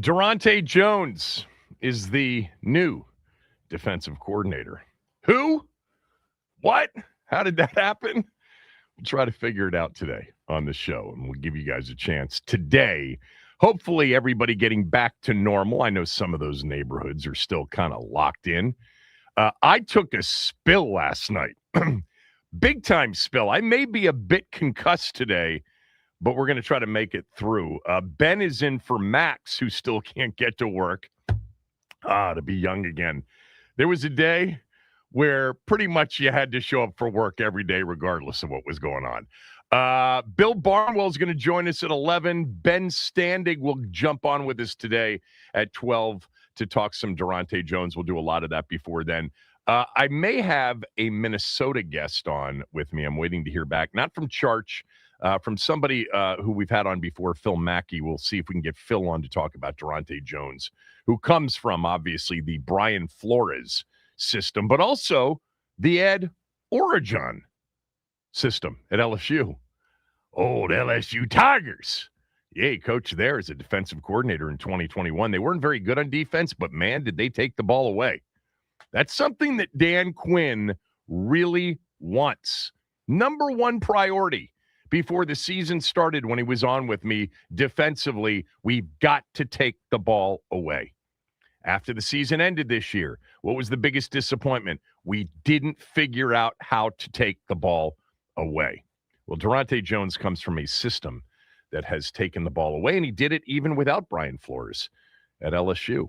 Daronte Jones is the new defensive coordinator. Who? What? How did that happen? We'll try to figure it out today on the show, and we'll give you guys a chance today. Hopefully, everybody getting back to normal. I know some of those neighborhoods are still kind of locked in. I took a spill last night. Big time spill. I may be a bit concussed today, but we're going to try to make it through. Ben is in for Max, who still can't get to work. To be young again. There was a day where pretty much you had to show up for work every day, regardless of what was going on. Bill Barnwell is going to join us at 11. Ben Standig will jump on with us today at 12 to talk some Daronte Jones. We'll do a lot of that before then. I may have a Minnesota guest on with me. I'm waiting to hear back, not from Charch, from somebody who we've had on before, Phil Mackey. We'll see if we can get Phil on to talk about Daronte Jones, who comes from, obviously, the Brian Flores system, but also the Ed Orgeron system at LSU. Old LSU Tigers. Yay, coach there as a defensive coordinator in 2021. They weren't very good on defense, but, man, did they take the ball away. That's something that Dan Quinn really wants. Number one priority before the season started when he was on with me defensively, we've got to take the ball away. After the season ended this year, what was the biggest disappointment? We didn't figure out how to take the ball away. Well, Daronte Jones comes from a system that has taken the ball away, and he did it even without Brian Flores at LSU.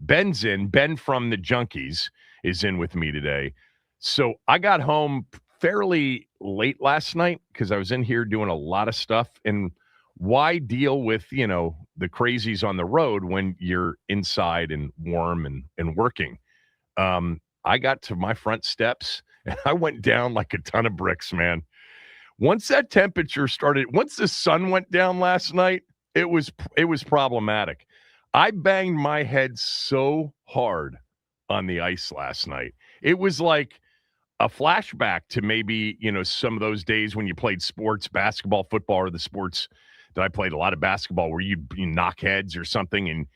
Ben's in. Ben from the Junkies is in with me today. So I got home fairly late last night because I was in here doing a lot of stuff. And why deal with, the crazies on the road when you're inside and warm and working? I got to my front steps and I went down like a ton of bricks, man. Once that temperature started, once the sun went down last night, it was problematic. I banged my head so hard on the ice last night. It was like a flashback to maybe, some of those days when you played sports, basketball, football, or the sports that I played a lot of basketball where you knock heads or something and,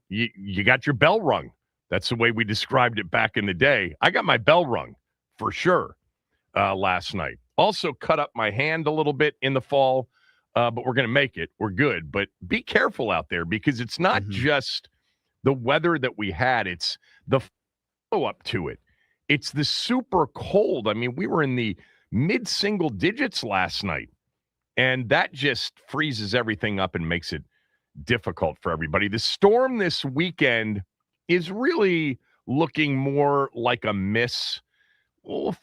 you got your bell rung. That's the way we described it back in the day. I got my bell rung for sure last night. Also cut up my hand a little bit in the fall. But we're going to make it. We're good. But be careful out there because it's not just the weather that we had. It's the follow-up to it. It's the super cold. I mean, we were in the mid-single digits last night, and that just freezes everything up and makes it difficult for everybody. The storm this weekend is really looking more like a miss. Well,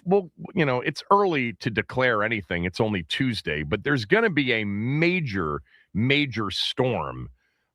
it's early to declare anything. It's only Tuesday, but there's going to be a major storm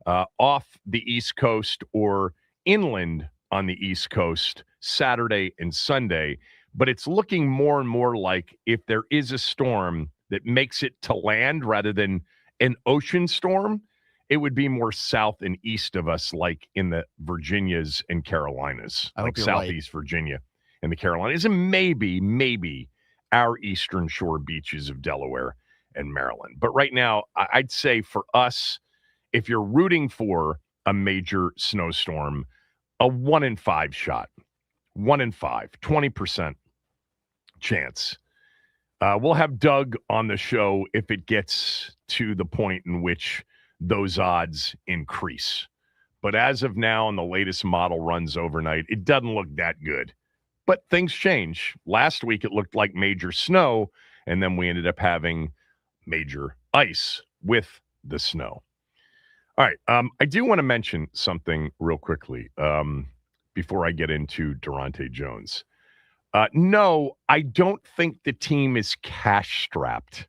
off the East Coast or inland on the East Coast Saturday and Sunday. But it's looking more and more like if there is a storm that makes it to land rather than an ocean storm, it would be more south and east of us, like in the Virginias and Carolinas, like Southeast Virginia. In the Carolinas, and maybe our eastern shore beaches of Delaware and Maryland. But right now, I'd say for us, if you're rooting for a major snowstorm, a 1 in 5 shot. 1 in 5, 20% chance. We'll have Doug on the show if it gets to the point in which those odds increase. But as of now, and the latest model runs overnight, it doesn't look that good. But things change. Last week, it looked like major snow, and then we ended up having major ice with the snow. All right. I do want to mention something real quickly before I get into Daronte Jones. No, I don't think the team is cash-strapped.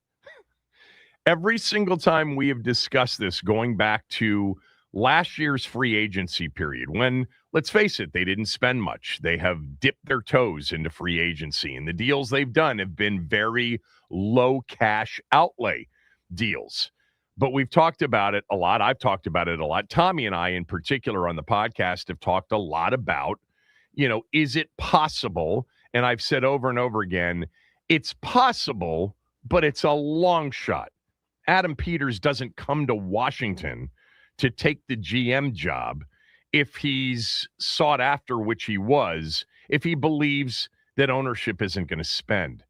Every single time we have discussed this, going back to last year's free agency period, when, let's face it, they didn't spend much. They have dipped their toes into free agency, and the deals they've done have been very low cash outlay deals. But we've talked about it a lot. I've talked about it a lot. Tommy and I, in particular, on the podcast have talked a lot about, is it possible? And I've said over and over again, it's possible, but it's a long shot. Adam Peters doesn't come to Washington to take the GM job if he's sought after, which he was, if he believes that ownership isn't going to spend.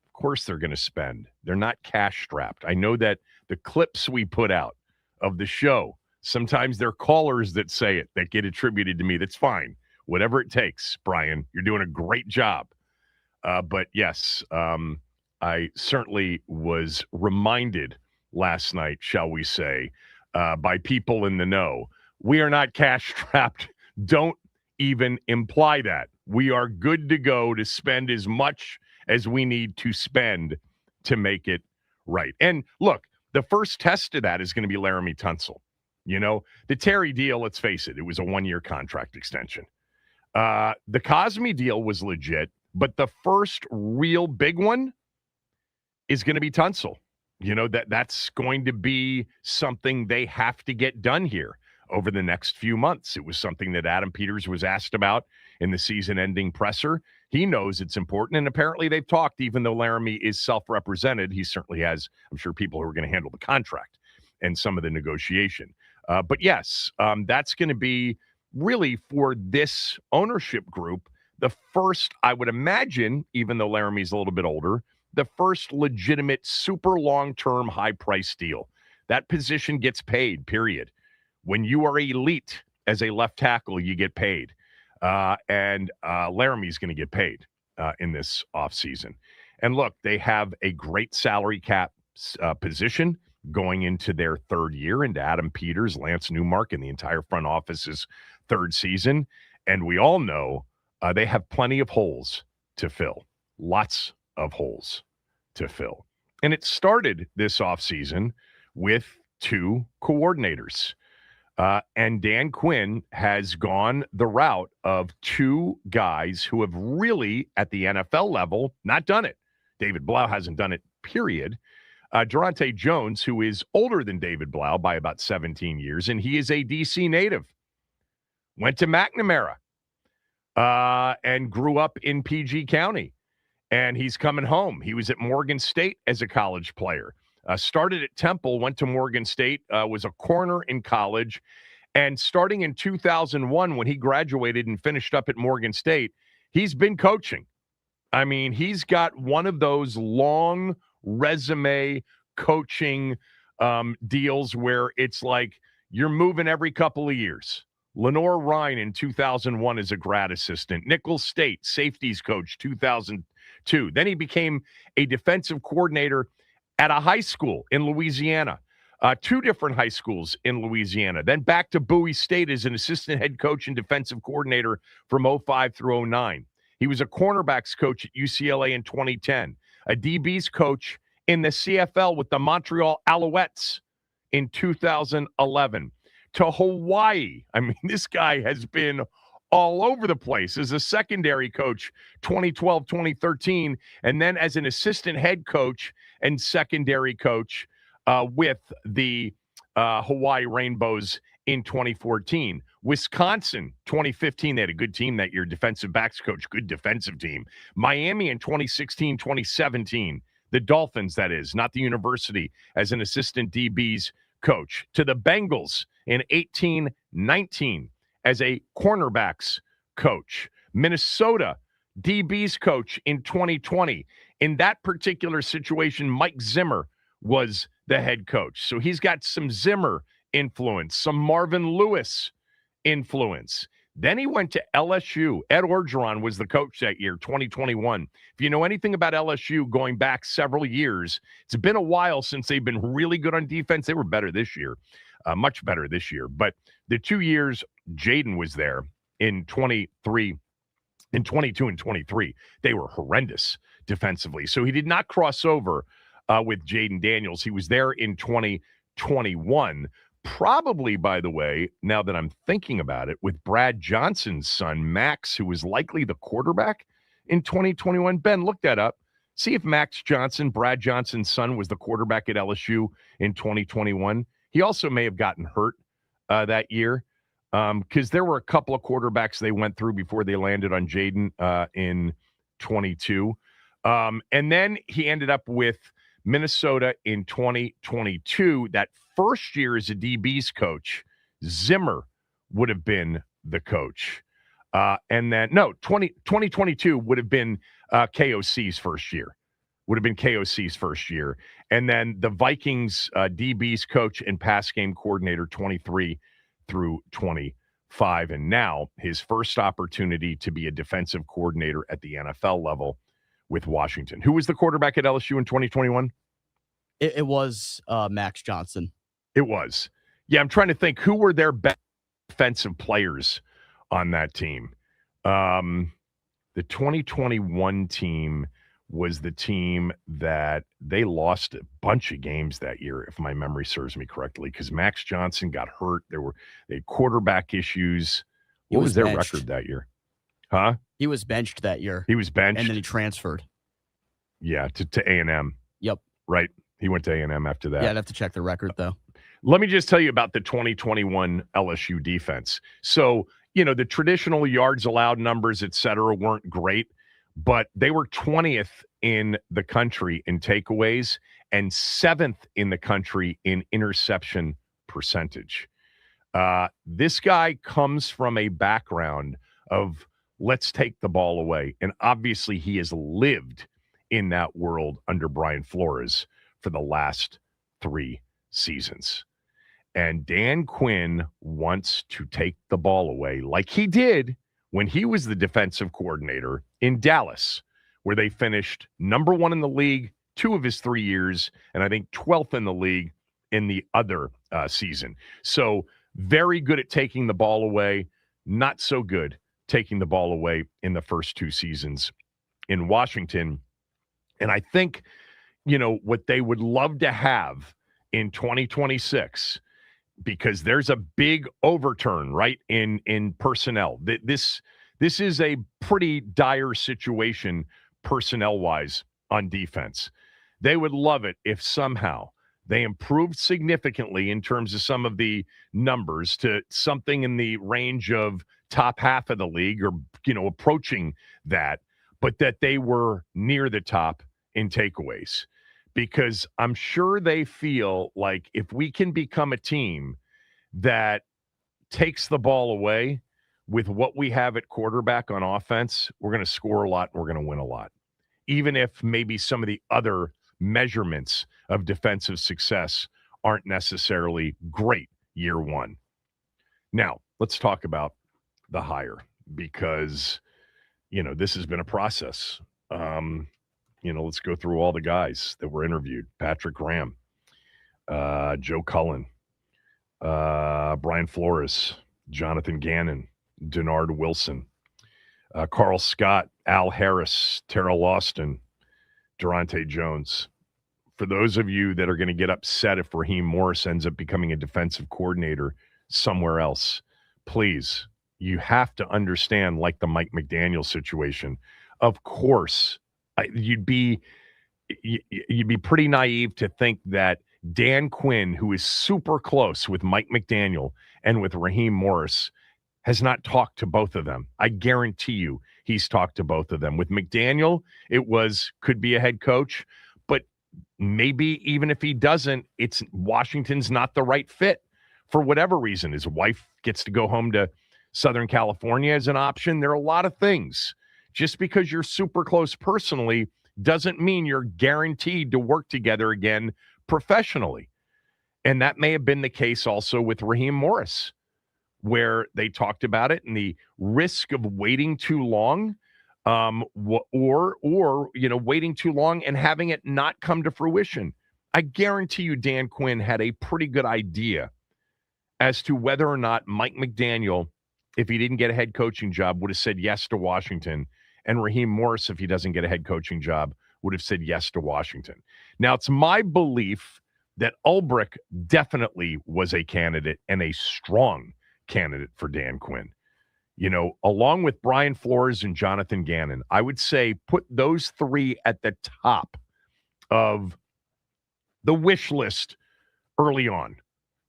Of course they're going to spend. They're not cash strapped. I know that the clips we put out of the show, sometimes they're callers that say it, that get attributed to me. That's fine. Whatever it takes, Brian. You're doing a great job. But yes, I certainly was reminded last night, shall we say, by people in the know. We are not cash strapped. Don't even imply that. We are good to go to spend as much as we need to spend to make it right. And look, the first test of that is going to be Laramie Tunsil. You know, the Terry deal, let's face it, it was a one-year contract extension. The Cosme deal was legit, but the first real big one is going to be Tunsil. You know, that's going to be something they have to get done here over the next few months. It was something that Adam Peters was asked about in the season-ending presser. He knows it's important, and apparently they've talked, even though Laramie is self-represented. He certainly has, I'm sure, people who are going to handle the contract and some of the negotiation. But yes, that's going to be really for this ownership group, the first, I would imagine, even though Laramie's a little bit older, the first legitimate super long-term high-price deal. That position gets paid, period. When you are elite as a left tackle, you get paid. And Laramie's going to get paid in this offseason. And look, they have a great salary cap position going into their third year, into Adam Peters, Lance Newmark, and the entire front office's third season. And we all know they have plenty of holes to fill. Lots of holes to fill. And it started this offseason with two coordinators. And Dan Quinn has gone the route of two guys who have really, at the NFL level, not done it. David Blau hasn't done it, period. Daronte Jones, who is older than David Blau by about 17 years, and he is a D.C. native. Went to McNamara and grew up in PG County. And he's coming home. He was at Morgan State as a college player. Started at Temple, went to Morgan State, was a corner in college. And starting in 2001, when he graduated and finished up at Morgan State, he's been coaching. I mean, he's got one of those long resume coaching deals where it's like you're moving every couple of years. Lenore Ryan in 2001 as a grad assistant. Nicholls State, safeties coach, 2002. Then he became a defensive coordinator at a high school in Louisiana, two different high schools in Louisiana. Then back to Bowie State as an assistant head coach and defensive coordinator from 05 through 09. He was a cornerbacks coach at UCLA in 2010, a DBs coach in the CFL with the Montreal Alouettes in 2011. To Hawaii. I mean, this guy has been all over the place as a secondary coach, 2012, 2013, and then as an assistant head coach and secondary coach with the Hawaii Rainbows in 2014. Wisconsin, 2015, they had a good team that year, defensive backs coach, good defensive team. Miami in 2016, 2017, the Dolphins, that is, not the university, as an assistant DBs coach. To the Bengals in 18-19 as a cornerbacks coach. Minnesota DBs coach in 2020. In that particular situation, Mike Zimmer was the head coach. So he's got some Zimmer influence, some Marvin Lewis influence. Then he went to LSU. Ed Orgeron was the coach that year, 2021. If you know anything about LSU going back several years, it's been a while since they've been really good on defense. They were better this year, much better this year. But the 2 years Jaden was there in 22 and 23, they were horrendous defensively. So he did not cross over with Jaden Daniels. He was there in 2021. Probably, by the way, now that I'm thinking about it, with Brad Johnson's son, Max, who was likely the quarterback in 2021. Ben, look that up. See if Max Johnson, Brad Johnson's son, was the quarterback at LSU in 2021. He also may have gotten hurt that year because there were a couple of quarterbacks they went through before they landed on Jaden in 22. And then he ended up with Minnesota in 2022. That first year as a DB's coach, Zimmer would have been the coach. And then, no, 2022 would have been KOC's first year. Would have been KOC's first year. And then the Vikings DB's coach and pass game coordinator 23 through 25. And now his first opportunity to be a defensive coordinator at the NFL level with Washington. Who was the quarterback at LSU in 2021? It was Max Johnson. It was. Yeah, I'm trying to think who were their best defensive players on that team. The 2021 team was the team that they lost a bunch of games that year, if my memory serves me correctly, because Max Johnson got hurt. They had quarterback issues. What was their record that year? Huh? He was benched that year. He was benched? And then he transferred. Yeah, to A&M. Yep. Right. He went to A&M after that. Yeah, I'd have to check the record, though. Let me just tell you about the 2021 LSU defense. So, the traditional yards allowed numbers, et cetera, weren't great, but they were 20th in the country in takeaways and 7th in the country in interception percentage. This guy comes from a background of let's take the ball away. And obviously he has lived in that world under Brian Flores for the last 3 seasons. And Dan Quinn wants to take the ball away like he did when he was the defensive coordinator in Dallas, where they finished number 1 in the league 2 of his 3 years, and I think 12th in the league in the other season. So very good at taking the ball away, not so good taking the ball away in the first 2 seasons in Washington. And I think, what they would love to have in 2026, because there's a big overturn, right, in personnel. This is a pretty dire situation personnel-wise on defense. They would love it if somehow they improved significantly in terms of some of the numbers to something in the range of top half of the league or, approaching that, but that they were near the top in takeaways. Because I'm sure they feel like if we can become a team that takes the ball away with what we have at quarterback on offense, we're going to score a lot and we're going to win a lot. Even if maybe some of the other measurements of defensive success aren't necessarily great year 1. Now, let's talk about the hire because, this has been a process. Let's go through all the guys that were interviewed. Patrick Graham, Joe Cullen, Brian Flores, Jonathan Gannon, Denard Wilson, Carl Scott, Al Harris, Terrell Austin, Daronte Jones. For those of you that are going to get upset if Raheem Morris ends up becoming a defensive coordinator somewhere else, please, you have to understand, like the Mike McDaniel situation, of course, you'd be pretty naive to think that Dan Quinn, who is super close with Mike McDaniel and with Raheem Morris, has not talked to both of them. I guarantee you he's talked to both of them. With McDaniel, could be a head coach, but maybe even if he doesn't, it's Washington's not the right fit for whatever reason. His wife gets to go home to Southern California as an option. There are a lot of things. Just because you're super close personally doesn't mean you're guaranteed to work together again professionally. And that may have been the case also with Raheem Morris, where they talked about it and the risk of waiting too long or waiting too long and having it not come to fruition. I guarantee you Dan Quinn had a pretty good idea as to whether or not Mike McDaniel, if he didn't get a head coaching job, would have said yes to Washington. And Raheem Morris, if he doesn't get a head coaching job, would have said yes to Washington. Now, it's my belief that Ulbrich definitely was a candidate and a strong candidate for Dan Quinn. Along with Brian Flores and Jonathan Gannon, I would say put those 3 at the top of the wish list early on.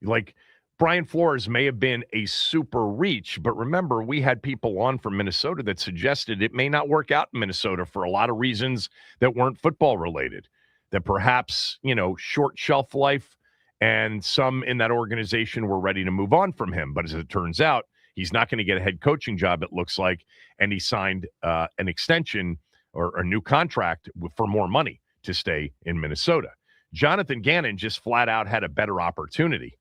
Like, Brian Flores may have been a super reach, but remember, we had people on from Minnesota that suggested it may not work out in Minnesota for a lot of reasons that weren't football related, that perhaps, short shelf life And some in that organization were ready to move on from him. But as it turns out, he's not going to get a head coaching job, it looks like. And he signed an extension or a new contract for more money to stay in Minnesota. Jonathan Gannon just flat out had a better opportunity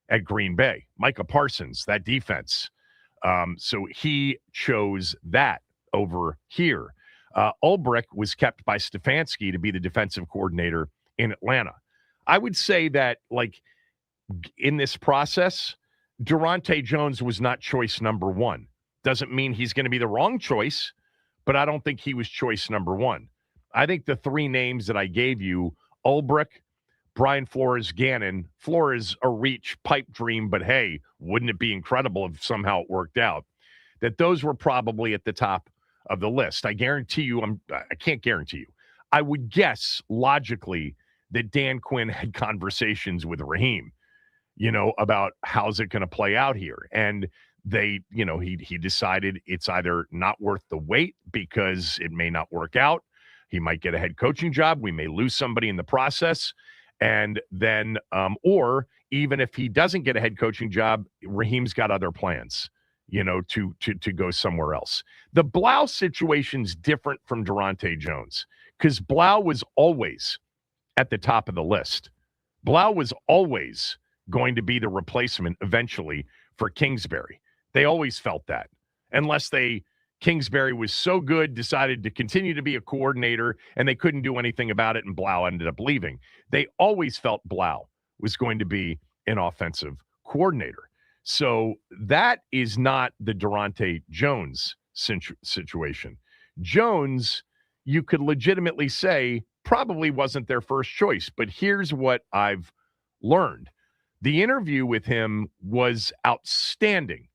at Green Bay. Micah Parsons, that defense. So he chose that over here. Ulbrich was kept by Stefanski to be the defensive coordinator in Atlanta. I would say that, like, in this process, Daronte Jones was not choice number one. Doesn't mean he's going to be the wrong choice, but I don't think he was choice number one. I think the three names that I gave you, Ulbrich, Brian Flores, Gannon. Flores, a reach, pipe dream, but hey, wouldn't it be incredible if somehow it worked out? That those were probably at the top of the list. I guarantee you, I can't guarantee you. I would guess logically that Dan Quinn had conversations with Raheem, about how's it going to play out here. And they, he decided it's either not worth the wait because it may not work out. He might get a head coaching job. We may lose somebody in the process. And then, or even if he doesn't get a head coaching job, Raheem's got other plans, to go somewhere else. The Blau situation's different from Daronte Jones because Blau was always at the top of the list. Blau was always going to be the replacement eventually for Kingsbury. They always felt that, unless Kingsbury was so good, decided to continue to be a coordinator, and they couldn't do anything about it, and Blau ended up leaving. They always felt Blau was going to be an offensive coordinator. So that is not the Daronte Jones situation. Jones, you could legitimately say, probably wasn't their first choice, but here's what I've learned. The interview with him was outstanding,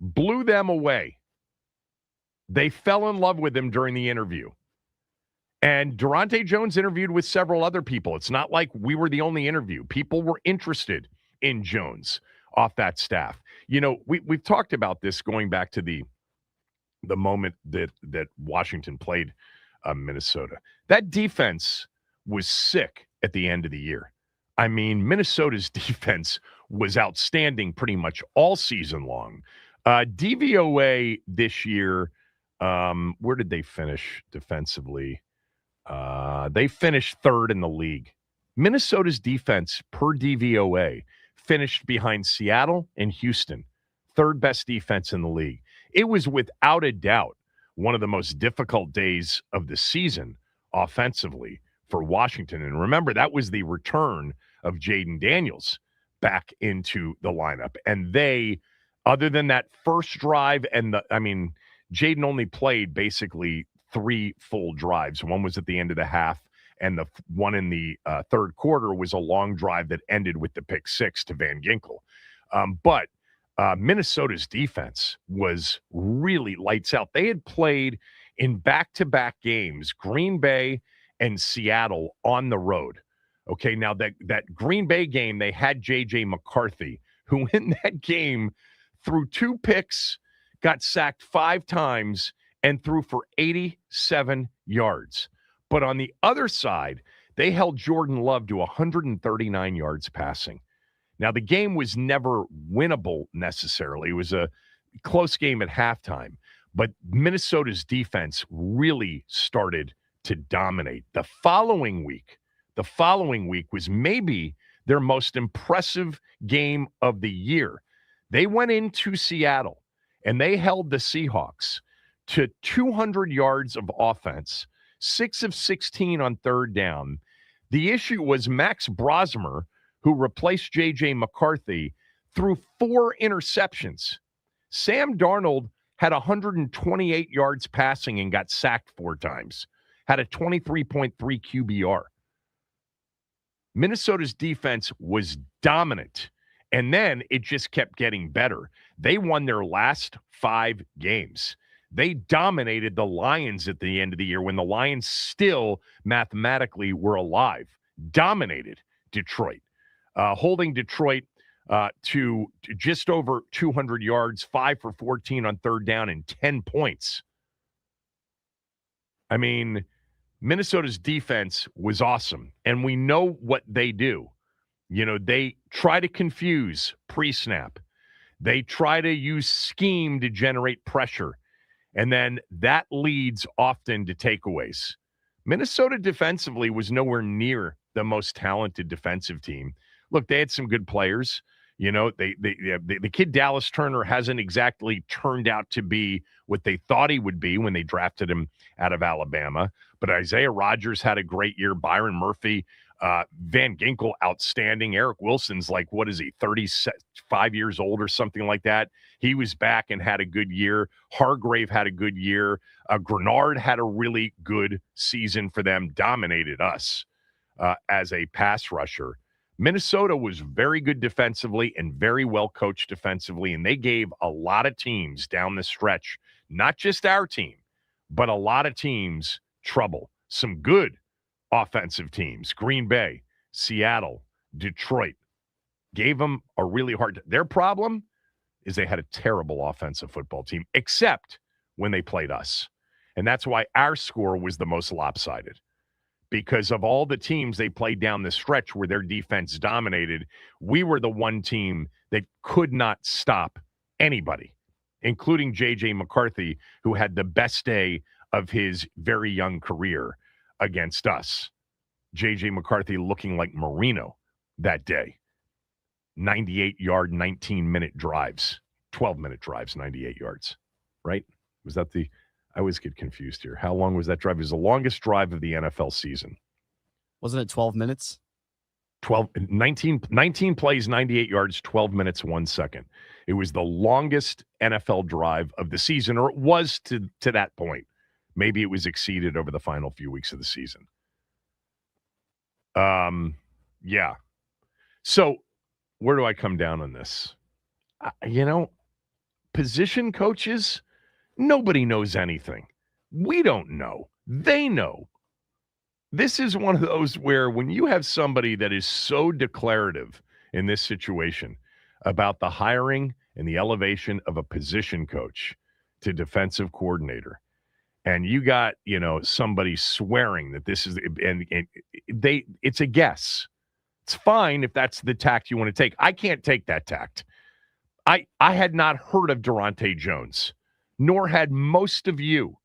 blew them away. They fell in love with him during the interview. And Daronte Jones interviewed with several other people. It's not like we were the only interview. People were interested in Jones off that staff. We've talked about this going back to the moment that Washington played Minnesota. That defense was sick at the end of the year. I mean, Minnesota's defense was outstanding pretty much all season long. DVOA this year, where did they finish defensively? They finished third in the league. Minnesota's defense per DVOA finished behind Seattle and Houston, third best defense in the league. It was without a doubt one of the most difficult days of the season offensively for Washington. And remember, that was the return of Jaden Daniels back into the lineup. And they, other than that first drive Jaden only played basically 3 full drives. One was at the end of the half, and the one in the third quarter was a long drive that ended with the pick 6 to Van Ginkel. But Minnesota's defense was really lights out. They had played in back-to-back games, Green Bay and Seattle on the road. Okay, now that Green Bay game, they had J.J. McCarthy, who in that game threw 2 picks, got sacked 5 times, and threw for 87 yards. But on the other side, they held Jordan Love to 139 yards passing. Now, the game was never winnable necessarily. It was a close game at halftime. But Minnesota's defense really started to dominate. The following week was maybe their most impressive game of the year. They went into Seattle, and they held the Seahawks to 200 yards of offense, 6 of 16 on third down. The issue was Max Brosmer, who replaced J.J. McCarthy, threw 4 interceptions. Sam Darnold had 128 yards passing and got sacked 4 times, had a 23.3 QBR. Minnesota's defense was dominant, and then it just kept getting better. They won their last 5 games. They dominated the Lions at the end of the year when the Lions still mathematically were alive. Dominated Detroit, holding Detroit to just over 200 yards, 5 for 14 on third down, and 10 points. I mean, Minnesota's defense was awesome, and we know what they do. They try to confuse pre-snap. They try to use scheme to generate pressure. And then that leads often to takeaways. Minnesota defensively was nowhere near the most talented defensive team. Look, they had some good players. The kid Dallas Turner hasn't exactly turned out to be what they thought he would be when they drafted him out of Alabama. But Isaiah Rodgers had a great year. Byron Murphy, Van Ginkel, outstanding. Eric Wilson's 35 years old or something like that. He was back and had a good year. Hargrave had a good year. Grenard had a really good season for them, dominated us as a pass rusher. Minnesota was very good defensively and very well coached defensively, and they gave a lot of teams down the stretch, not just our team, but a lot of teams trouble. Some good offensive teams, Green Bay, Seattle, Detroit, gave them a really hard. Their problem is they had a terrible offensive football team, except when they played us. And that's why our score was the most lopsided. Because of all the teams they played down the stretch where their defense dominated, we were the one team that could not stop anybody, including J.J. McCarthy, who had the best day of his very young career against us. J.J. McCarthy looking like Marino that day. 98-yard, 19-minute drives, 12-minute drives, 98 yards, right? Was that the... I always get confused here. How long was that drive? It was the longest drive of the NFL season. Wasn't it 12 minutes? 19 plays, 98 yards, 12 minutes, 1 second. It was the longest NFL drive of the season, or it was to that point. Maybe it was exceeded over the final few weeks of the season. Yeah. So where do I come down on this? Position coaches, nobody knows anything. We don't know. They know. This is one of those where when you have somebody that is so declarative in this situation about the hiring and the elevation of a position coach to defensive coordinator, and you got, somebody swearing that this is, and it's a guess. It's fine if that's the tact you want to take. I can't take that tact. I had not heard of Daronte Jones, nor had most of you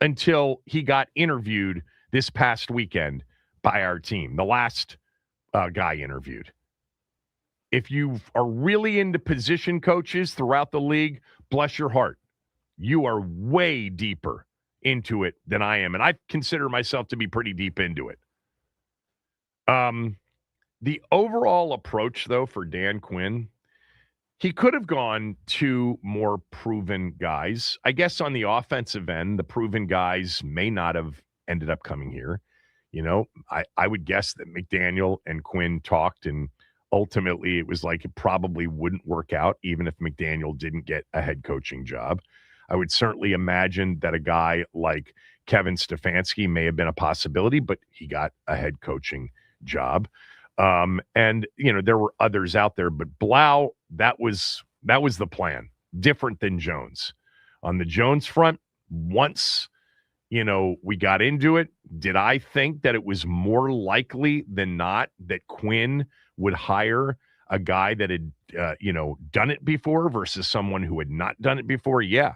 until he got interviewed this past weekend by our team, the last guy interviewed. If you are really into position coaches throughout the league, bless your heart. You are way deeper into it than I am, and I consider myself to be pretty deep into it. The overall approach, though, for Dan Quinn, he could have gone to more proven guys. I guess on the offensive end, the proven guys may not have ended up coming here. I would guess that McDaniel and Quinn talked, and ultimately it was like it probably wouldn't work out even if McDaniel didn't get a head coaching job. I would certainly imagine that a guy like Kevin Stefanski may have been a possibility, but he got a head coaching job. And there were others out there, but Blau, that was the plan. Different than Jones. On the Jones front, once, we got into it, did I think that it was more likely than not that Quinn would hire a guy that had, done it before versus someone who had not done it before? Yeah,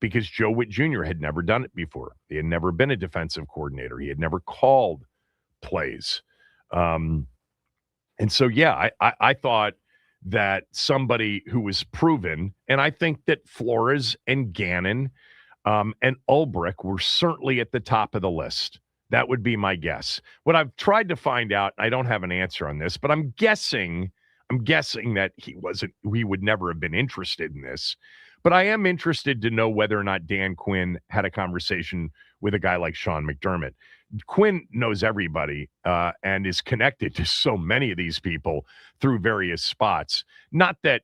because Joe Witt Jr. had never done it before. He had never been a defensive coordinator. He had never called plays. And so, yeah, I thought that somebody who was proven, and I think that Flores and Gannon and Ulbrich were certainly at the top of the list. That would be my guess. What I've tried to find out, I don't have an answer on this, but I'm guessing that he would never have been interested in this. But I am interested to know whether or not Dan Quinn had a conversation with a guy like Sean McDermott. Quinn knows everybody and is connected to so many of these people through various spots. Not that,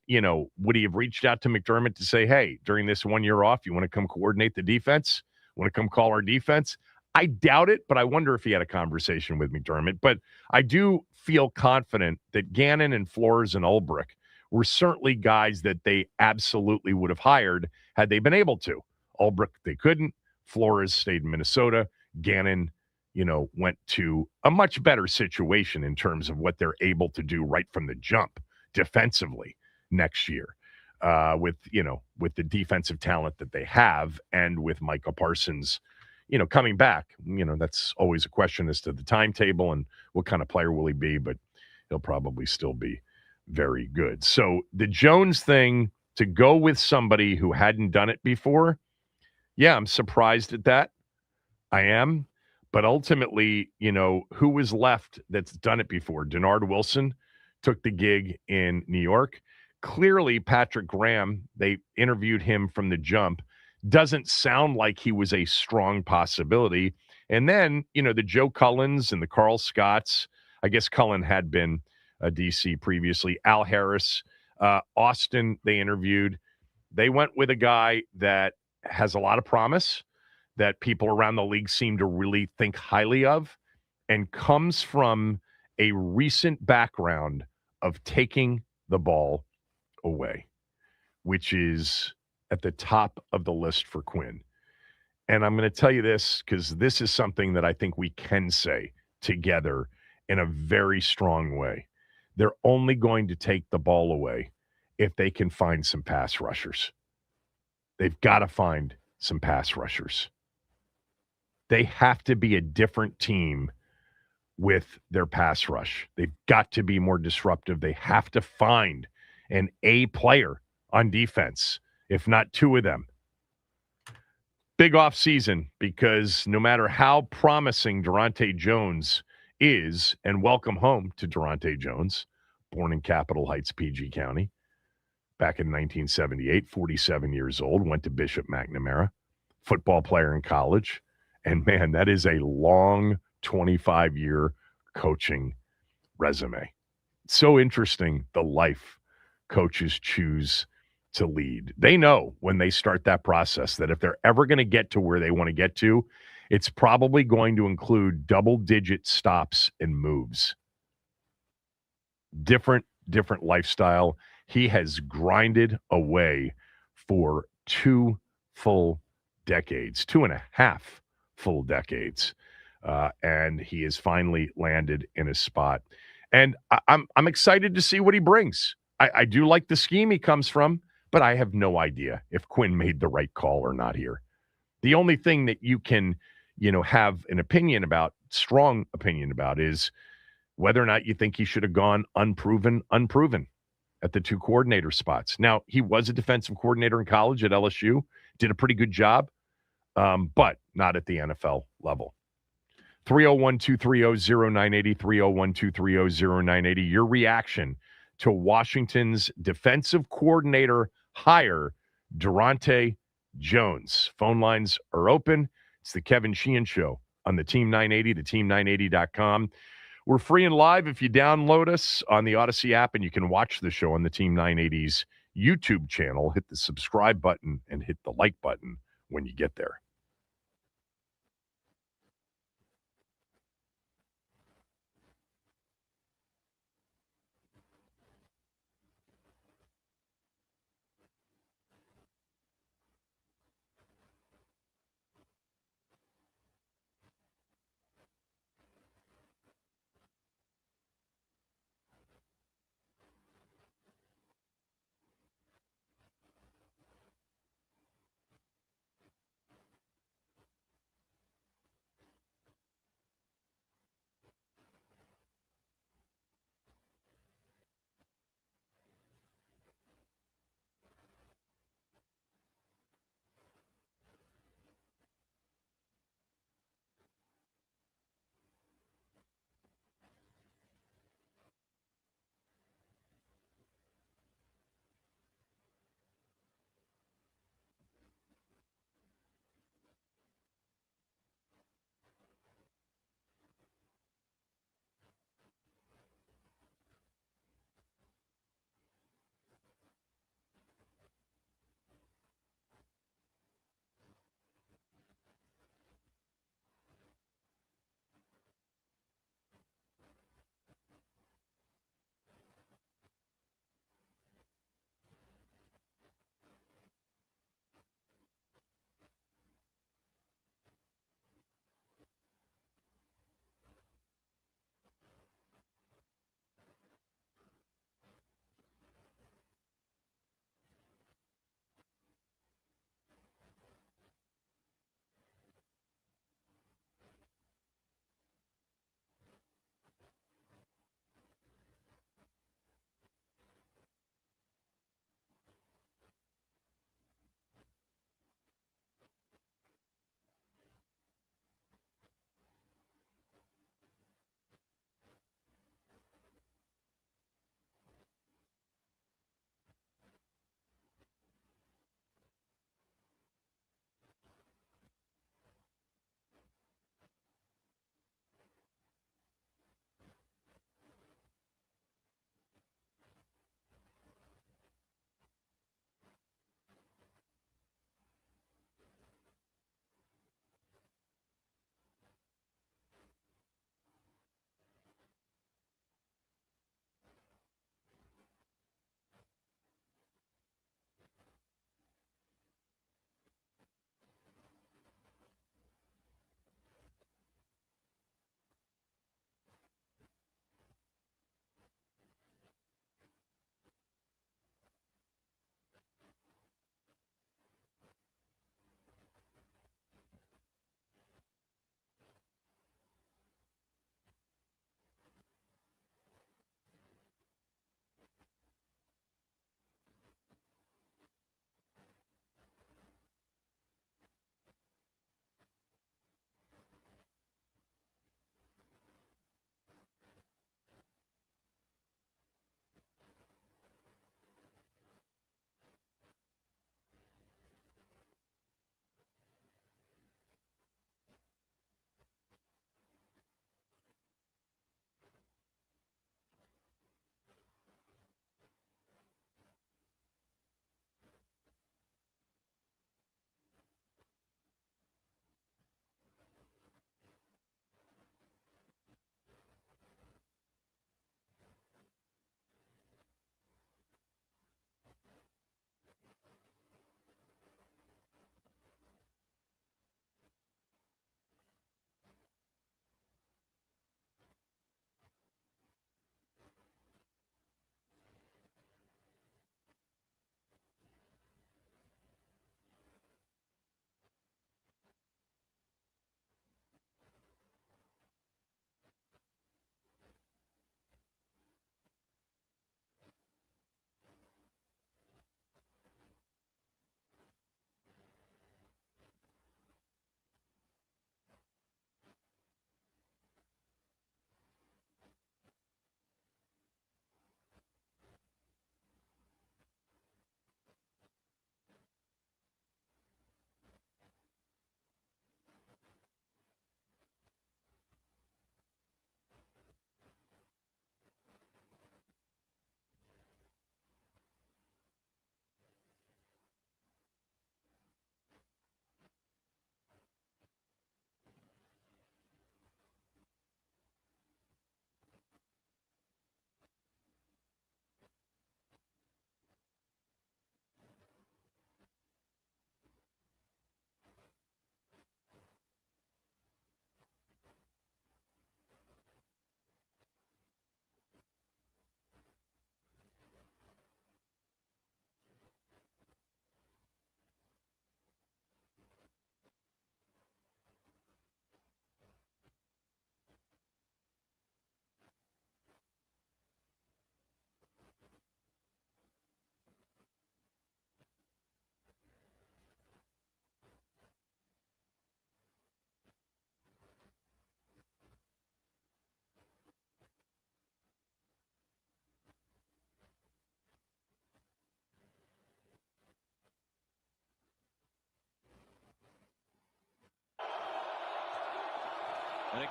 would he have reached out to McDermott to say, hey, during this 1 year off, you want to come coordinate the defense? Want to come call our defense? I doubt it, but I wonder if he had a conversation with McDermott. But I do feel confident that Gannon and Flores and Ulbrich were certainly guys that they absolutely would have hired had they been able to. Ulbrich, they couldn't. Flores stayed in Minnesota. Gannon, went to a much better situation in terms of what they're able to do right from the jump defensively next year. With the defensive talent that they have and with Micah Parsons, coming back, that's always a question as to the timetable and what kind of player will he be, but he'll probably still be very good. So the Jones thing, to go with somebody who hadn't done it before, yeah, I'm surprised at that. I am. But ultimately, who was left that's done it before? Denard Wilson took the gig in New York. Clearly, Patrick Graham, they interviewed him from the jump, doesn't sound like he was a strong possibility. And then, the Joe Cullens and the Carl Scotts, I guess Cullen had been a DC previously, Al Harris, Austin, they interviewed. They went with a guy that has a lot of promise, that people around the league seem to really think highly of, and comes from a recent background of taking the ball away, which is at the top of the list for Quinn. And I'm going to tell you this because this is something that I think we can say together in a very strong way. They're only going to take the ball away if they can find some pass rushers. They've got to find some pass rushers. They have to be a different team with their pass rush. They've got to be more disruptive. They have to find an A player on defense, if not two of them. Big offseason, because no matter how promising Daronte Jones is, and welcome home to Daronte Jones, born in Capitol Heights, PG County, back in 1978, 47 years old, went to Bishop McNamara, football player in college. And man, that is a long 25-year coaching resume. So interesting, the life coaches choose to lead. They know when they start that process that if they're ever going to get to where they want to get to, it's probably going to include double-digit stops and moves. Different lifestyle. He has grinded away for 2 full decades, 2.5 full decades. And he has finally landed in a spot. And I'm excited to see what he brings. I do like the scheme he comes from, but I have no idea if Quinn made the right call or not here. The only thing that you can, have an opinion about, strong opinion about, is whether or not you think he should have gone unproven at the two coordinator spots. Now, he was a defensive coordinator in college at LSU, did a pretty good job, but not at the NFL level. 301-230-0980, 301-230-0980. Your reaction to Washington's defensive coordinator hire, Daronte Jones. Phone lines are open. It's the Kevin Sheehan Show on the Team 980, theteam980.com. We're free and live if you download us on the Odyssey app, and you can watch the show on the Team 980's YouTube channel. Hit the subscribe button and hit the like button when you get there.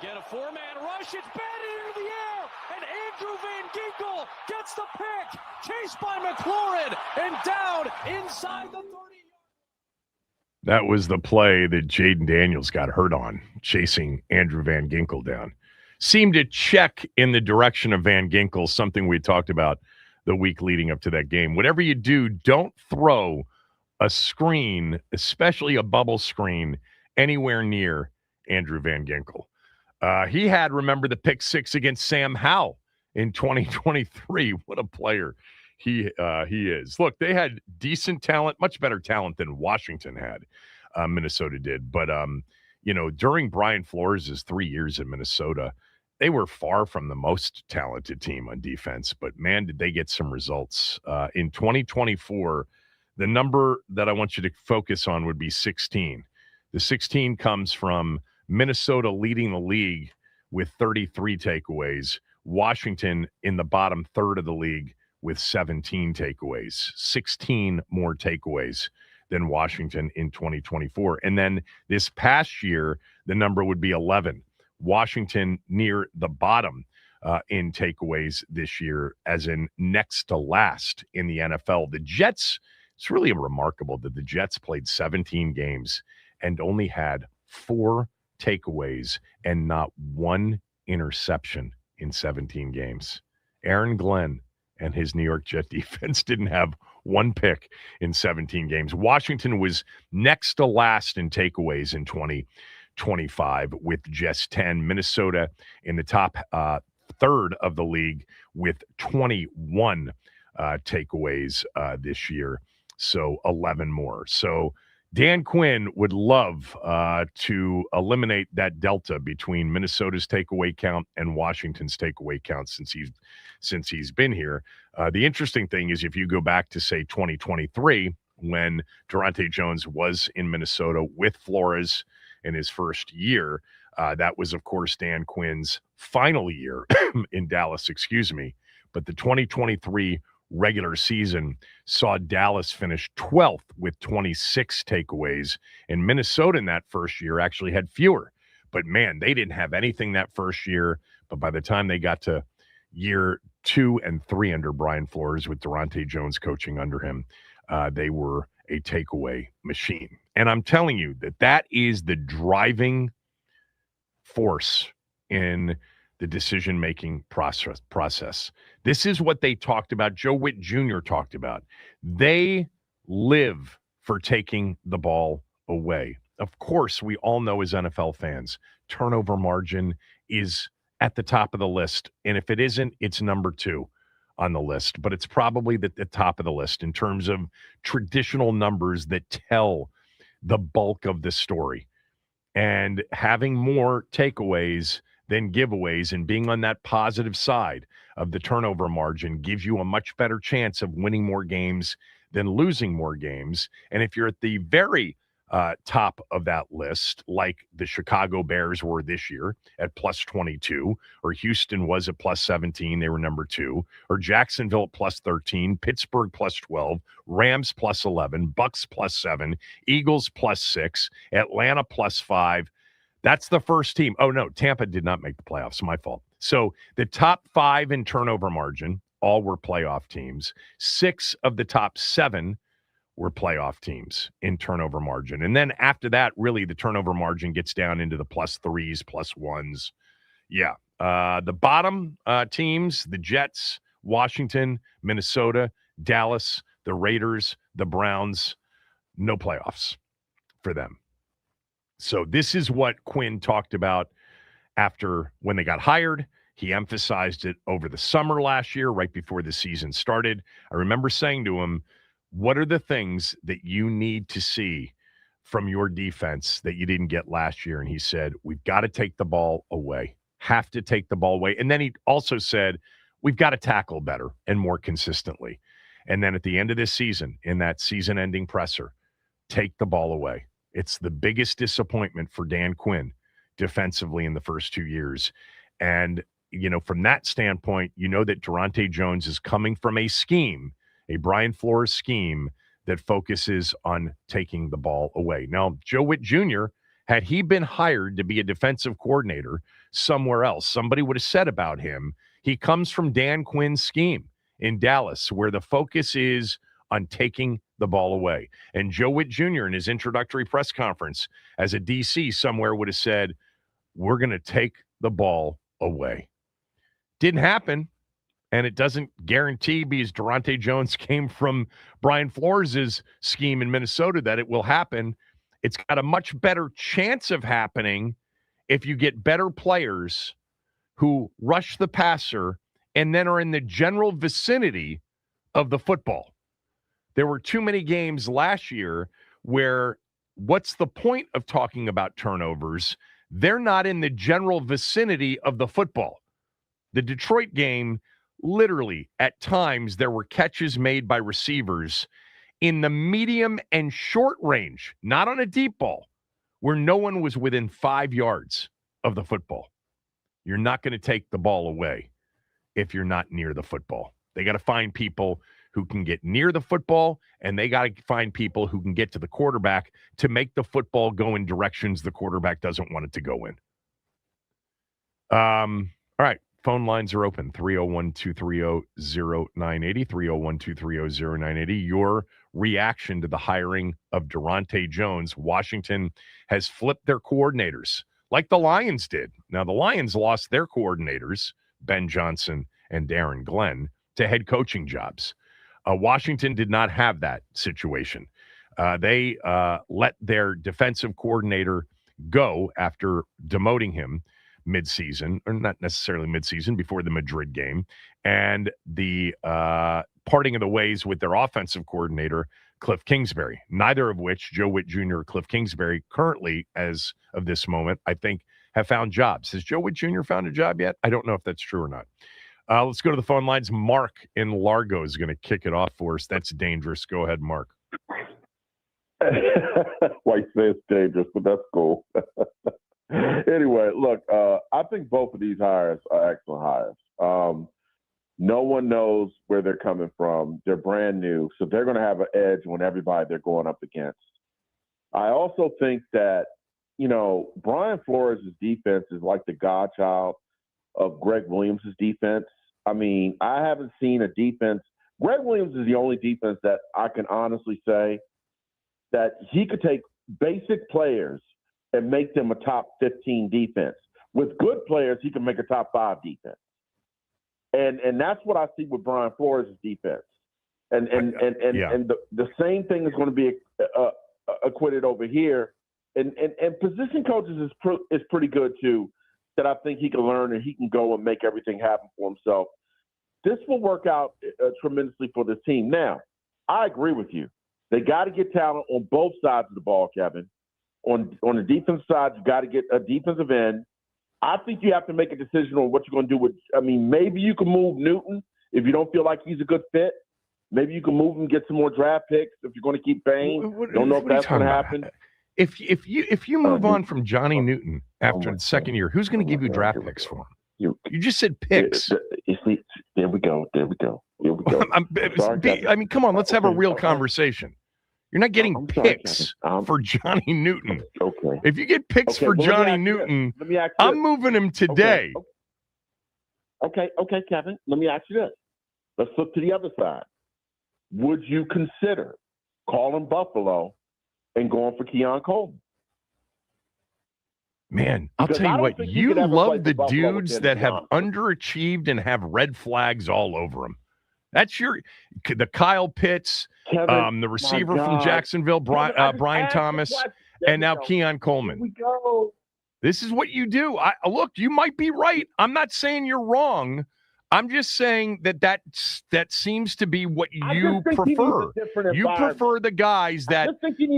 Again, a four-man rush. It's batted into the air, and Andrew Van Ginkel gets the pick. Chased by McLaurin and down inside the 30. That was the play that Jaden Daniels got hurt on, chasing Andrew Van Ginkel down. Seemed to check in the direction of Van Ginkel, something we talked about the week leading up to that game. Whatever you do, don't throw a screen, especially a bubble screen, anywhere near Andrew Van Ginkel. He had, remember, the pick six against Sam Howell in 2023. What a player he is. Look, they had decent talent, much better talent than Washington had. Minnesota did. But, during Brian Flores' 3 years in Minnesota, they were far from the most talented team on defense. But, man, did they get some results. In 2024, the number that I want you to focus on would be 16. The 16 comes from Minnesota leading the league with 33 takeaways. Washington in the bottom third of the league with 17 takeaways. 16 more takeaways than Washington in 2024. And then this past year, the number would be 11. Washington near the bottom in takeaways this year, as in next to last in the NFL. The Jets, it's really remarkable that the Jets played 17 games and only had 4 takeaways and not 1 interception in 17 games. Aaron Glenn and his New York Jet defense didn't have 1 pick in 17 games. Washington was next to last in takeaways in 2025 with just 10. Minnesota in the top third of the league with 21 takeaways this year. So 11 more. So Dan Quinn would love to eliminate that delta between Minnesota's takeaway count and Washington's takeaway count since he's been here. The interesting thing is, if you go back to, say, 2023, when Daronte Jones was in Minnesota with Flores in his first year, that was, of course, Dan Quinn's final year in Dallas, But the 2023 regular season saw Dallas finish 12th with 26 takeaways, and Minnesota in that first year actually had fewer. But man, they didn't have anything that first year. But by the time they got to year 2 and 3 under Brian Flores, with Daronte Jones coaching under him, they were a takeaway machine. And I'm telling you that is the driving force in the decision-making process. This is what they talked about. Joe Witt Jr. talked about. They live for taking the ball away. Of course, we all know as NFL fans, turnover margin is at the top of the list. And if it isn't, it's number 2 on the list. But it's probably the top of the list in terms of traditional numbers that tell the bulk of the story. And having more takeaways than giveaways and being on that positive side of the turnover margin gives you a much better chance of winning more games than losing more games. And if you're at the very top of that list, like the Chicago Bears were this year at plus 22, or Houston was at plus 17, they were number 2, or Jacksonville at plus 13, Pittsburgh plus 12, Rams plus 11, Bucks plus 7, Eagles plus 6, Atlanta plus 5. That's the first team. Oh, no, Tampa did not make the playoffs. My fault. So the top 5 in turnover margin, all were playoff teams. 6 of the top 7 were playoff teams in turnover margin. And then after that, really, the turnover margin gets down into the plus 3s, plus 1s. Yeah. The bottom teams, the Jets, Washington, Minnesota, Dallas, the Raiders, the Browns, no playoffs for them. So this is what Quinn talked about after when they got hired. He emphasized it over the summer last year, right before the season started. I remember saying to him, what are the things that you need to see from your defense that you didn't get last year? And he said, we've got to take the ball away, have to take the ball away. And then he also said, we've got to tackle better and more consistently. And then at the end of this season, in that season-ending presser, take the ball away. It's the biggest disappointment for Dan Quinn defensively in the first 2 years. And, from that standpoint, that Daronte Jones is coming from a scheme, a Brian Flores scheme that focuses on taking the ball away. Now, Joe Witt Jr. Had he been hired to be a defensive coordinator somewhere else, somebody would have said about him, he comes from Dan Quinn's scheme in Dallas, where the focus is on taking the ball away. And Joe Witt Jr. in his introductory press conference as a DC somewhere would have said, we're going to take the ball away. Didn't happen. And it doesn't guarantee, because Daronte Jones came from Brian Flores' scheme in Minnesota, that it will happen. It's got a much better chance of happening if you get better players who rush the passer and then are in the general vicinity of the football. There were too many games last year where what's the point of talking about turnovers? They're not in the general vicinity of the football. The Detroit game, literally, at times, there were catches made by receivers in the medium and short range, not on a deep ball, where no one was within 5 yards of the football. You're not going to take the ball away if you're not near the football. They got to find people who can get near the football, and they got to find people who can get to the quarterback to make the football go in directions the quarterback doesn't want it to go in. All right. Phone lines are open, 301-230-0980, 301-230-0980. Your reaction to the hiring of Daronte Jones. Washington has flipped their coordinators like the Lions did. Now, the Lions lost their coordinators, Ben Johnson and Darren Glenn, to head coaching jobs. Washington did not have that situation. They let their defensive coordinator go after demoting him midseason, or not necessarily midseason, before the Madrid game, and the parting of the ways with their offensive coordinator, Cliff Kingsbury, neither of which, Joe Witt Jr. or Cliff Kingsbury, currently, as of this moment, I think, have found jobs. Has Joe Witt Jr. found a job yet? I don't know if that's true or not. Let's go to the phone lines. Mark in Largo is going to kick it off for us. That's dangerous. Go ahead, Mark. White says dangerous, but that's cool. Anyway, look, I think both of these hires are excellent hires. No one knows where they're coming from. They're brand new, so they're going to have an edge when everybody they're going up against. I also think that, Brian Flores' defense is like the godchild of Greg Williams' defense. I mean, I haven't seen a defense. Greg Williams is the only defense that I can honestly say that he could take basic players and make them a top 15 defense. With good players, he can make a top 5 defense. And that's what I see with Brian Flores' defense. And the same thing is going to be acquitted over here. And position coaches is pretty good too, that I think he can learn and he can go and make everything happen for himself. This will work out tremendously for this team. Now, I agree with you. They got to get talent on both sides of the ball, Kevin. On the defensive side, you got to get a defensive end. I think you have to make a decision on what you're going to do with. I mean, maybe you can move Newton if you don't feel like he's a good fit. Maybe you can move him, get some more draft picks if you're going to keep Bain. Don't know if that's going to happen. If you move on from Johnny Newton after the second year, who's going to give you draft picks for him? You just said picks. There we go. I mean, come on, let's have a real conversation. You're not getting picks for Johnny Newton. Okay. If you get picks for Johnny Newton, I'm moving him today. Okay, Kevin. Let me ask you this. Let's look to the other side. Would you consider calling Buffalo and going for Keon Coleman? Man, I'll tell you what, you love the dudes that have underachieved and have red flags all over them. That's the Kyle Pitts, Kevin, the receiver from Jacksonville, Brian Thomas, and now Keon Coleman. Here we go. This is what you do. Look, you might be right. I'm not saying you're wrong. I'm just saying that seems to be what you prefer. You prefer the guys that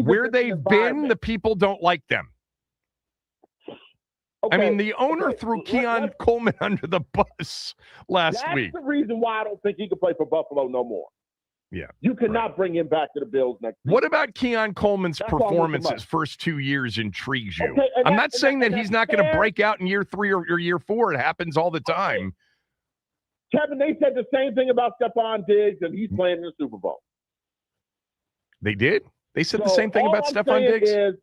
where they've been, the people don't like them. Okay, I mean, the owner threw Keon Coleman under the bus last week. That's the reason why I don't think he can play for Buffalo no more. Yeah. You cannot bring him back to the Bills next week. What about Keon Coleman's performance his first 2 years intrigues you? Okay, I'm not saying that he's not going to break out in year 3 or year 4. It happens all the time. Kevin, they said the same thing about Stephon Diggs, and he's playing in the Super Bowl. They did? They said the same thing about Stephon Diggs?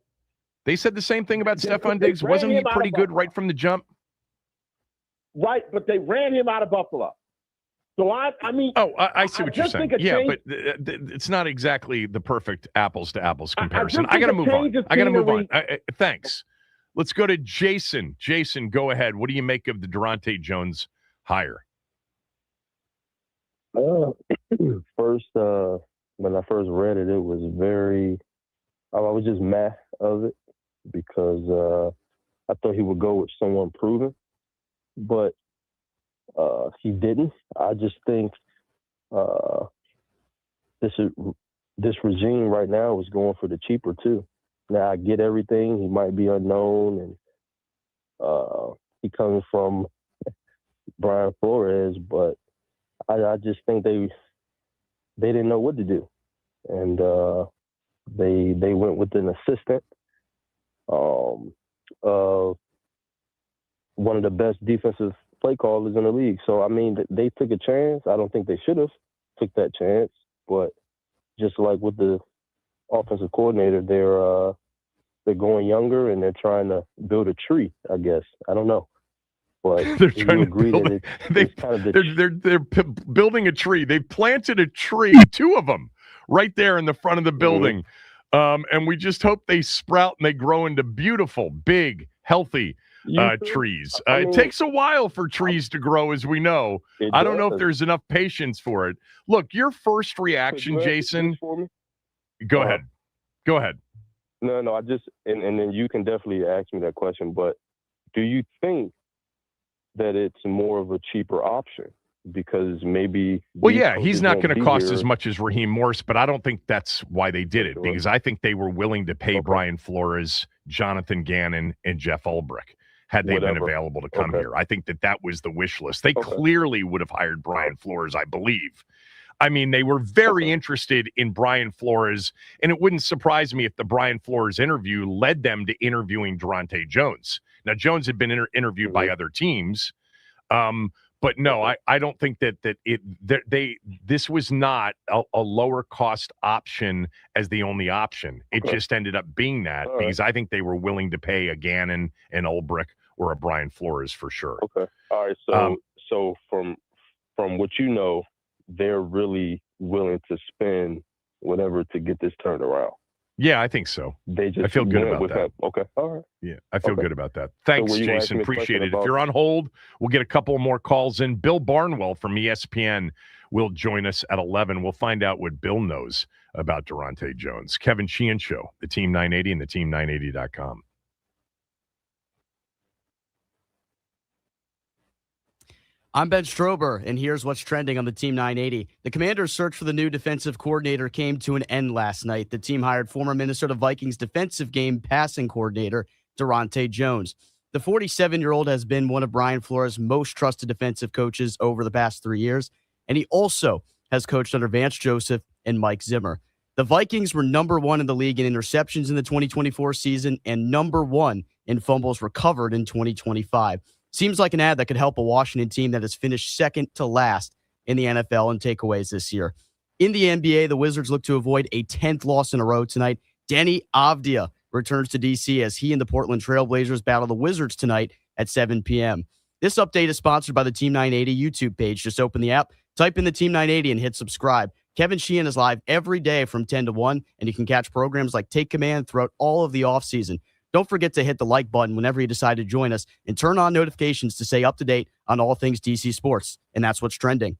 They said the same thing about They- Stephon they Diggs. ran Wasn't he him out pretty of good Buffalo. right from the jump? Right, but they ran him out of Buffalo. So I mean, Oh, I see what you're just saying. think a Yeah, change- but it's not exactly the perfect apples to apples I comparison. just I got to think a move on. change of I got to move on. scenery- Thanks. Let's go to Jason. Jason, go ahead. What do you make of the Daronte Jones hire? First, when I first read it, it was very. I was just mad of it because I thought he would go with someone proven, but he didn't. I just think this regime right now is going for the cheaper too. Now I get everything. He might be unknown, and he comes from Brian Flores, but I just think they didn't know what to do, and they went with an assistant of one of the best defensive play callers in the league. So I mean, they took a chance. I don't think they should have took that chance, but just like with the offensive coordinator, they're going younger and they're trying to build a tree. I guess I don't know. But They're do trying you to agree build that it. it's kind of the They're building a tree. They planted a tree, two of them, right there in the front of the building. And we just hope they sprout and they grow into beautiful, big, healthy trees. I mean, it takes a while for trees to grow, as we know. I don't know if there's enough patience for it. Look, your first reaction, Could you answer Jason. this for me? Go ahead. Go ahead. No, I just and then you can definitely ask me that question. But do you think that it's more of a cheaper option because maybe? Well, these yeah, he's coaches not won't going to be cost here? as much as Raheem Morris, but I don't think that's why they did it, Sure. because I think they were willing to pay Okay. Brian Flores, Jonathan Gannon, and Jeff Ulbrich had they been Whatever. available to come Okay. here. I think that was the wish list. They Okay. clearly would have hired Brian Flores, I believe. I mean, they were very interested in Brian Flores, and it wouldn't surprise me if the Brian Flores interview led them to interviewing Daronte Jones. Now, Jones had been interviewed by other teams, but no, I don't think that this was not a lower cost option as the only option. It just ended up being that because I think they were willing to pay a Gannon, an Ulbrich, or a Brian Flores for sure. Okay. All right. So from what you know, they're really willing to spend whatever to get this turned around. Yeah, I think so. They just I feel good went about with that. Okay. All right. Yeah, I feel Okay. good about that. Thanks, were you gonna ask Jason. me a Appreciate question it. If about- you're on hold, we'll get a couple more calls in. Bill Barnwell from ESPN will join us at 11. We'll find out what Bill knows about Daronte Jones. Kevin Sheehan Show, the Team 980 and the Team980.com. I'm Ben Strober, and here's what's trending on the Team 980. The Commanders' search for the new defensive coordinator came to an end last night. The team hired former Minnesota Vikings defensive game passing coordinator Daronte Jones. The 47-year-old has been one of Brian Flores' most trusted defensive coaches over the past 3 years, and he also has coached under Vance Joseph and Mike Zimmer. The Vikings were number one in the league in interceptions in the 2024 season and number one in fumbles recovered in 2025. Seems like an ad that could help a Washington team that has finished second to last in the NFL in takeaways this year. In the NBA, the Wizards look to avoid a 10th loss in a row tonight. Deni Avdija returns to D.C. as he and the Portland Trail Blazers battle the Wizards tonight at 7 p.m. This update is sponsored by the Team 980 YouTube page. Just open the app, type in the Team 980, and hit subscribe. Kevin Sheehan is live every day from 10 to 1, and you can catch programs like Take Command throughout all of the offseason. Don't forget to hit the like button whenever you decide to join us and turn on notifications to stay up to date on all things DC sports. And that's what's trending.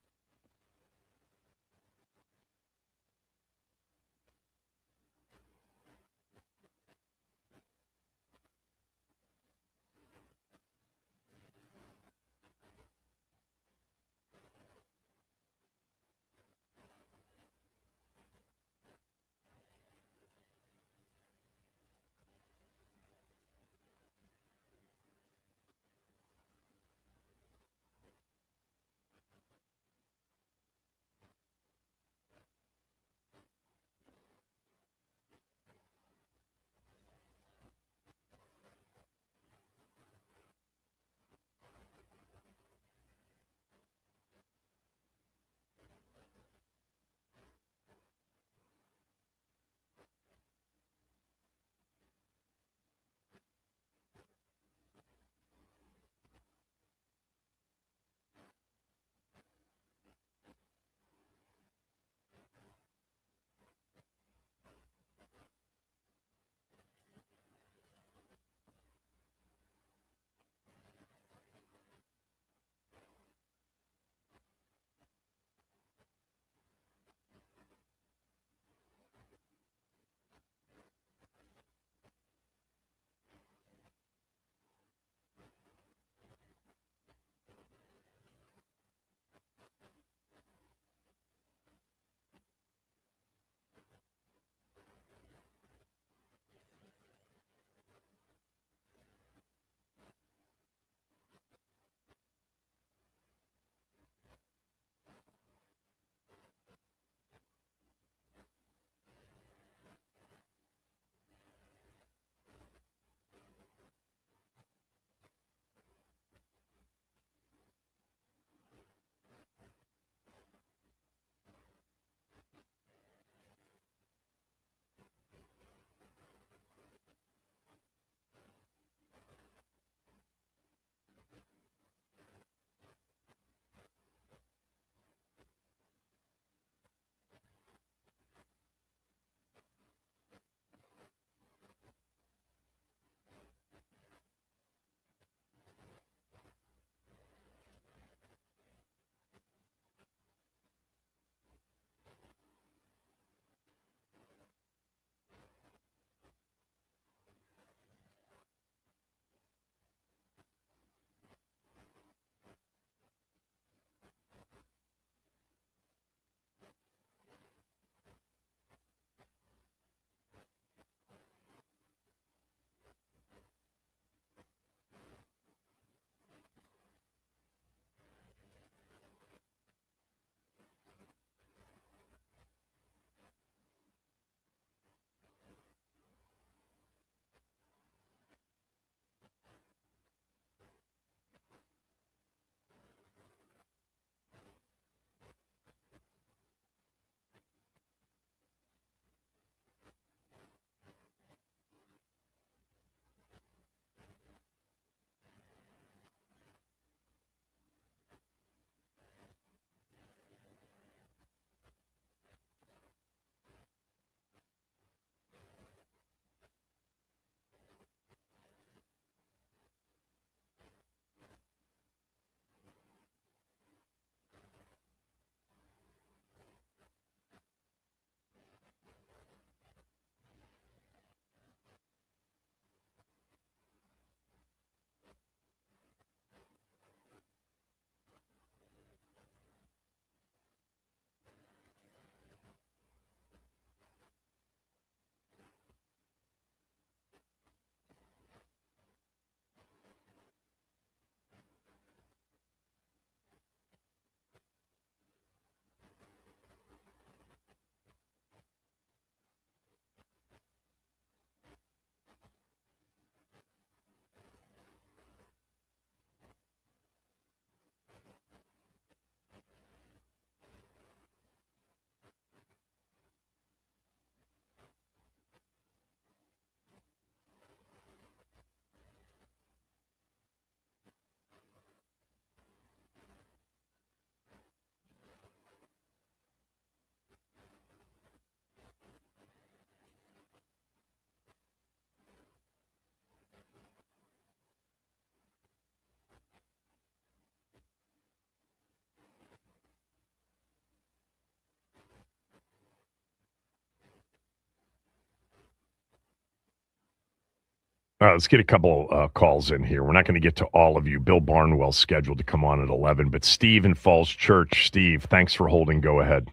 All right, let's get a couple calls in here. We're not going to get to all of you. Bill Barnwell's scheduled to come on at 11, but Steve in Falls Church. Steve, thanks for holding. Go ahead.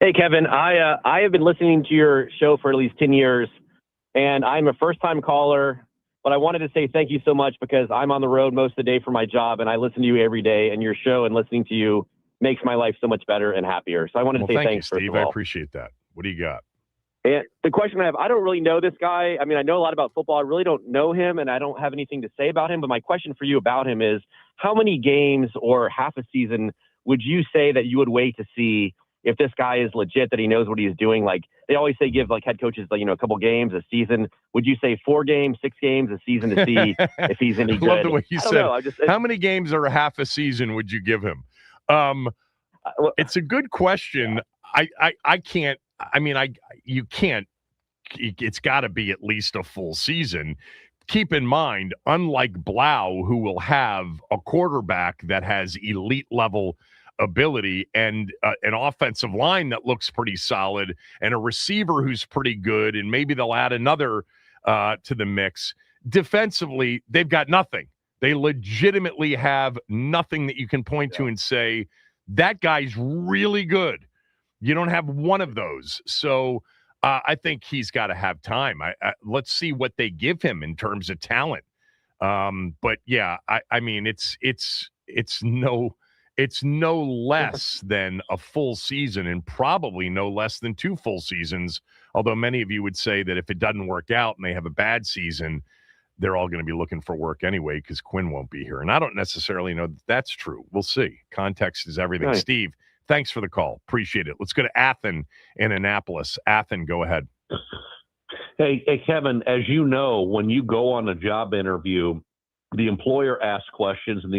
Hey, Kevin. I have been listening to your show for at least 10 years, and I'm a first-time caller, but I wanted to say thank you so much because I'm on the road most of the day for my job, and I listen to you every day, and your show and listening to you makes my life so much better and happier. So I wanted to say thank thanks, you, Steve. first of all. I appreciate that. What do you got? And the question I have, I don't really know this guy. I mean, I know a lot about football. I really don't know him, and I don't have anything to say about him. But my question for you about him is, how many games or half a season would you say that you would wait to see if this guy is legit, that he knows what he's doing? Like, they always say give, like, head coaches, like, a couple games a season. Would you say 4 games, 6 games a season to see if he's any good? I love the way you said know. How many games or half a season would you give him? It's a good question. Yeah. I can't. I mean, you can't. It's got to be at least a full season. Keep in mind, unlike Blau, who will have a quarterback that has elite level ability and an offensive line that looks pretty solid and a receiver who's pretty good, and maybe they'll add another to the mix. Defensively, they've got nothing. They legitimately have nothing that you can point to and say, that guy's really good. You don't have one of those. So I think he's got to have time. Let's see what they give him in terms of talent. But yeah, I mean, it's no less than a full season, and probably no less than 2 full seasons. Although many of you would say that if it doesn't work out and they have a bad season, they're all going to be looking for work anyway because Quinn won't be here. And I don't necessarily know that that's true. We'll see. Context is everything. Right. Steve, thanks for the call. Appreciate it. Let's go to Athen in Annapolis. Athen, go ahead. Hey, Kevin, as you know, when you go on a job interview, the employer asks questions and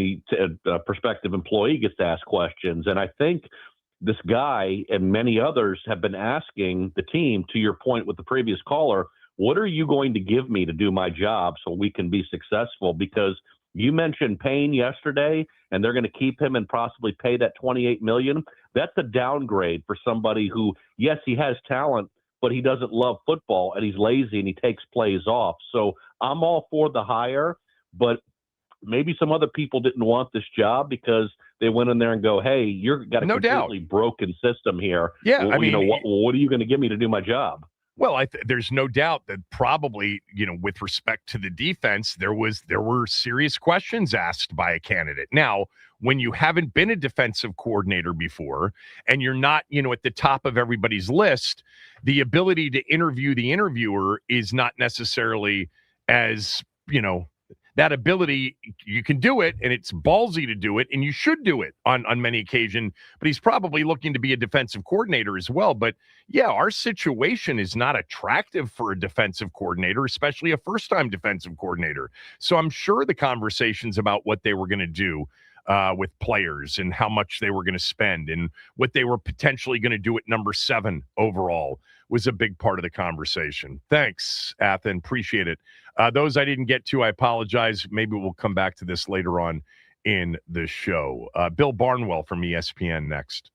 the prospective employee gets to ask questions. And I think this guy and many others have been asking the team, to your point with the previous caller, what are you going to give me to do my job so we can be successful? Because you mentioned Payne yesterday, and they're going to keep him and possibly pay that $28 million. That's a downgrade for somebody who, yes, he has talent, but he doesn't love football, and he's lazy, and he takes plays off. So I'm all for the hire, but maybe some other people didn't want this job because they went in there and go, hey, you've got a completely broken system here. Yeah, well, I mean, what are you going to give me to do my job? Well, there's no doubt that probably, with respect to the defense, there were serious questions asked by a candidate. Now, when you haven't been a defensive coordinator before and you're not, at the top of everybody's list, the ability to interview the interviewer is not necessarily as, that ability. You can do it, and it's ballsy to do it, and you should do it on many occasions. But he's probably looking to be a defensive coordinator as well. But yeah, our situation is not attractive for a defensive coordinator, especially a first-time defensive coordinator. So I'm sure the conversations about what they were going to do with players and how much they were going to spend and what they were potentially going to do at number 7 overall was a big part of the conversation. Thanks, Athen. Appreciate it. Those I didn't get to, I apologize. Maybe we'll come back to this later on in the show. Bill Barnwell from ESPN next.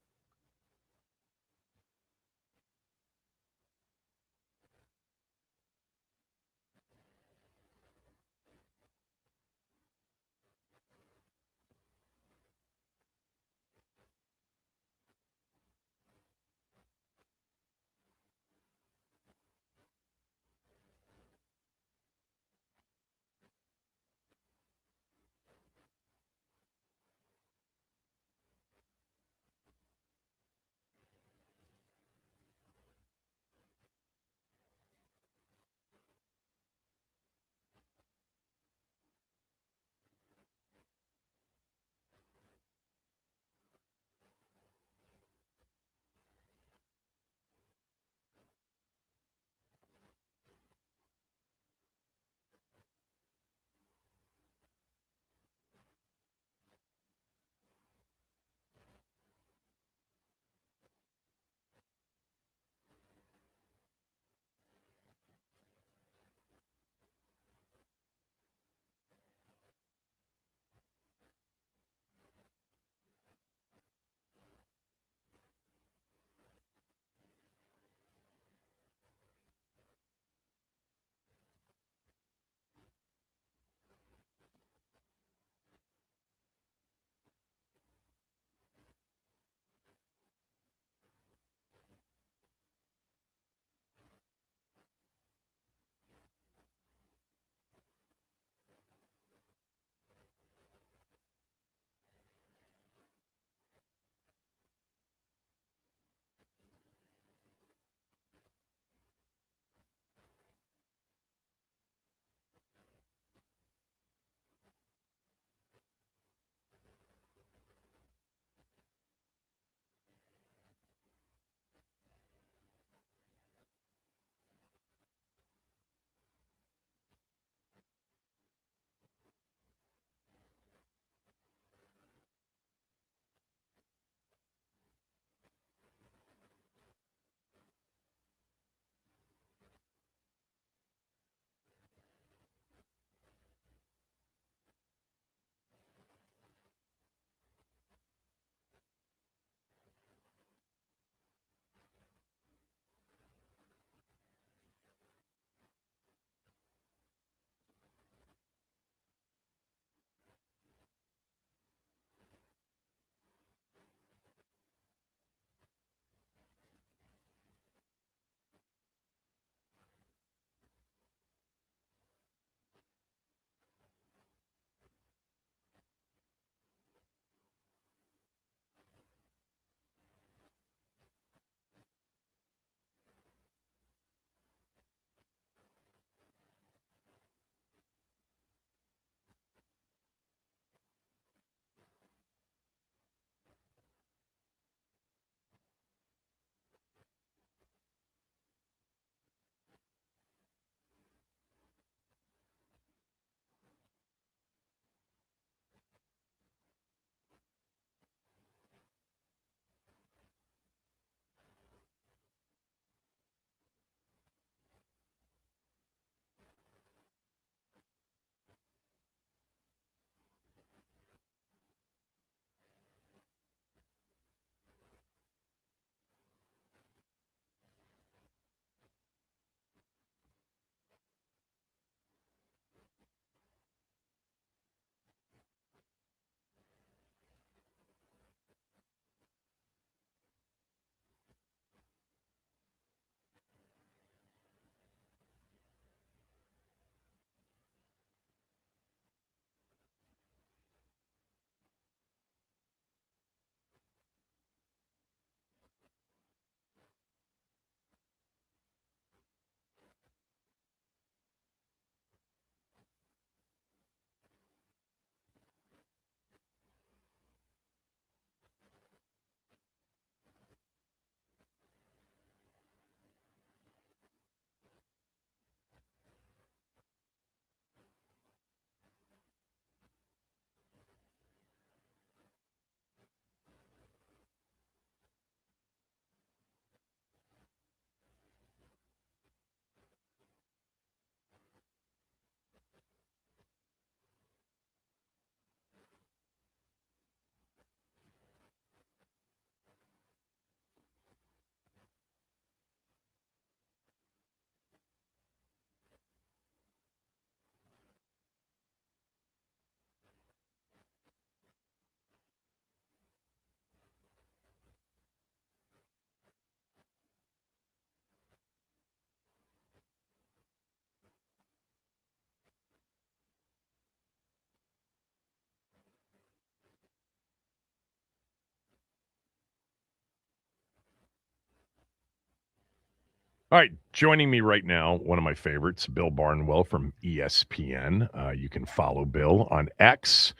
All right, joining me right now, one of my favorites, Bill Barnwell from ESPN. You can follow Bill on X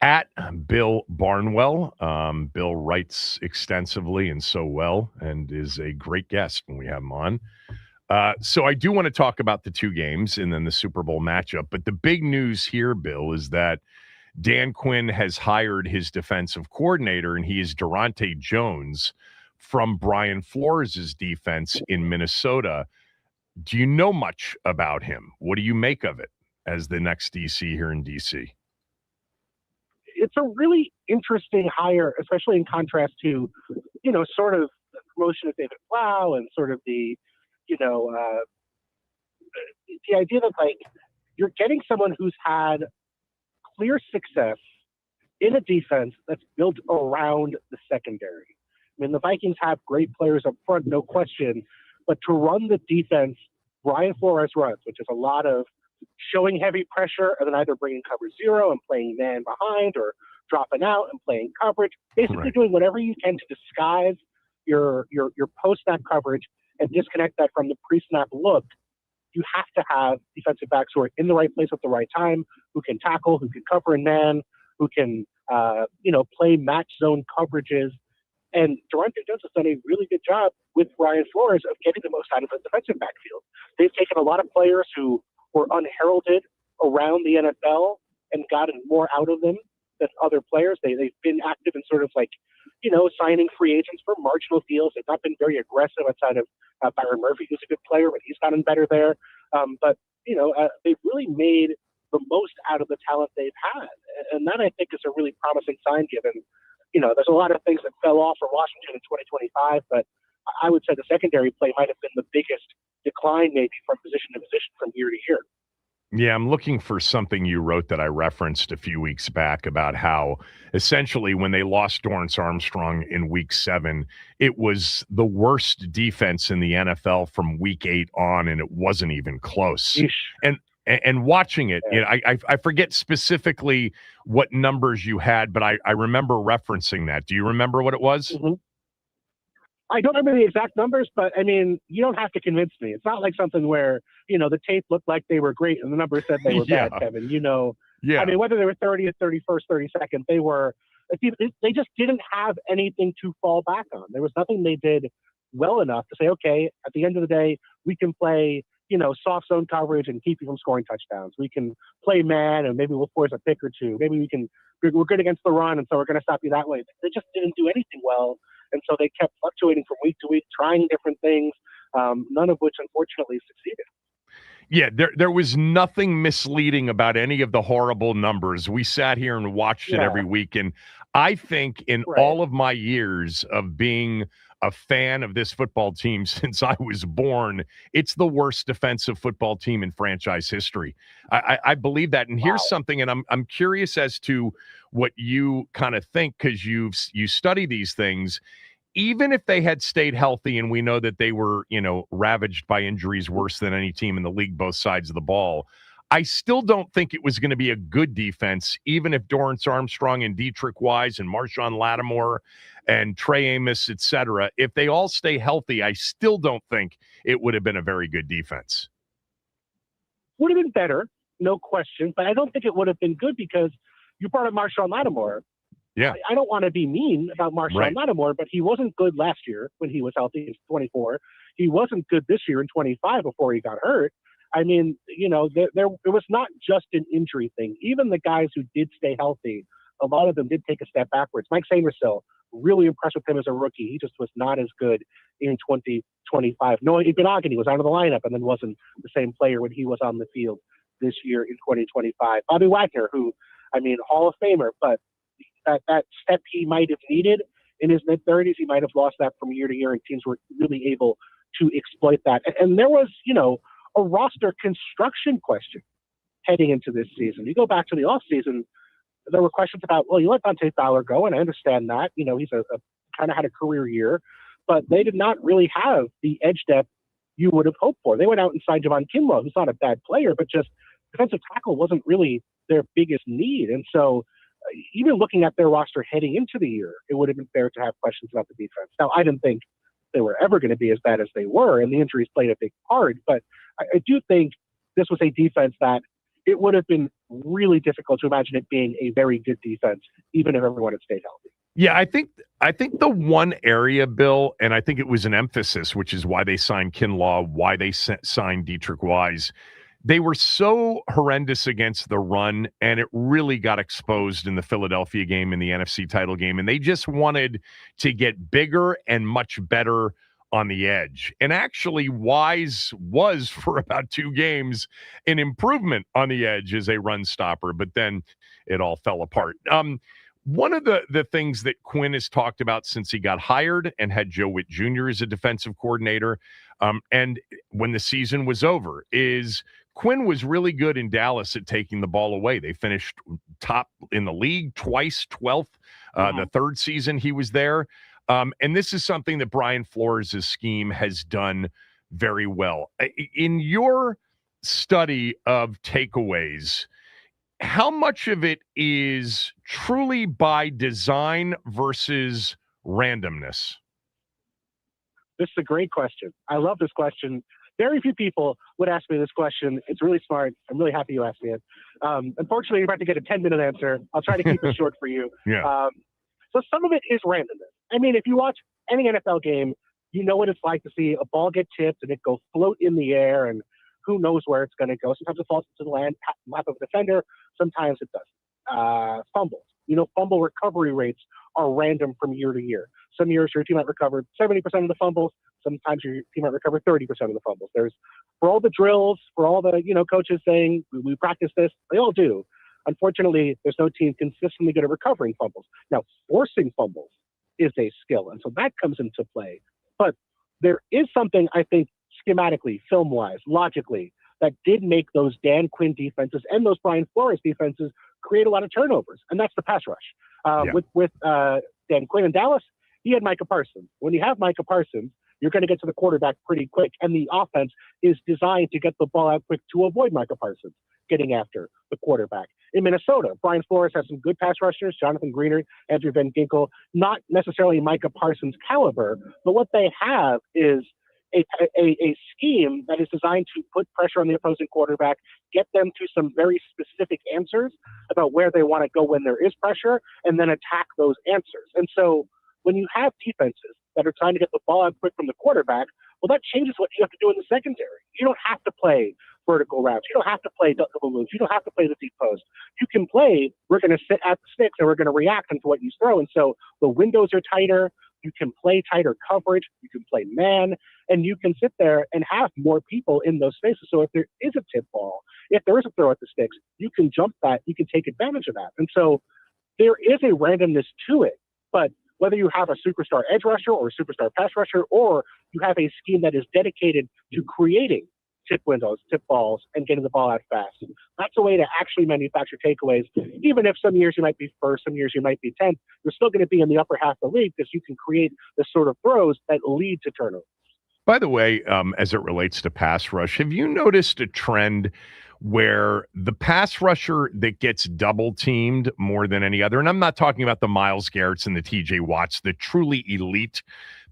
at Bill Barnwell. Bill writes extensively and so well and is a great guest when we have him on. So I do want to talk about the two games and then the Super Bowl matchup. But the big news here, Bill, is that Dan Quinn has hired his defensive coordinator, and he is Daronte Jones from Brian Flores' defense in Minnesota. Do you know much about him? What do you make of it as the next DC here in DC? It's a really interesting hire, especially in contrast to, sort of the promotion of David Blau and sort of the idea that, like, you're getting someone who's had clear success in a defense that's built around the secondary. I mean, the Vikings have great players up front, no question, but to run the defense Brian Flores runs, which is a lot of showing heavy pressure and then either bringing cover zero and playing man behind or dropping out and playing coverage, basically doing whatever you can to disguise your post-snap coverage and disconnect that from the pre-snap look. You have to have defensive backs who are in the right place at the right time, who can tackle, who can cover in man, who can, play match zone coverages. And Daronte Jones has done a really good job with Brian Flores of getting the most out of the defensive backfield. They've taken a lot of players who were unheralded around the NFL and gotten more out of them than other players. They've been active in sort of like, signing free agents for marginal deals. They've not been very aggressive outside of Byron Murphy, who's a good player, but he's gotten better there. They've really made the most out of the talent they've had. And that, I think, is a really promising sign given, there's a lot of things that fell off for Washington in 2025, but I would say the secondary play might have been the biggest decline maybe from position to position from year to year. Yeah, I'm looking for something you wrote that I referenced a few weeks back about how essentially when they lost Dorrance Armstrong in week 7, it was the worst defense in the NFL from week 8 on, and it wasn't even close. Eesh. And watching it, I forget specifically what numbers you had, but I remember referencing that. Do you remember what it was? Mm-hmm. I don't remember the exact numbers, but I mean, you don't have to convince me. It's not like something where, the tape looked like they were great and the numbers said they were bad, Kevin. Yeah. I mean, whether they were 30th, 31st, 32nd, they just didn't have anything to fall back on. There was nothing they did well enough to say, okay, at the end of the day, we can play, soft zone coverage and keep you from scoring touchdowns. We can play man and maybe we'll force a pick or two. Maybe we're good against the run and so we're going to stop you that way. They just didn't do anything well. And so they kept fluctuating from week to week, trying different things, none of which unfortunately succeeded. Yeah, there was nothing misleading about any of the horrible numbers. We sat here and watched it every week. And I think in all of my years of being a fan of this football team since I was born, it's the worst defensive football team in franchise history. I believe that. And here's something, and I'm curious as to what you kind of think, because you study these things. Even if they had stayed healthy, and we know that they were, ravaged by injuries worse than any team in the league, both sides of the ball, I still don't think it was going to be a good defense, even if Dorrance Armstrong and Dietrich Wise and Marshawn Lattimore and Trey Amos, et cetera, if they all stay healthy, I still don't think it would have been a very good defense. Would have been better, no question, but I don't think it would have been good because you brought up Marshawn Lattimore. Yeah, I don't want to be mean about Marshawn Lattimore, but he wasn't good last year when he was healthy in 24. He wasn't good this year in 25 before he got hurt. I mean, it was not just an injury thing. Even the guys who did stay healthy, a lot of them did take a step backwards. Mike Sainristil, really impressed with him as a rookie. He just was not as good in 2025. Noah Igbinoghene was out of the lineup and then wasn't the same player when he was on the field this year in 2025. Bobby Wagner, who, Hall of Famer, but that step he might have needed in his mid-30s, he might have lost that from year to year, and teams were really able to exploit that. And there was, a roster construction question heading into this season. You go back to the offseason, there were questions about, well, you let Dante Fowler go, and I understand that. He's a kind of had a career year, but they did not really have the edge depth you would have hoped for. They went out and signed Javon Kinlaw, who's not a bad player, but just defensive tackle wasn't really their biggest need. And so even looking at their roster heading into the year, it would have been fair to have questions about the defense. Now, I didn't think they were ever going to be as bad as they were, and the injuries played a big part. But I do think this was a defense that it would have been really difficult to imagine it being a very good defense, even if everyone had stayed healthy. Yeah, I think the one area, Bill, and I think it was an emphasis, which is why they signed Kinlaw, why they signed Dietrich Wise. They were so horrendous against the run, and it really got exposed in the Philadelphia game, in the NFC title game, and they just wanted to get bigger and much better on the edge. And actually, Wise was, for about 2 games, an improvement on the edge as a run stopper, but then it all fell apart. One of the things that Quinn has talked about since he got hired and had Joe Witt Jr. as a defensive coordinator, and when the season was over, is Quinn was really good in Dallas at taking the ball away. They finished top in the league twice, 12th, the third season he was there. And this is something that Brian Flores' scheme has done very well. In your study of takeaways, how much of it is truly by design versus randomness? This is a great question. I love this question. Very few people would ask me this question. It's really smart. I'm really happy you asked me it. Unfortunately, you're about to get a 10-minute answer. I'll try to keep it short for you. Yeah. So some of it is randomness. I mean, if you watch any NFL game, you know what it's like to see a ball get tipped and it go float in the air, and who knows where it's going to go. Sometimes it falls into the lap of a defender. Sometimes it doesn't. Fumbles. Fumble recovery rates are random from year to year. Some years your team might recover 70% of the fumbles. Sometimes your team might recover 30% of the fumbles. For all the drills, for all the, coaches saying we practice this, they all do. Unfortunately, there's no team consistently good at recovering fumbles. Now, forcing fumbles is a skill, and so that comes into play. But there is something, I think, schematically, film-wise, logically, that did make those Dan Quinn defenses and those Brian Flores defenses create a lot of turnovers, and that's the pass rush. With Dan Quinn in Dallas, he had Micah Parsons. When you have Micah Parsons, you're going to get to the quarterback pretty quick, and the offense is designed to get the ball out quick to avoid Micah Parsons getting after the quarterback. In Minnesota, Brian Flores has some good pass rushers, Jonathan Greener, Andrew Van Ginkel, not necessarily Micah Parsons caliber, but what they have is a scheme that is designed to put pressure on the opposing quarterback, get them to some very specific answers about where they want to go when there is pressure, and then attack those answers. And so when you have defenses that are trying to get the ball out quick from the quarterback, well, that changes what you have to do in the secondary. You don't have to play vertical routes. You don't have to play double moves. You don't have to play the deep post. You can play, we're going to sit at the sticks and we're going to react into what you throw. And so the windows are tighter. You can play tighter coverage. You can play man, and you can sit there and have more people in those spaces. So if there is a tip ball, if there is a throw at the sticks, you can jump that. You can take advantage of that. And so there is a randomness to it. But whether you have a superstar edge rusher or a superstar pass rusher, or you have a scheme that is dedicated to creating tip windows, tip balls, and getting the ball out fast, that's a way to actually manufacture takeaways. Even if some years you might be first, some years you might be 10th, you're still going to be in the upper half of the league because you can create the sort of throws that lead to turnovers. By the way, as it relates to pass rush, have you noticed a trend where the pass rusher that gets double teamed more than any other, and I'm not talking about the Myles Garretts and the TJ Watts, the truly elite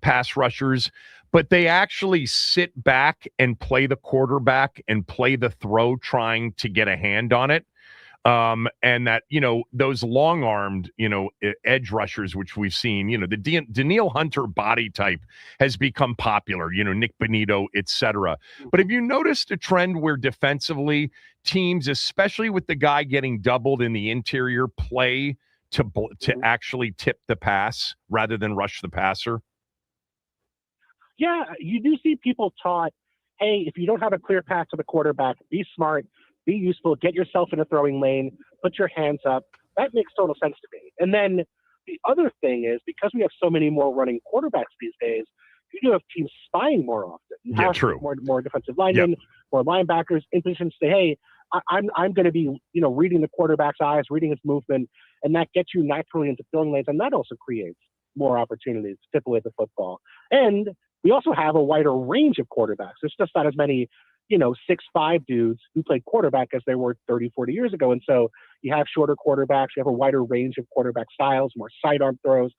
pass rushers, but they actually sit back and play the quarterback and play the throw trying to get a hand on it. And that, those long-armed, edge rushers, which we've seen, the Danielle Hunter body type has become popular, Nick Bonito, etc. But have you noticed a trend where defensively teams, especially with the guy getting doubled in the interior, play to actually tip the pass rather than rush the passer? Yeah, you do see people taught, hey, if you don't have a clear path to the quarterback, be smart, be useful, get yourself in a throwing lane, put your hands up. That makes total sense to me. And then the other thing is, because we have so many more running quarterbacks these days, you do have teams spying more often. You have true. More defensive linemen, more linebackers in position to say, hey, I'm going to be, reading the quarterback's eyes, reading his movement, and that gets you naturally into throwing lanes, and that also creates more opportunities to tip away the football. And we also have a wider range of quarterbacks. There's just not as many 6'5" dudes who played quarterback as there were 30, 40 years ago. And so you have shorter quarterbacks, you have a wider range of quarterback styles, more sidearm throws.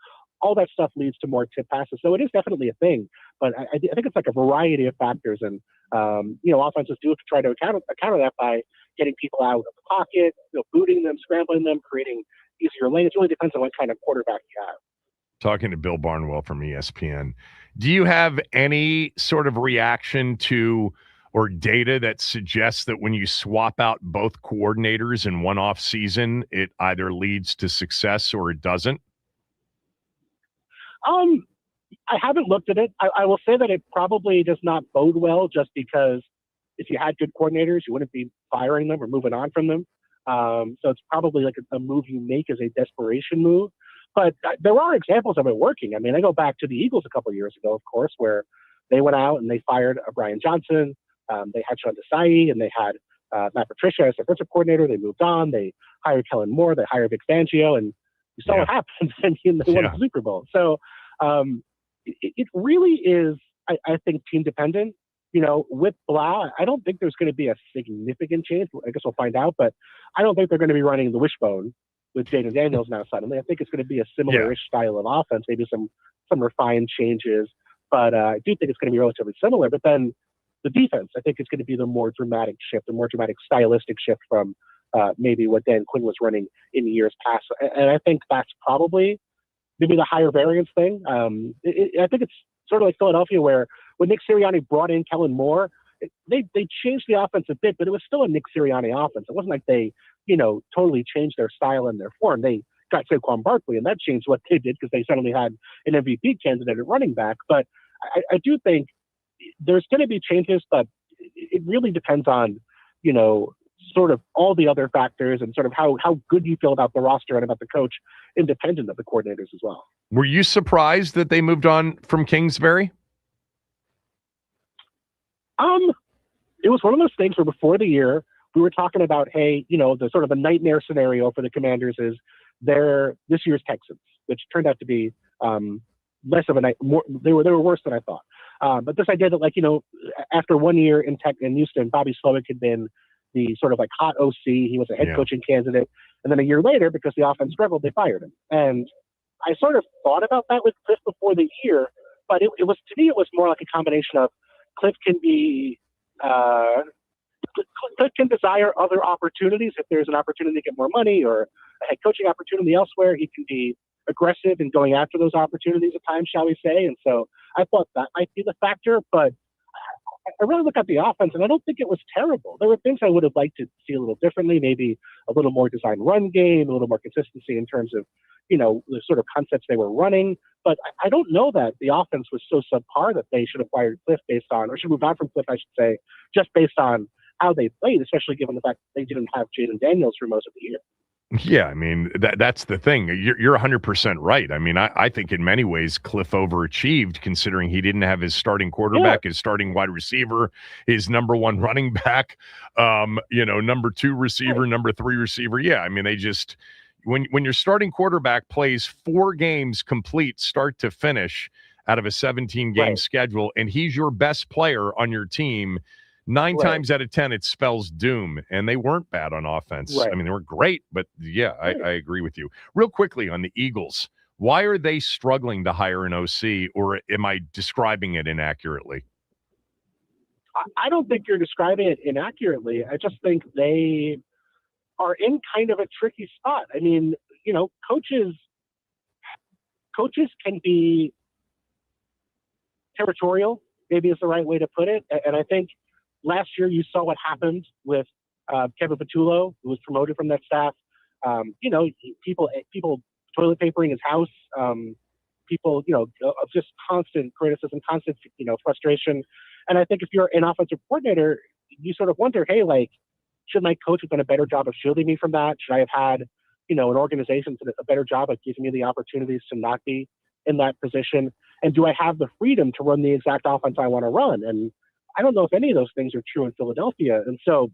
all that stuff leads to more tip passes. So it is definitely a thing, but I think it's like a variety of factors. And, offenses do try to counter that by getting people out of the pocket, booting them, scrambling them, creating easier lanes. It really depends on what kind of quarterback you have. Talking to Bill Barnwell from ESPN. Do you have any sort of reaction to or data that suggests that when you swap out both coordinators in one off season, it either leads to success or it doesn't? I haven't looked at it. I will say that it probably does not bode well, just because if you had good coordinators, you wouldn't be firing them or moving on from them. So it's probably like a move you make as a desperation move. But there are examples of it working. I mean, I go back to the Eagles a couple of years ago, of course, where they went out and they fired Brian Johnson. They had Sean Desai, and they had Matt Patricia as their defensive coordinator. They moved on. They hired Kellen Moore. They hired Vic Fangio, and you saw what happened. And they won the Super Bowl. So it really is, I think, team dependent. With Blau, I don't think there's going to be a significant change. I guess we'll find out, but I don't think they're going to be running the wishbone with Jaden Daniels now suddenly. I think it's going to be a similar-ish style of offense, maybe some refined changes, but I do think it's going to be relatively similar. But then the defense, I think, is going to be the more dramatic shift, the more dramatic stylistic shift from maybe what Dan Quinn was running in years past. And I think that's probably maybe the higher variance thing. I think it's sort of like Philadelphia, where when Nick Sirianni brought in Kellen Moore, they changed the offense a bit, but it was still a Nick Sirianni offense. It wasn't like they, totally changed their style and their form. They got Saquon Barkley, and that changed what they did because they suddenly had an MVP candidate at running back. But I do think there's going to be changes, but it really depends on, sort of all the other factors and sort of how good you feel about the roster and about the coach, independent of the coordinators as well. Were you surprised that they moved on from Kingsbury? It was one of those things where before the year we were talking about, hey, the sort of a nightmare scenario for the Commanders is they're this year's Texans, which turned out to be less of a night. They were worse than I thought. But this idea that, after 1 year in Houston, Bobby Slowick had been the sort of like hot OC. He was a head coaching candidate. And then a year later, because the offense struggled, they fired him. And I sort of thought about that with Cliff before the year, but it was, to me, it was more like a combination of Cliff can be, Cliff can desire other opportunities. If there's an opportunity to get more money or a head coaching opportunity elsewhere, he can be aggressive in going after those opportunities at times, shall we say. And so I thought that might be the factor, but I really look at the offense, and I don't think it was terrible. There were things I would have liked to see a little differently, maybe a little more design run game, a little more consistency in terms of, the sort of concepts they were running. But I don't know that the offense was so subpar that they should have fired Cliff or should move on from Cliff, I should say, just based on how they played, especially given the fact that they didn't have Jaden Daniels for most of the year. Yeah, I mean, that's the thing. You're 100% right. I mean, I think in many ways Cliff overachieved, considering he didn't have his starting quarterback, his starting wide receiver, his number one running back, number two receiver, number three receiver. Yeah, I mean, they just when your starting quarterback plays 4 games complete start to finish out of a 17-game schedule, and he's your best player on your team, 9 times out of 10, it spells doom, and they weren't bad on offense. I mean, they were great, but I agree with you. Real quickly on the Eagles, why are they struggling to hire an OC, or am I describing it inaccurately? I don't think you're describing it inaccurately. I just think they are in kind of a tricky spot. I mean, coaches can be territorial, maybe is the right way to put it. And I think last year, you saw what happened with Kevin Patullo, who was promoted from that staff. People toilet papering his house. People, just constant criticism, constant, frustration. And I think if you're an offensive coordinator, you sort of wonder, hey, should my coach have done a better job of shielding me from that? Should I have had, an organization that did a better job of giving me the opportunities to not be in that position? And do I have the freedom to run the exact offense I want to run? And I don't know if any of those things are true in Philadelphia. And so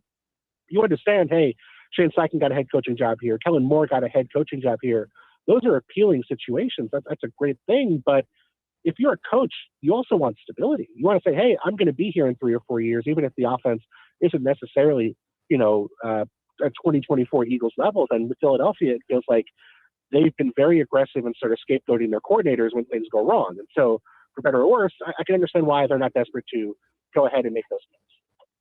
you understand, hey, Shane Steichen got a head coaching job here. Kellen Moore got a head coaching job here. Those are appealing situations. That's a great thing. But if you're a coach, you also want stability. You want to say, hey, I'm going to be here in 3 or 4 years, even if the offense isn't necessarily, at 2024 Eagles levels. And with Philadelphia, it feels like they've been very aggressive in sort of scapegoating their coordinators when things go wrong. And so, for better or worse, I can understand why they're not desperate to go ahead and make those moves.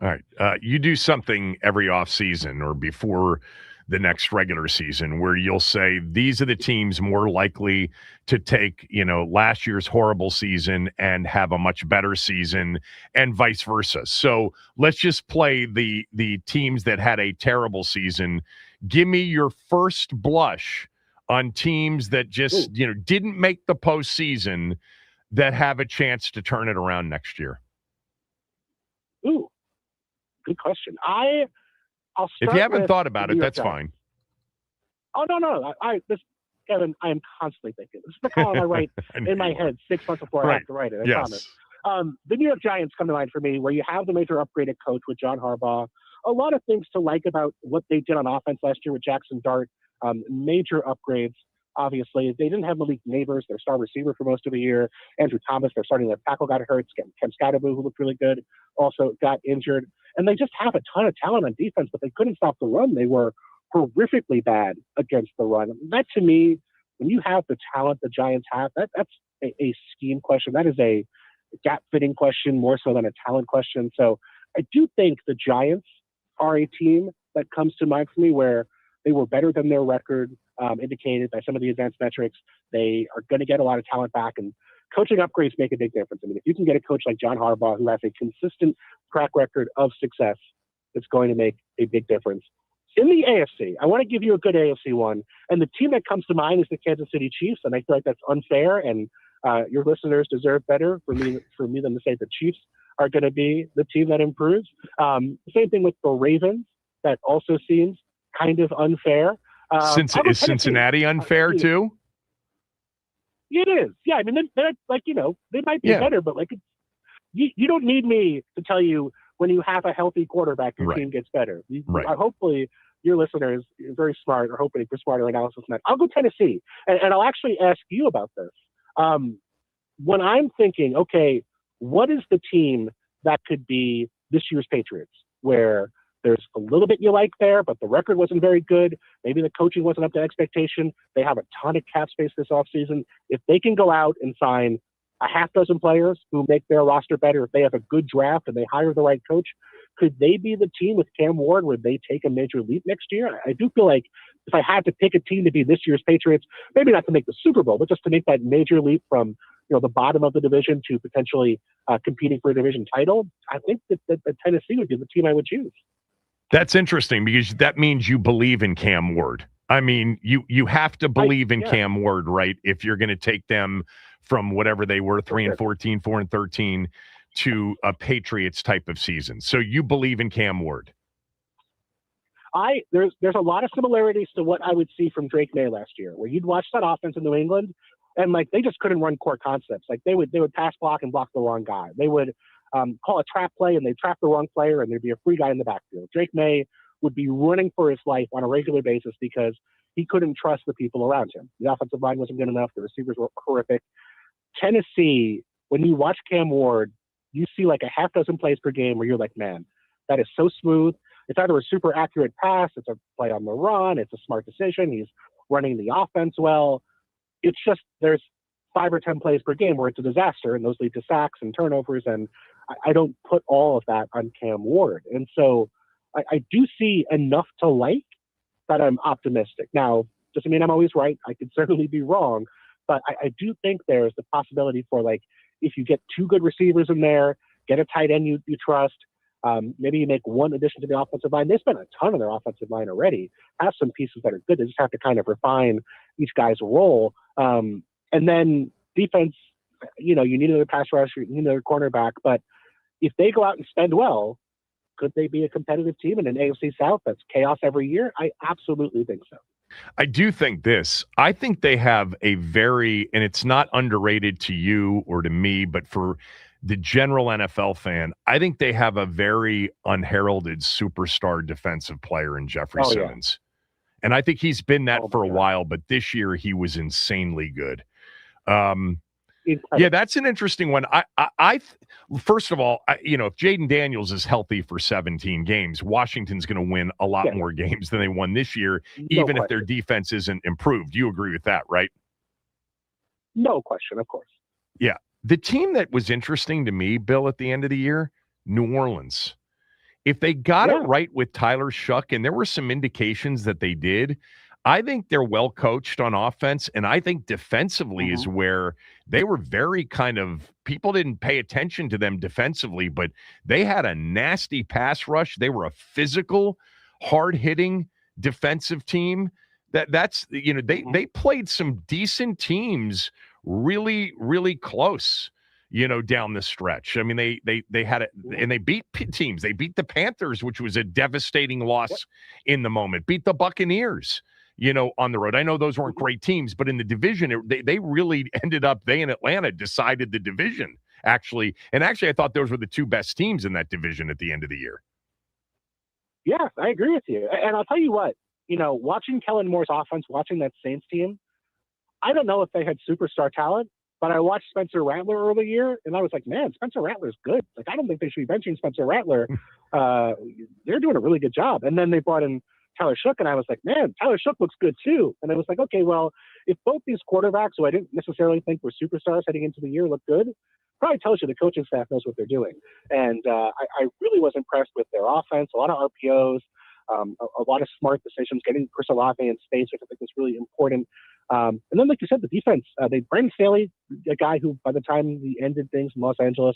All right. You do something every offseason or before the next regular season where you'll say these are the teams more likely to take, last year's horrible season and have a much better season and vice versa. So let's just play the teams that had a terrible season. Give me your first blush on teams that just, didn't make the postseason that have a chance to turn it around next year. Ooh, good question. I'll start if you haven't with thought about the it, New York that's Giants. fine. Oh, no. Kevin, I am constantly thinking. This is the column I write in my head 6 months before I have to write it. I promise. The New York Giants come to mind for me, where you have the major upgraded coach with John Harbaugh. A lot of things to like about what they did on offense last year with Jackson Dart. Major upgrades. Obviously, they didn't have Malik Neighbors, their star receiver, for most of the year. Andrew Thomas, their starting left tackle, got hurt. Kem Scatterbo, who looked really good, also got injured. And they just have a ton of talent on defense, but they couldn't stop the run. They were horrifically bad against the run. That, to me, when you have the talent the Giants have, that's a scheme question. That is a gap-fitting question more so than a talent question. So I do think the Giants are a team that comes to mind for me where they were better than their record indicated by some of the advanced metrics. They are going to get a lot of talent back, and coaching upgrades make a big difference. I mean, if you can get a coach like John Harbaugh who has a consistent track record of success, it's going to make a big difference. In the AFC, I want to give you a good AFC one, and the team that comes to mind is the Kansas City Chiefs, and I feel like that's unfair, and your listeners deserve better for me than to say the Chiefs are going to be the team that improves. Same thing with the Ravens. That also seems kind of unfair. Is Cincinnati unfair too? It is. Yeah, I mean, they're like, they might be better, but like, you don't need me to tell you when you have a healthy quarterback, your team gets better. Hopefully, your listeners are very smart, or hoping for smarter analysis than that. I'll go Tennessee, and I'll actually ask you about this. When I'm thinking, okay, what is the team that could be this year's Patriots, where there's a little bit you like there, but the record wasn't very good. Maybe the coaching wasn't up to expectation. They have a ton of cap space this offseason. If they can go out and sign a half dozen players who make their roster better, if they have a good draft and they hire the right coach, could they be the team with Cam Ward where they take a major leap next year? I do feel like if I had to pick a team to be this year's Patriots, maybe not to make the Super Bowl, but just to make that major leap from the bottom of the division to potentially competing for a division title, I think that Tennessee would be the team I would choose. That's interesting because that means you believe in Cam Ward. I mean, you have to believe in Cam Ward, right? If you're going to take them from whatever they were, 3-14, 4-13, to a Patriots type of season. So you believe in Cam Ward. There's a lot of similarities to what I would see from Drake May last year, where you'd watch that offense in New England, and like they just couldn't run core concepts. Like they would pass block and block the wrong guy. They would call a trap play and they'd trap the wrong player, and there'd be a free guy in the backfield. Drake May would be running for his life on a regular basis because he couldn't trust the people around him. The offensive line wasn't good enough. The receivers were horrific. Tennessee, when you watch Cam Ward, you see like a half dozen plays per game where you're like, man, that is so smooth. It's either a super accurate pass, it's a play on the run, it's a smart decision, he's running the offense well. It's just there's 5 or 10 plays per game where it's a disaster, and those lead to sacks and turnovers, and I don't put all of that on Cam Ward. And so I do see enough to like that I'm optimistic. Now, doesn't mean I'm always right. I could certainly be wrong, but I do think there's the possibility for, like, if you get 2 good receivers in there, get a tight end you trust, maybe you make one addition to the offensive line. They spent a ton on their offensive line already, have some pieces that are good. They just have to kind of refine each guy's role. And then defense, you need another pass rusher, you need another cornerback. But if they go out and spend well, could they be a competitive team in an AFC South that's chaos every year? I absolutely think so. I do think this. I think they have a very, and it's not underrated to you or to me, but for the general NFL fan, I think they have a very unheralded superstar defensive player in Jeffrey Simmons. Yeah. And I think he's been that for a while, but this year he was insanely good. Yeah, that's an interesting one. First of all, if Jaden Daniels is healthy for 17 games, Washington's going to win a lot more games than they won this year, even if their defense isn't improved. You agree with that, right? No question, of course. Yeah. The team that was interesting to me, Bill, at the end of the year, New Orleans. If they got it right with Tyler Shuck, and there were some indications that they did, I think they're well coached on offense, and I think defensively is where they were very people didn't pay attention to them defensively, but they had a nasty pass rush. They were a physical, hard-hitting defensive team. They played some decent teams really, really close, down the stretch. I mean, they had it, and they beat teams. They beat the Panthers, which was a devastating loss in the moment. Beat the Buccaneers, on the road. I know those weren't great teams, but in the division, they really ended up, they and Atlanta decided the division, actually. And actually, I thought those were the two best teams in that division at the end of the year. Yeah, I agree with you. And I'll tell you what, watching Kellen Moore's offense, watching that Saints team, I don't know if they had superstar talent, but I watched Spencer Rattler early year, and I was like, man, Spencer Rattler's good. Like, I don't think they should be benching Spencer Rattler. They're doing a really good job. And then they brought in Tyler Shook, and I was like, man, Tyler Shook looks good too. And I was like, okay, well, if both these quarterbacks, who I didn't necessarily think were superstars heading into the year, look good, probably tells you the coaching staff knows what they're doing. And I really was impressed with their offense, a lot of RPOs, a lot of smart decisions, getting Chris Olave in space, which I think was really important. And then, like you said, the defense, Brandon Staley, a guy who by the time he ended things in Los Angeles,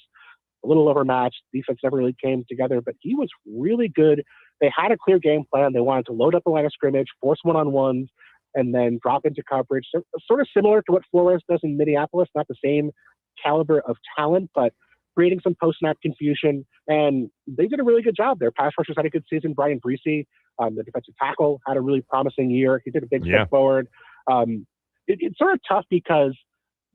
a little overmatched. Defense never really came together, but he was really good. They had a clear game plan. They wanted to load up the line of scrimmage, force one-on-ones, and then drop into coverage. So, sort of similar to what Flores does in Minneapolis, not the same caliber of talent, but creating some post-snap confusion. And they did a really good job. Their pass rushers had a good season. Brian Breesy, the defensive tackle, had a really promising year. He did a big step forward. It's sort of tough because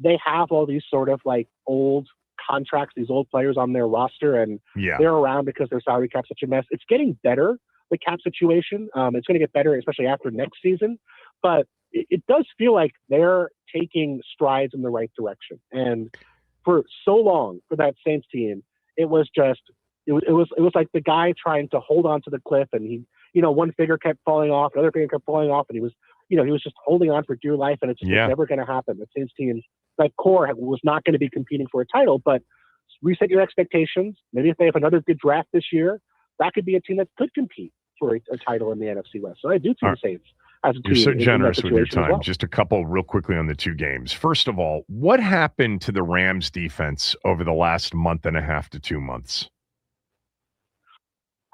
they have all these sort of like old contracts, these old players on their roster, and they're around because their salary cap's such a mess. It's getting better, the cap situation. It's going to get better, especially after next season. But it does feel like they're taking strides in the right direction. And for so long, for that Saints team, it was like the guy trying to hold on to the cliff, and he, one finger kept falling off, another finger kept falling off, and he was just holding on for dear life, and it's just never going to happen. The Saints team, that core was not going to be competing for a title, but reset your expectations. Maybe if they have another good draft this year, that could be a team that could compete for a title in the NFC West. So I do see the Saints as a team. You're so generous with your time. Well. Just a couple real quickly on the two games. First of all, what happened to the Rams defense over the last month and a half to 2 months?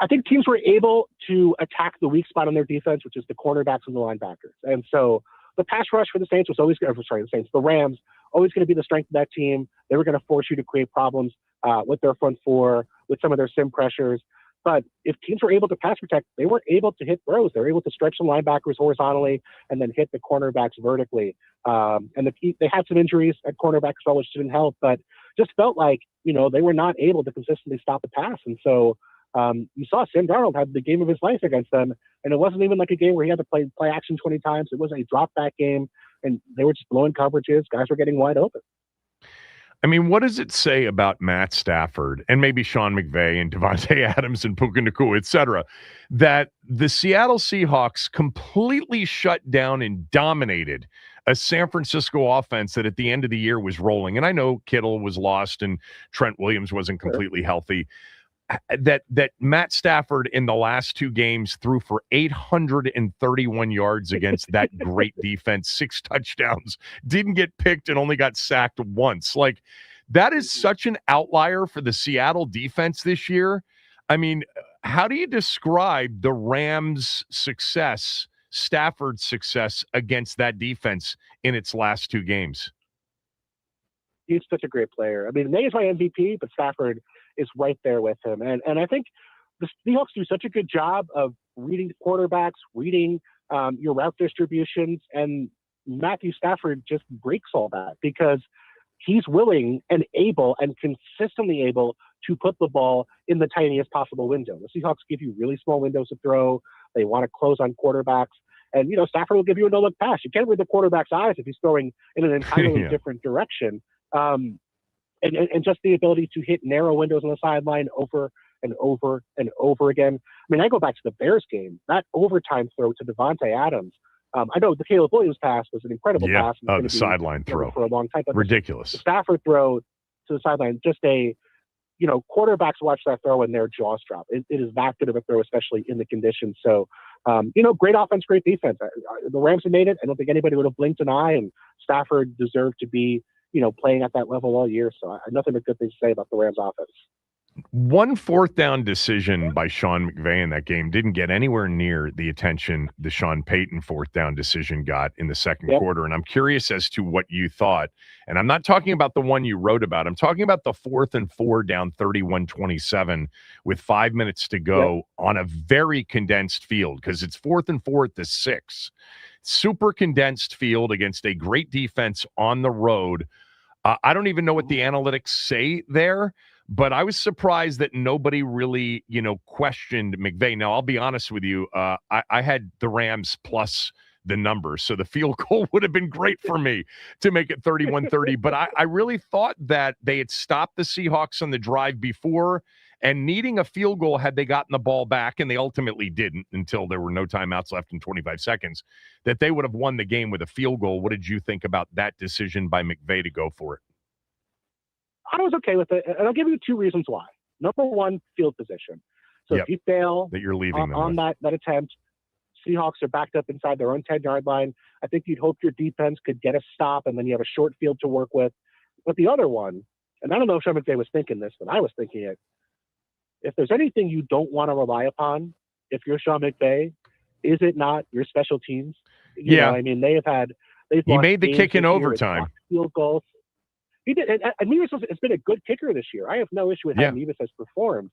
I think teams were able to attack the weak spot on their defense, which is the cornerbacks and the linebackers. And so the pass rush for the Saints was always the Rams, always going to be the strength of that team. They were going to force you to create problems with their front four, with some of their sim pressures. But if teams were able to pass protect, they were able to hit throws. They were able to stretch some linebackers horizontally and then hit the cornerbacks vertically. And they had some injuries at cornerback as well, which didn't help, but just felt like, they were not able to consistently stop the pass. And so you saw Sam Darnold had the game of his life against them, and it wasn't even like a game where he had to play action 20 times. It was a drop back game, and they were just blowing coverages. Guys were getting wide open. I mean, what does it say about Matt Stafford and maybe Sean McVay and Devontae Adams and Puka Nacua, et cetera, that the Seattle Seahawks completely shut down and dominated a San Francisco offense that at the end of the year was rolling? And I know Kittle was lost and Trent Williams wasn't completely healthy. That Matt Stafford in the last two games threw for 831 yards against that great defense, 6 touchdowns, didn't get picked and only got sacked once. Like, that is such an outlier for the Seattle defense this year. I mean, how do you describe the Rams' success, Stafford's success against that defense in its last 2 games? He's such a great player. I mean, May is my MVP, but Stafford is right there with him. And I think the Seahawks do such a good job of reading the quarterbacks, reading your route distributions, and Matthew Stafford just breaks all that because he's willing and able and consistently able to put the ball in the tiniest possible window. The Seahawks give you really small windows to throw. They want to close on quarterbacks. And, Stafford will give you a no-look pass. You can't read the quarterback's eyes if he's throwing in an entirely different direction. And just the ability to hit narrow windows on the sideline over and over and over again. I mean, I go back to the Bears game, that overtime throw to Devontae Adams. I know the Caleb Williams pass was an incredible pass. Yeah, the sideline throw. For a long time. But ridiculous. The Stafford throw to the sideline, just quarterbacks watch that throw and their jaws drop. It is that good of a throw, especially in the conditions. So, great offense, great defense. The Rams have made it. I don't think anybody would have blinked an eye, and Stafford deserved to be, playing at that level all year. So nothing but good things to say about the Rams offense. One fourth down decision by Sean McVay in that game didn't get anywhere near the attention the Sean Payton fourth down decision got in the second quarter. And I'm curious as to what you thought. And I'm not talking about the one you wrote about. I'm talking about the 4th and 4 down 31-27 with 5 minutes to go on a very condensed field, because it's 4th and 4 at the 6. Super condensed field against a great defense on the road. I don't even know what the analytics say there, but I was surprised that nobody really, questioned McVay. Now, I'll be honest with you. I had the Rams plus the number, so the field goal would have been great for me to make it 31-30. But I really thought that they had stopped the Seahawks on the drive before, and needing a field goal had they gotten the ball back, and they ultimately didn't until there were no timeouts left in 25 seconds, that they would have won the game with a field goal. What did you think about that decision by McVay to go for it? I was okay with it, and I'll give you 2 reasons why. Number one, field position. So if you fail that you're leaving on that attempt, Seahawks are backed up inside their own 10-yard line. I think you'd hope your defense could get a stop, and then you have a short field to work with. But the other one, and I don't know if Sean McVay was thinking this, but I was thinking it, if there's anything you don't want to rely upon, if you're Sean McVay, is it not your special teams? You know, I mean, they've he made the kick in overtime. Field goals. He did, and Nevis has been a good kicker this year. I have no issue with how Nevis has performed.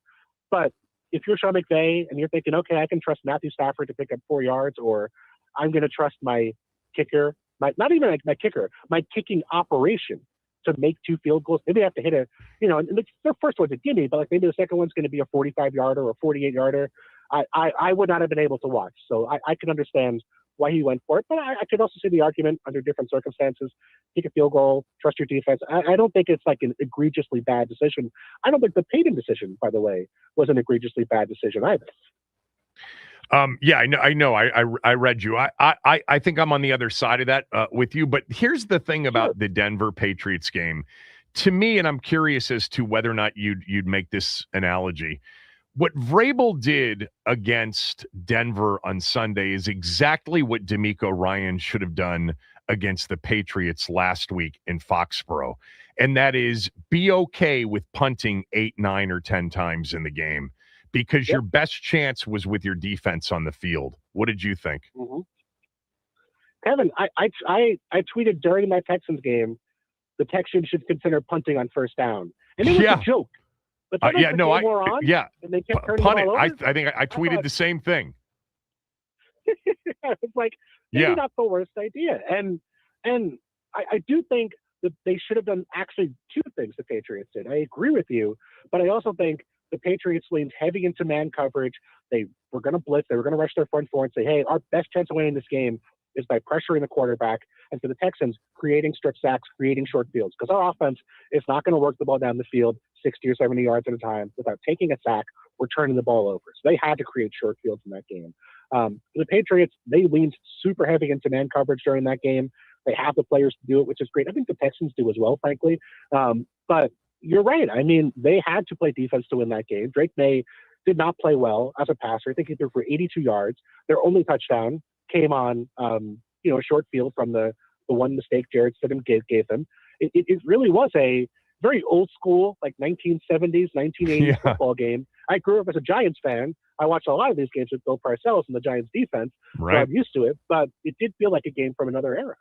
But if you're Sean McVay and you're thinking, okay, I can trust Matthew Stafford to pick up 4 yards, or I'm going to trust my kicker, not even my kicker, my kicking operation to make 2 field goals. Maybe they have to hit and their first one's a gimme, but maybe the second one's going to be a 45-yarder or a 48-yarder. I would not have been able to watch. So I can understand why he went for it, but I could also see the argument under different circumstances. Kick a field goal, trust your defense. I don't think it's like an egregiously bad decision. I don't think the Payton decision, by the way, was an egregiously bad decision either. I know. I read you. I think I'm on the other side of that with you. But here's the thing about the Denver Patriots game. To me, and I'm curious as to whether or not you'd make this analogy. What Vrabel did against Denver on Sunday is exactly what DeMeco Ryans should have done against the Patriots last week in Foxborough. And that is be okay with punting 8, 9, or 10 times in the game, because your best chance was with your defense on the field. What did you think? Mm-hmm. Kevin, I tweeted during that Texans game, the Texans should consider punting on first down. And it was a joke. But then and they kept turning punt the ball over. I think I tweeted the same thing. It's like, maybe not the worst idea. And I do think that they should have done actually 2 things the Patriots did. I agree with you, but I also think the Patriots leaned heavy into man coverage. They were going to blitz. They were going to rush their front four and say, hey, our best chance of winning this game is by pressuring the quarterback. And for the Texans, creating strip sacks, creating short fields. Because our offense is not going to work the ball down the field 60 or 70 yards at a time without taking a sack or turning the ball over. So they had to create short fields in that game. The Patriots, they leaned super heavy into man coverage during that game. They have the players to do it, which is great. I think the Texans do as well, frankly. But you're right. I mean, they had to play defense to win that game. Drake May did not play well as a passer. I think he threw for 82 yards. Their only touchdown came on, a short field from the one mistake Jared Stidham gave them. It really was a very old school, like 1970s, 1980s football game. I grew up as a Giants fan. I watched a lot of these games with Bill Parcells and the Giants defense, so I'm used to it. But it did feel like a game from another era.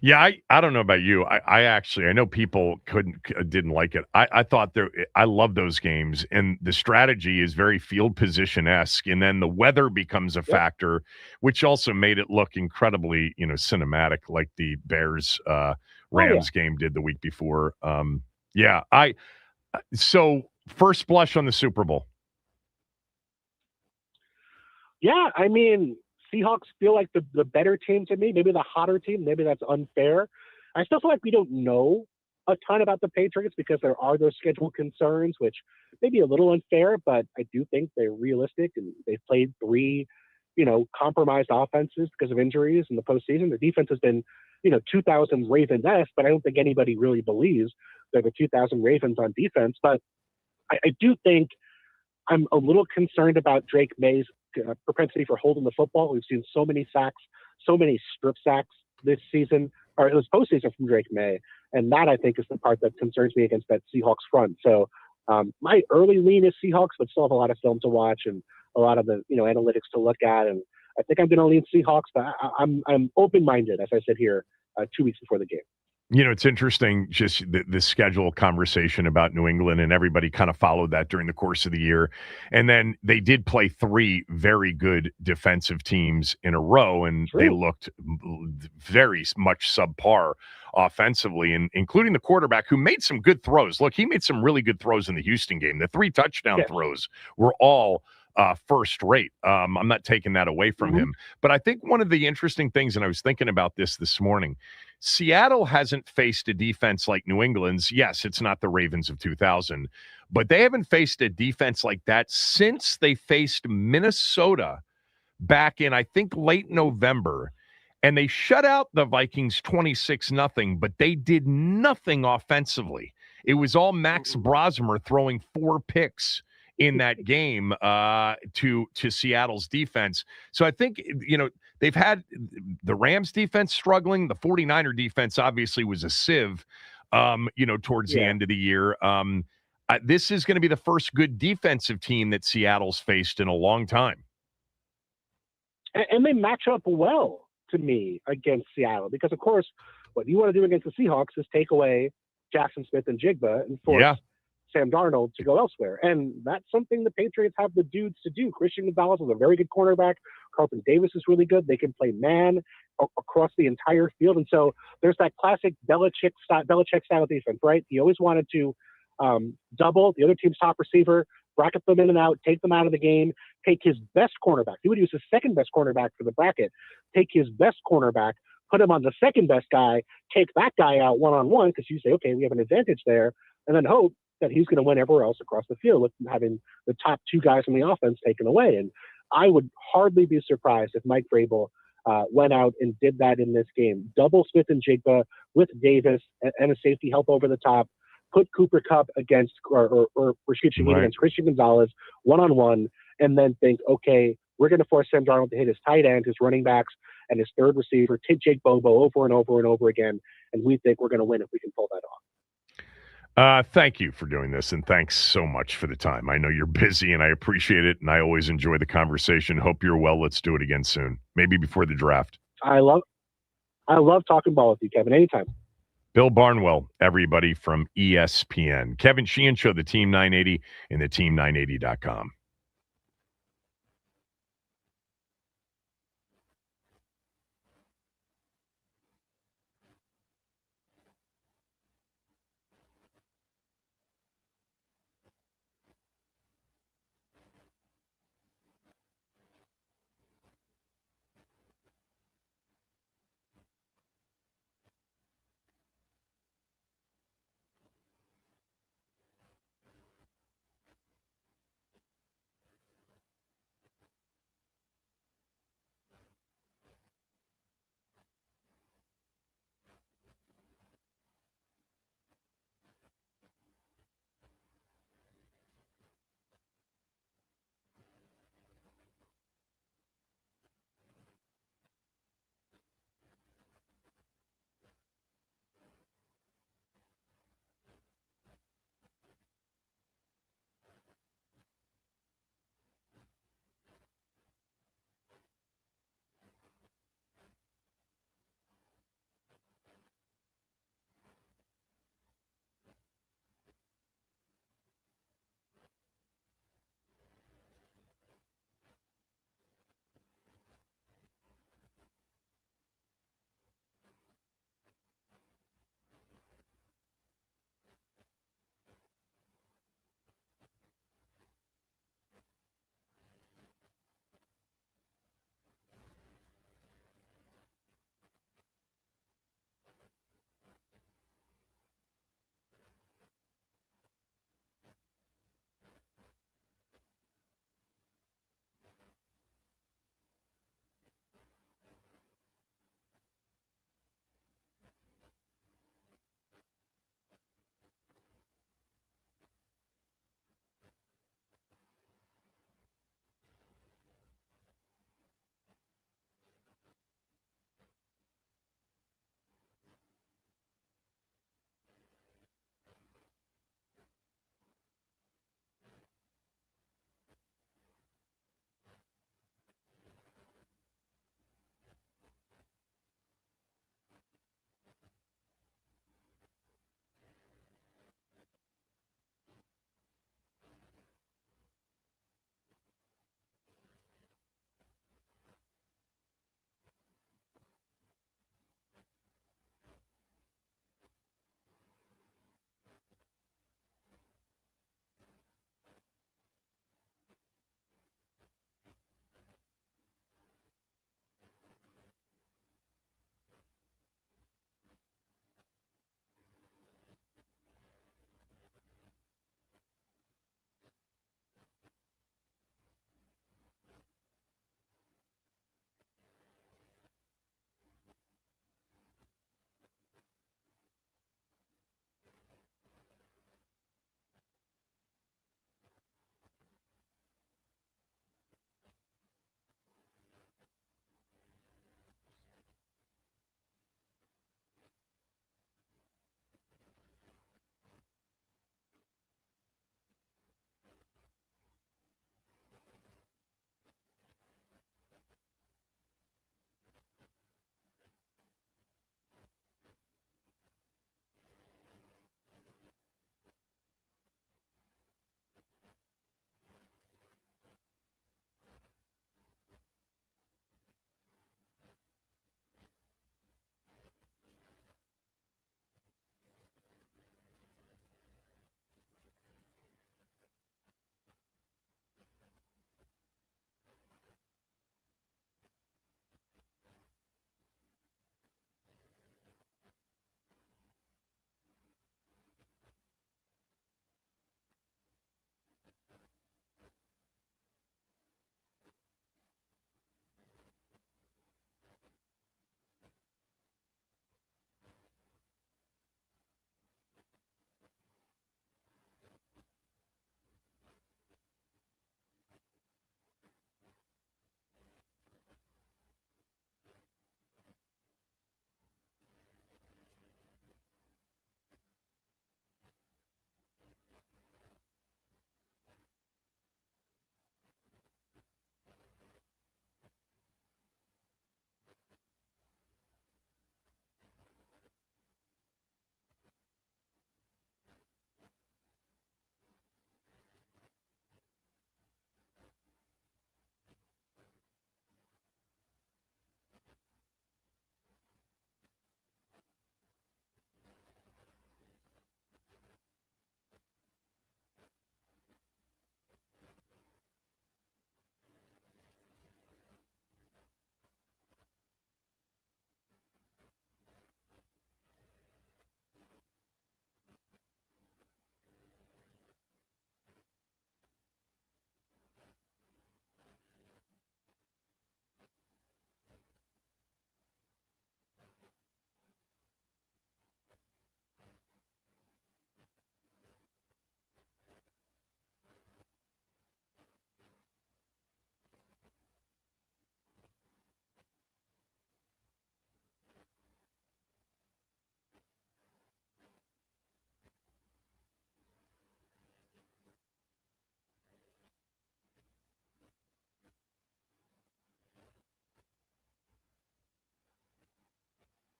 Yeah, I don't know about you. I know people didn't like it. I thought I love those games, and the strategy is very field position-esque, and then the weather becomes a factor, which also made it look incredibly, cinematic, like the Bears Rams game did the week before. So first blush on the Super Bowl. Yeah, I mean, Seahawks feel like the better team to me, maybe the hotter team. Maybe that's unfair. I still feel like we don't know a ton about the Patriots because there are those schedule concerns, which may be a little unfair, but I do think they're realistic, and they've played 3, compromised offenses because of injuries in the postseason. The defense has been, 2000 Ravens-esque, but I don't think anybody really believes they're the 2000 Ravens on defense. But I do think I'm a little concerned about Drake May's propensity for holding the football. We've seen so many sacks, so many strip sacks this season, or it was postseason from Drake May. And that, I think, is the part that concerns me against that Seahawks front. So my early lean is Seahawks, but still have a lot of film to watch and a lot of the analytics to look at. And I think I'm going to lean Seahawks, but I'm open-minded, as I said here 2 weeks before the game. It's interesting, just the schedule conversation about New England, and everybody kind of followed that during the course of the year. And then they did play 3 very good defensive teams in a row, and they looked very much subpar offensively, and including the quarterback who made some good throws. Look, he made some really good throws in the Houston game. The 3 touchdown throws were all first rate. I'm not taking that away from him. But I think one of the interesting things, and I was thinking about this morning, Seattle hasn't faced a defense like New England's. Yes, it's not the Ravens of 2000, but they haven't faced a defense like that since they faced Minnesota back in, I think, late November. And they shut out the Vikings 26-0, but they did nothing offensively. It was all Max Brosmer throwing 4 picks in that game to Seattle's defense. So I think, they've had the Rams defense struggling. The 49er defense obviously was a sieve, towards the end of the year. This is going to be the first good defensive team that Seattle's faced in a long time. And they match up well to me against Seattle because, of course, what you want to do against the Seahawks is take away Jackson Smith and Jigba and force Sam Darnold to go elsewhere. And that's something the Patriots have the dudes to do. Christian Gonzalez is a very good cornerback. Carlton Davis is really good. They can play man across the entire field. And so there's that classic Belichick style defense, right? He always wanted to double the other team's top receiver, bracket them in and out, take them out of the game, take his best cornerback. He would use his second best cornerback for the bracket, take his best cornerback, put him on the second best guy, take that guy out one-on-one because you say, okay, we have an advantage there, and then hope that he's going to win everywhere else across the field with having the top 2 guys in the offense taken away. And I would hardly be surprised if Mike Vrabel went out and did that in this game. Double Smith and Jigba with Davis and a safety help over the top. Put Cooper Kupp against or Rashid Shaheed against Christian Gonzalez one-on-one, and then think, okay, we're going to force Sam Darnold to hit his tight end, his running backs, and his third receiver, Jake Bobo, over and over and over again, and we think we're going to win if we can pull that off. Thank you for doing this, and thanks so much for the time. I know you're busy, and I appreciate it, and I always enjoy the conversation. Hope you're well. Let's do it again soon, maybe before the draft. I love talking ball with you, Kevin. Anytime. Bill Barnwell, everybody from ESPN. Kevin Sheehan Show, the Team 980, and the Team980.com.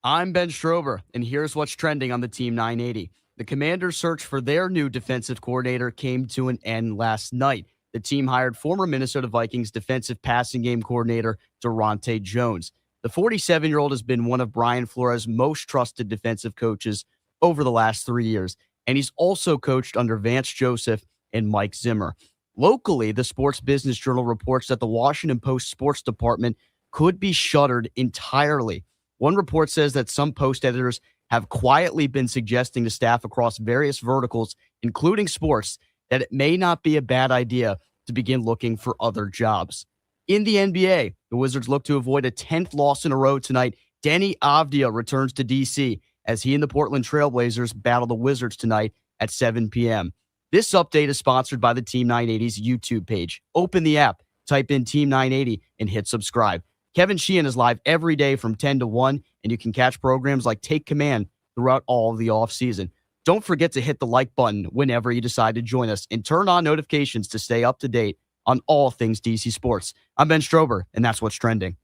I'm Ben Strober, and here's what's trending on the Team 980. The Commanders' search for their new defensive coordinator came to an end last night. The team hired former Minnesota Vikings defensive passing game coordinator Daronte Jones. The 47-year-old has been one of Brian Flores' most trusted defensive coaches over the last 3 years, and he's also coached under Vance Joseph and Mike Zimmer. Locally, the Sports Business Journal reports that the Washington Post sports department could be shuttered entirely. One report says that some Post editors have quietly been suggesting to staff across various verticals, including sports, that it may not be a bad idea to begin looking for other jobs. In the NBA, the Wizards look to avoid a 10th loss in a row tonight. Denny Avdia returns to D.C. as he and the Portland Trailblazers battle the Wizards tonight at 7 p.m. This update is sponsored by the Team 980's YouTube page. Open the app, type in Team 980, and hit subscribe. Kevin Sheehan is live every day from 10 to 1, and you can catch programs like Take Command throughout all of the offseason. Don't forget to hit the like button whenever you decide to join us and turn on notifications to stay up to date on all things DC Sports. I'm Ben Strober, and that's what's trending.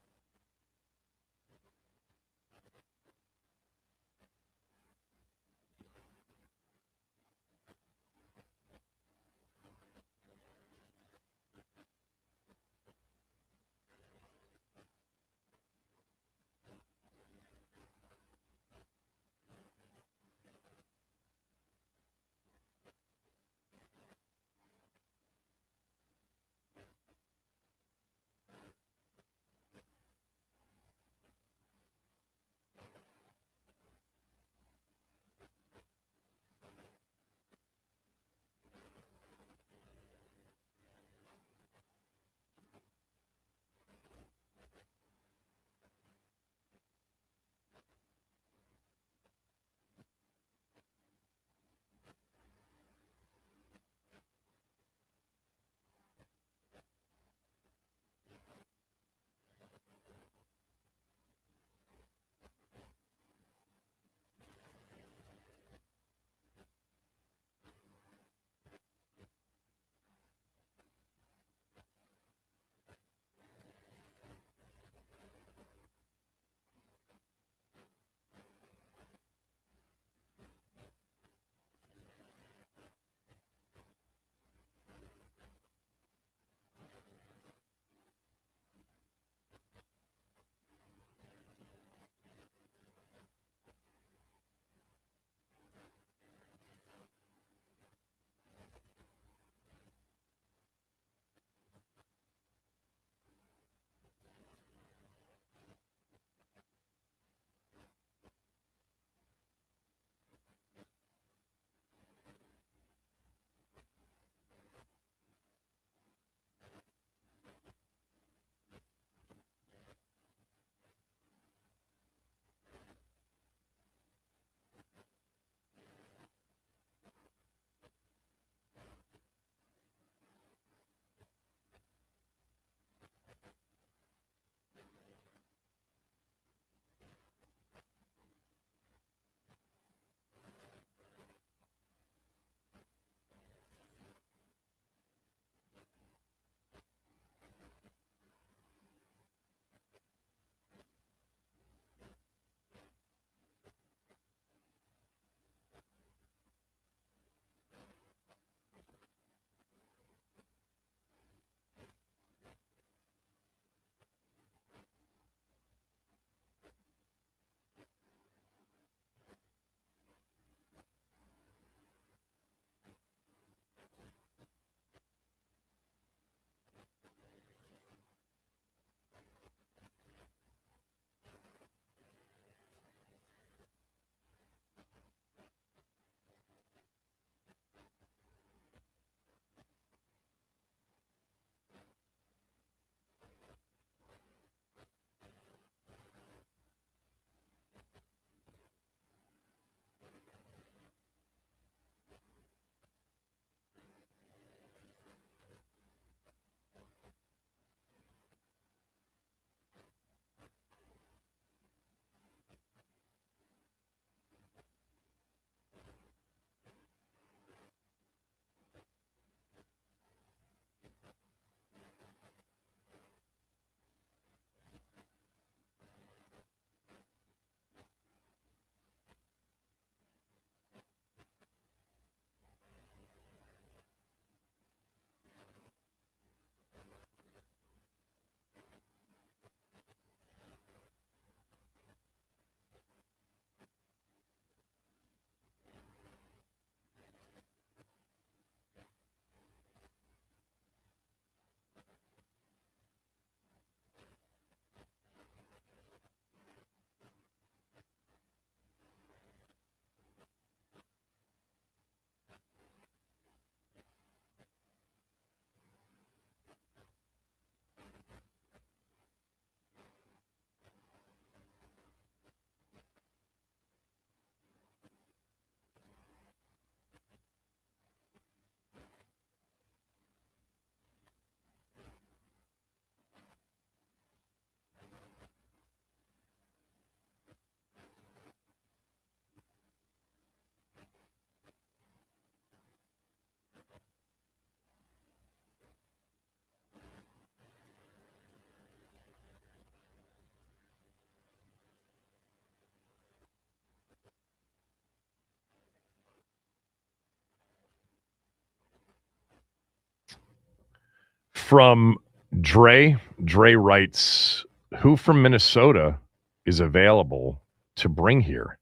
From Dre writes, who from Minnesota is available to bring here?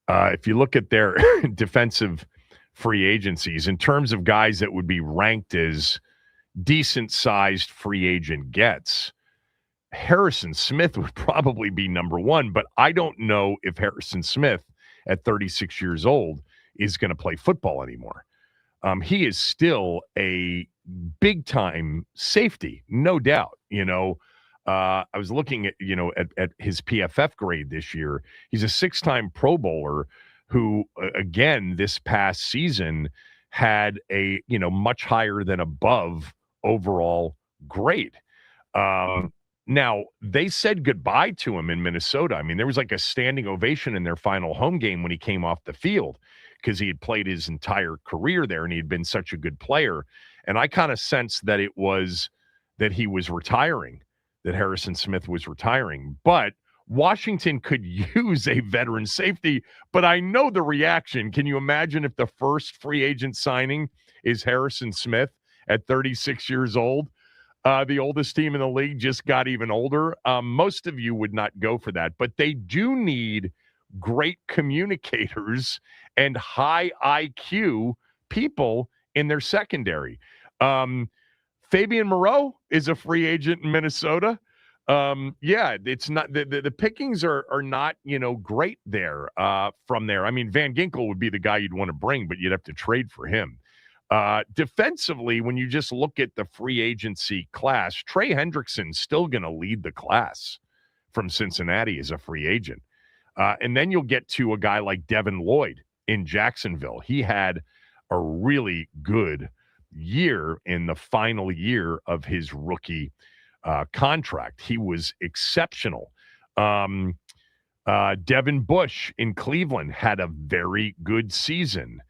If you look at their defensive free agencies, in terms of guys that would be ranked as decent-sized free agent gets, Harrison Smith would probably be number one, but I don't know if Harrison Smith at 36 years old is going to play football anymore. He is still a big-time safety, no doubt. I was looking at his PFF grade this year. He's a 6-time Pro Bowler who, again, this past season had a much higher than above overall grade. Now, they said goodbye to him in Minnesota. I mean, there was like a standing ovation in their final home game when he came off the field because he had played his entire career there and he had been such a good player. And I kind of sensed that it was that he was retiring, that Harrison Smith was retiring. But Washington could use a veteran safety, but I know the reaction. Can you imagine if the first free agent signing is Harrison Smith at 36 years old? The oldest team in the league just got even older. Most of you would not go for that, but they do need great communicators and high IQ people in their secondary. Fabian Moreau is a free agent in Minnesota. It's not the pickings are not great there from there. I mean, Van Ginkel would be the guy you'd want to bring, but you'd have to trade for him. Defensively, when you just look at the free agency class, Trey Hendrickson's still going to lead the class from Cincinnati as a free agent. And then you'll get to a guy like Devin Lloyd in Jacksonville. He had a really good year in the final year of his rookie contract. He was exceptional. Devin Bush in Cleveland had a very good season.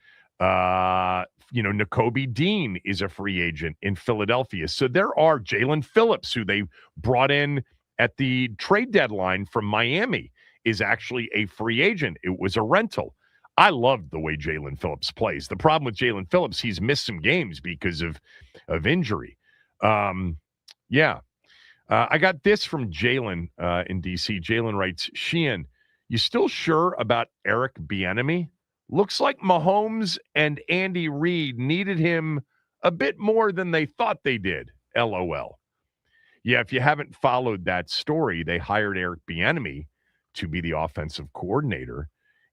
Nakobe Dean is a free agent in Philadelphia. So there are Jalen Phillips, who they brought in at the trade deadline from Miami, is actually a free agent. It was a rental. I loved the way Jalen Phillips plays. The problem with Jalen Phillips, he's missed some games because of injury. I got this from Jalen in D.C. Jalen writes, Sheehan, you still sure about Eric Bieniemy? Looks like Mahomes and Andy Reid needed him a bit more than they thought they did. LOL. Yeah, if you haven't followed that story, they hired Eric Bieniemy to be the offensive coordinator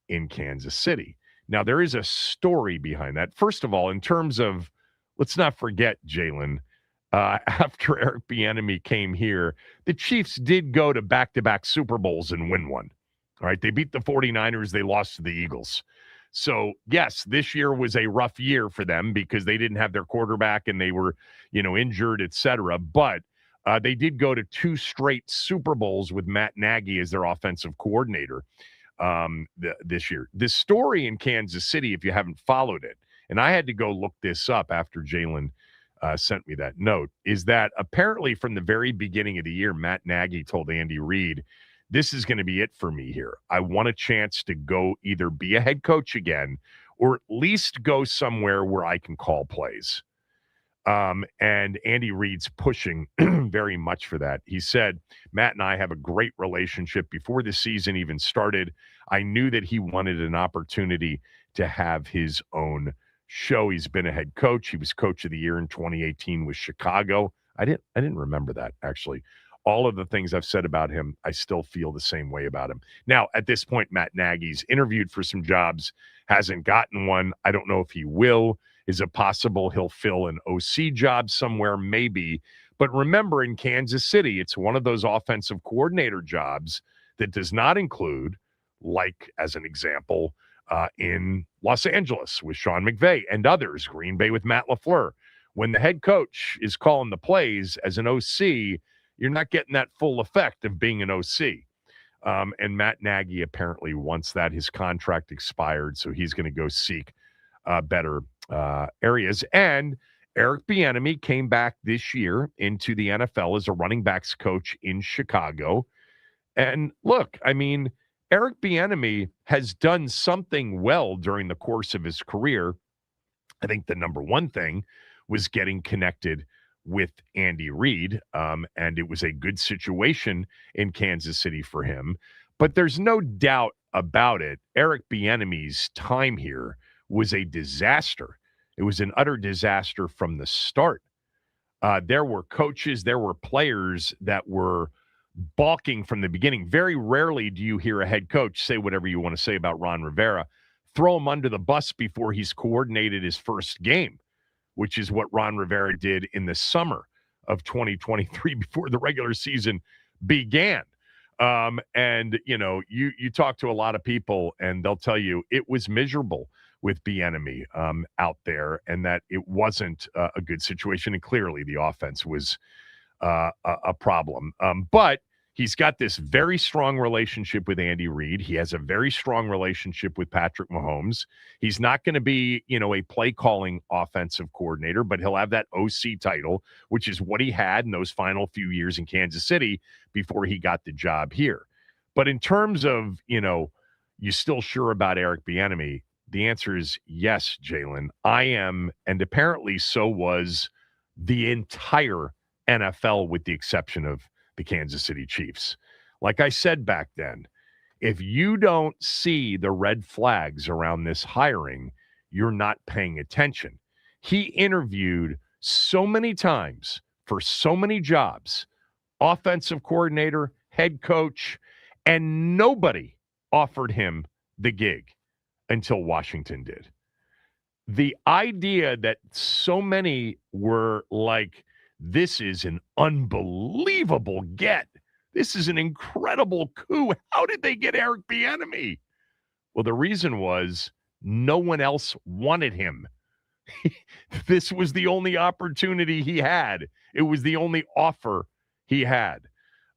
in Kansas City. Now, there is a story behind that. First of all, in terms of, let's not forget, Jalen, after Eric Bieniemy came here, the Chiefs did go to back-to-back Super Bowls and win one. All right, they beat the 49ers. They lost to the Eagles. So, yes, this year was a rough year for them because they didn't have their quarterback and they were, injured, et cetera. But they did go to 2 straight Super Bowls with Matt Nagy as their offensive coordinator this year. This story in Kansas City, if you haven't followed it, and I had to go look this up after Jalen sent me that note, is that apparently from the very beginning of the year, Matt Nagy told Andy Reid, this is going to be it for me here. I want a chance to go either be a head coach again or at least go somewhere where I can call plays. And Andy Reid's pushing very much for that. He said, Matt and I have a great relationship. Before the season even started, I knew that he wanted an opportunity to have his own show. He's been a head coach. He was coach of the year in 2018 with Chicago. I didn't remember that, actually. All of the things I've said about him, I still feel the same way about him. Now, at this point, Matt Nagy's interviewed for some jobs, hasn't gotten one. I don't know if he will. Is it possible he'll fill an OC job somewhere? Maybe. But remember, in Kansas City, it's one of those offensive coordinator jobs that does not include, like, as an example, in Los Angeles with Sean McVay and others, Green Bay with Matt LaFleur. When the head coach is calling the plays as an OC, you're not getting that full effect of being an OC. And Matt Nagy apparently wants that. His contract expired, so he's going to go seek better areas. And Eric Bieniemy came back this year into the NFL as a running backs coach in Chicago. And look, I mean, Eric Bieniemy has done something well during the course of his career. I think the number one thing was getting connected with Andy Reid, and it was a good situation in Kansas City for him. But there's no doubt about it. Eric Bieniemy's time here was a disaster. It was an utter disaster from the start. There were coaches, there were players that were balking from the beginning. Very rarely do you hear a head coach say whatever you want to say about Ron Rivera, throw him under the bus before he's coordinated his first game, which is what Ron Rivera did in the summer of 2023 before the regular season began. And, you know, you talk to a lot of people and they'll tell you it was miserable with Bieniemy out there and that it wasn't a good situation. And clearly the offense was a problem. But he's got this very strong relationship with Andy Reid. He has a very strong relationship with Patrick Mahomes. He's not going to be, you know, a play calling offensive coordinator, but he'll have that OC title, which is what he had in those final few years in Kansas City before he got the job here. But in terms of, you know, you still sure about Eric Bieniemy? The answer is yes, Jalen. I am, and apparently so was the entire NFL with the exception of the Kansas City Chiefs. Like I said back then, if you don't see the red flags around this hiring, you're not paying attention. He interviewed so many times for so many jobs, offensive coordinator, head coach, and nobody offered him the gig until Washington did. The idea that so many were like, this is an unbelievable get. This is an incredible coup. How did they get Eric Bieniemy? Well, the reason was no one else wanted him. This was the only opportunity he had. It was the only offer he had.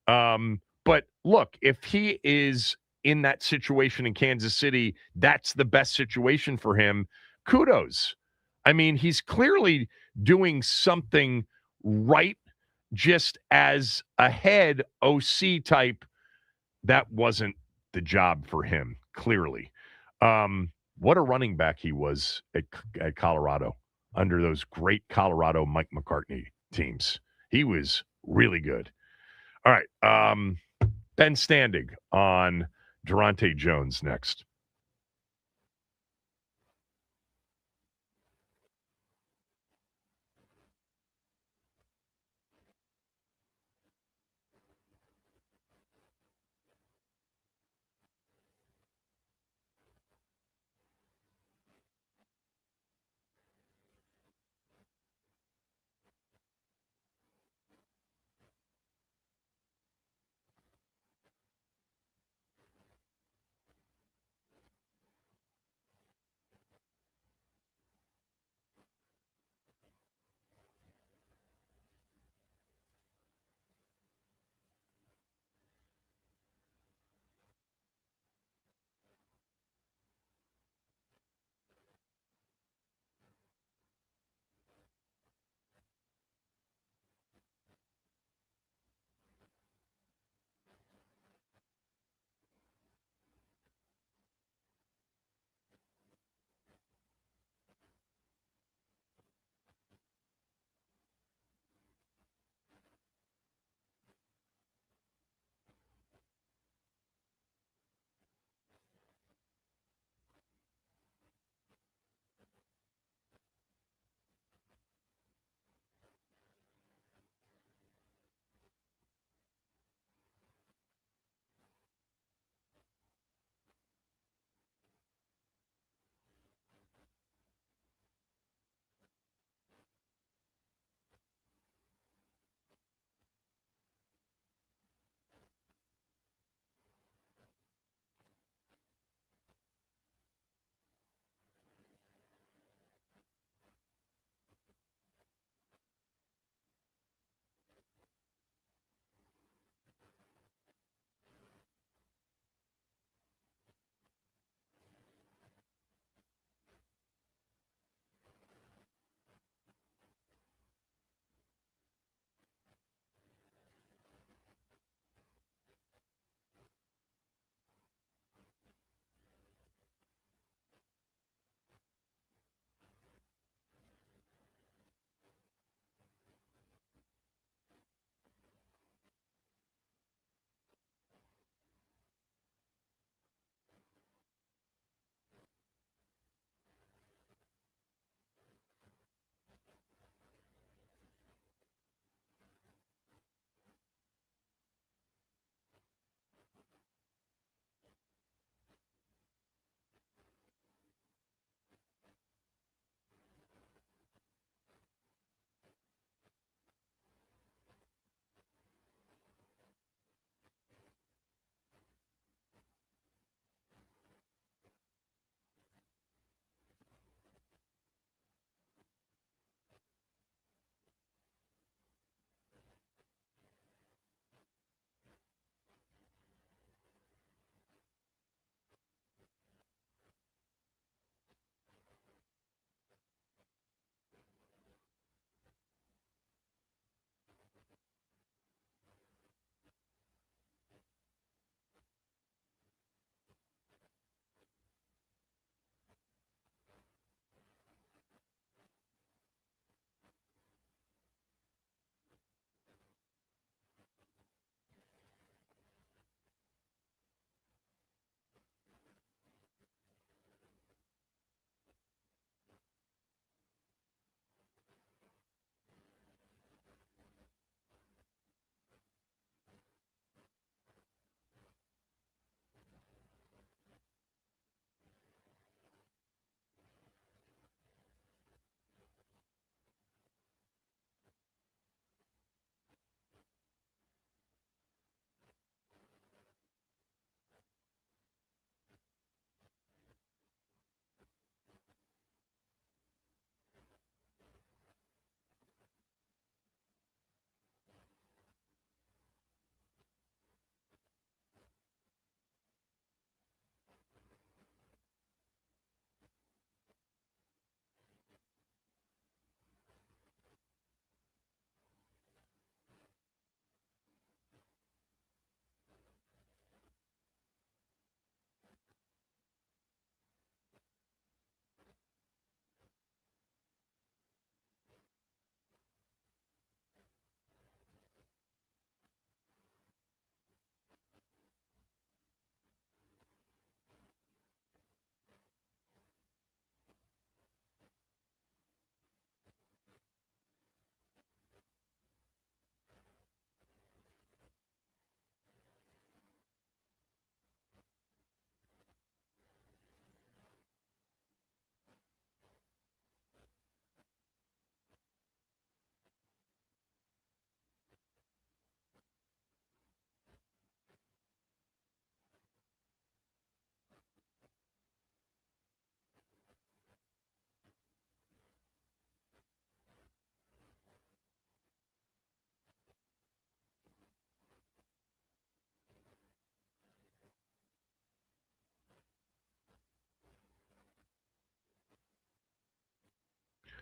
But look, if he is in that situation in Kansas City, that's the best situation for him. Kudos. I mean, he's clearly doing something right, just as a head OC type. That wasn't the job for him, clearly. What a running back he was at Colorado under those great Colorado Mike McCartney teams. He was really good. All right. Ben Standig on Daronte Jones next.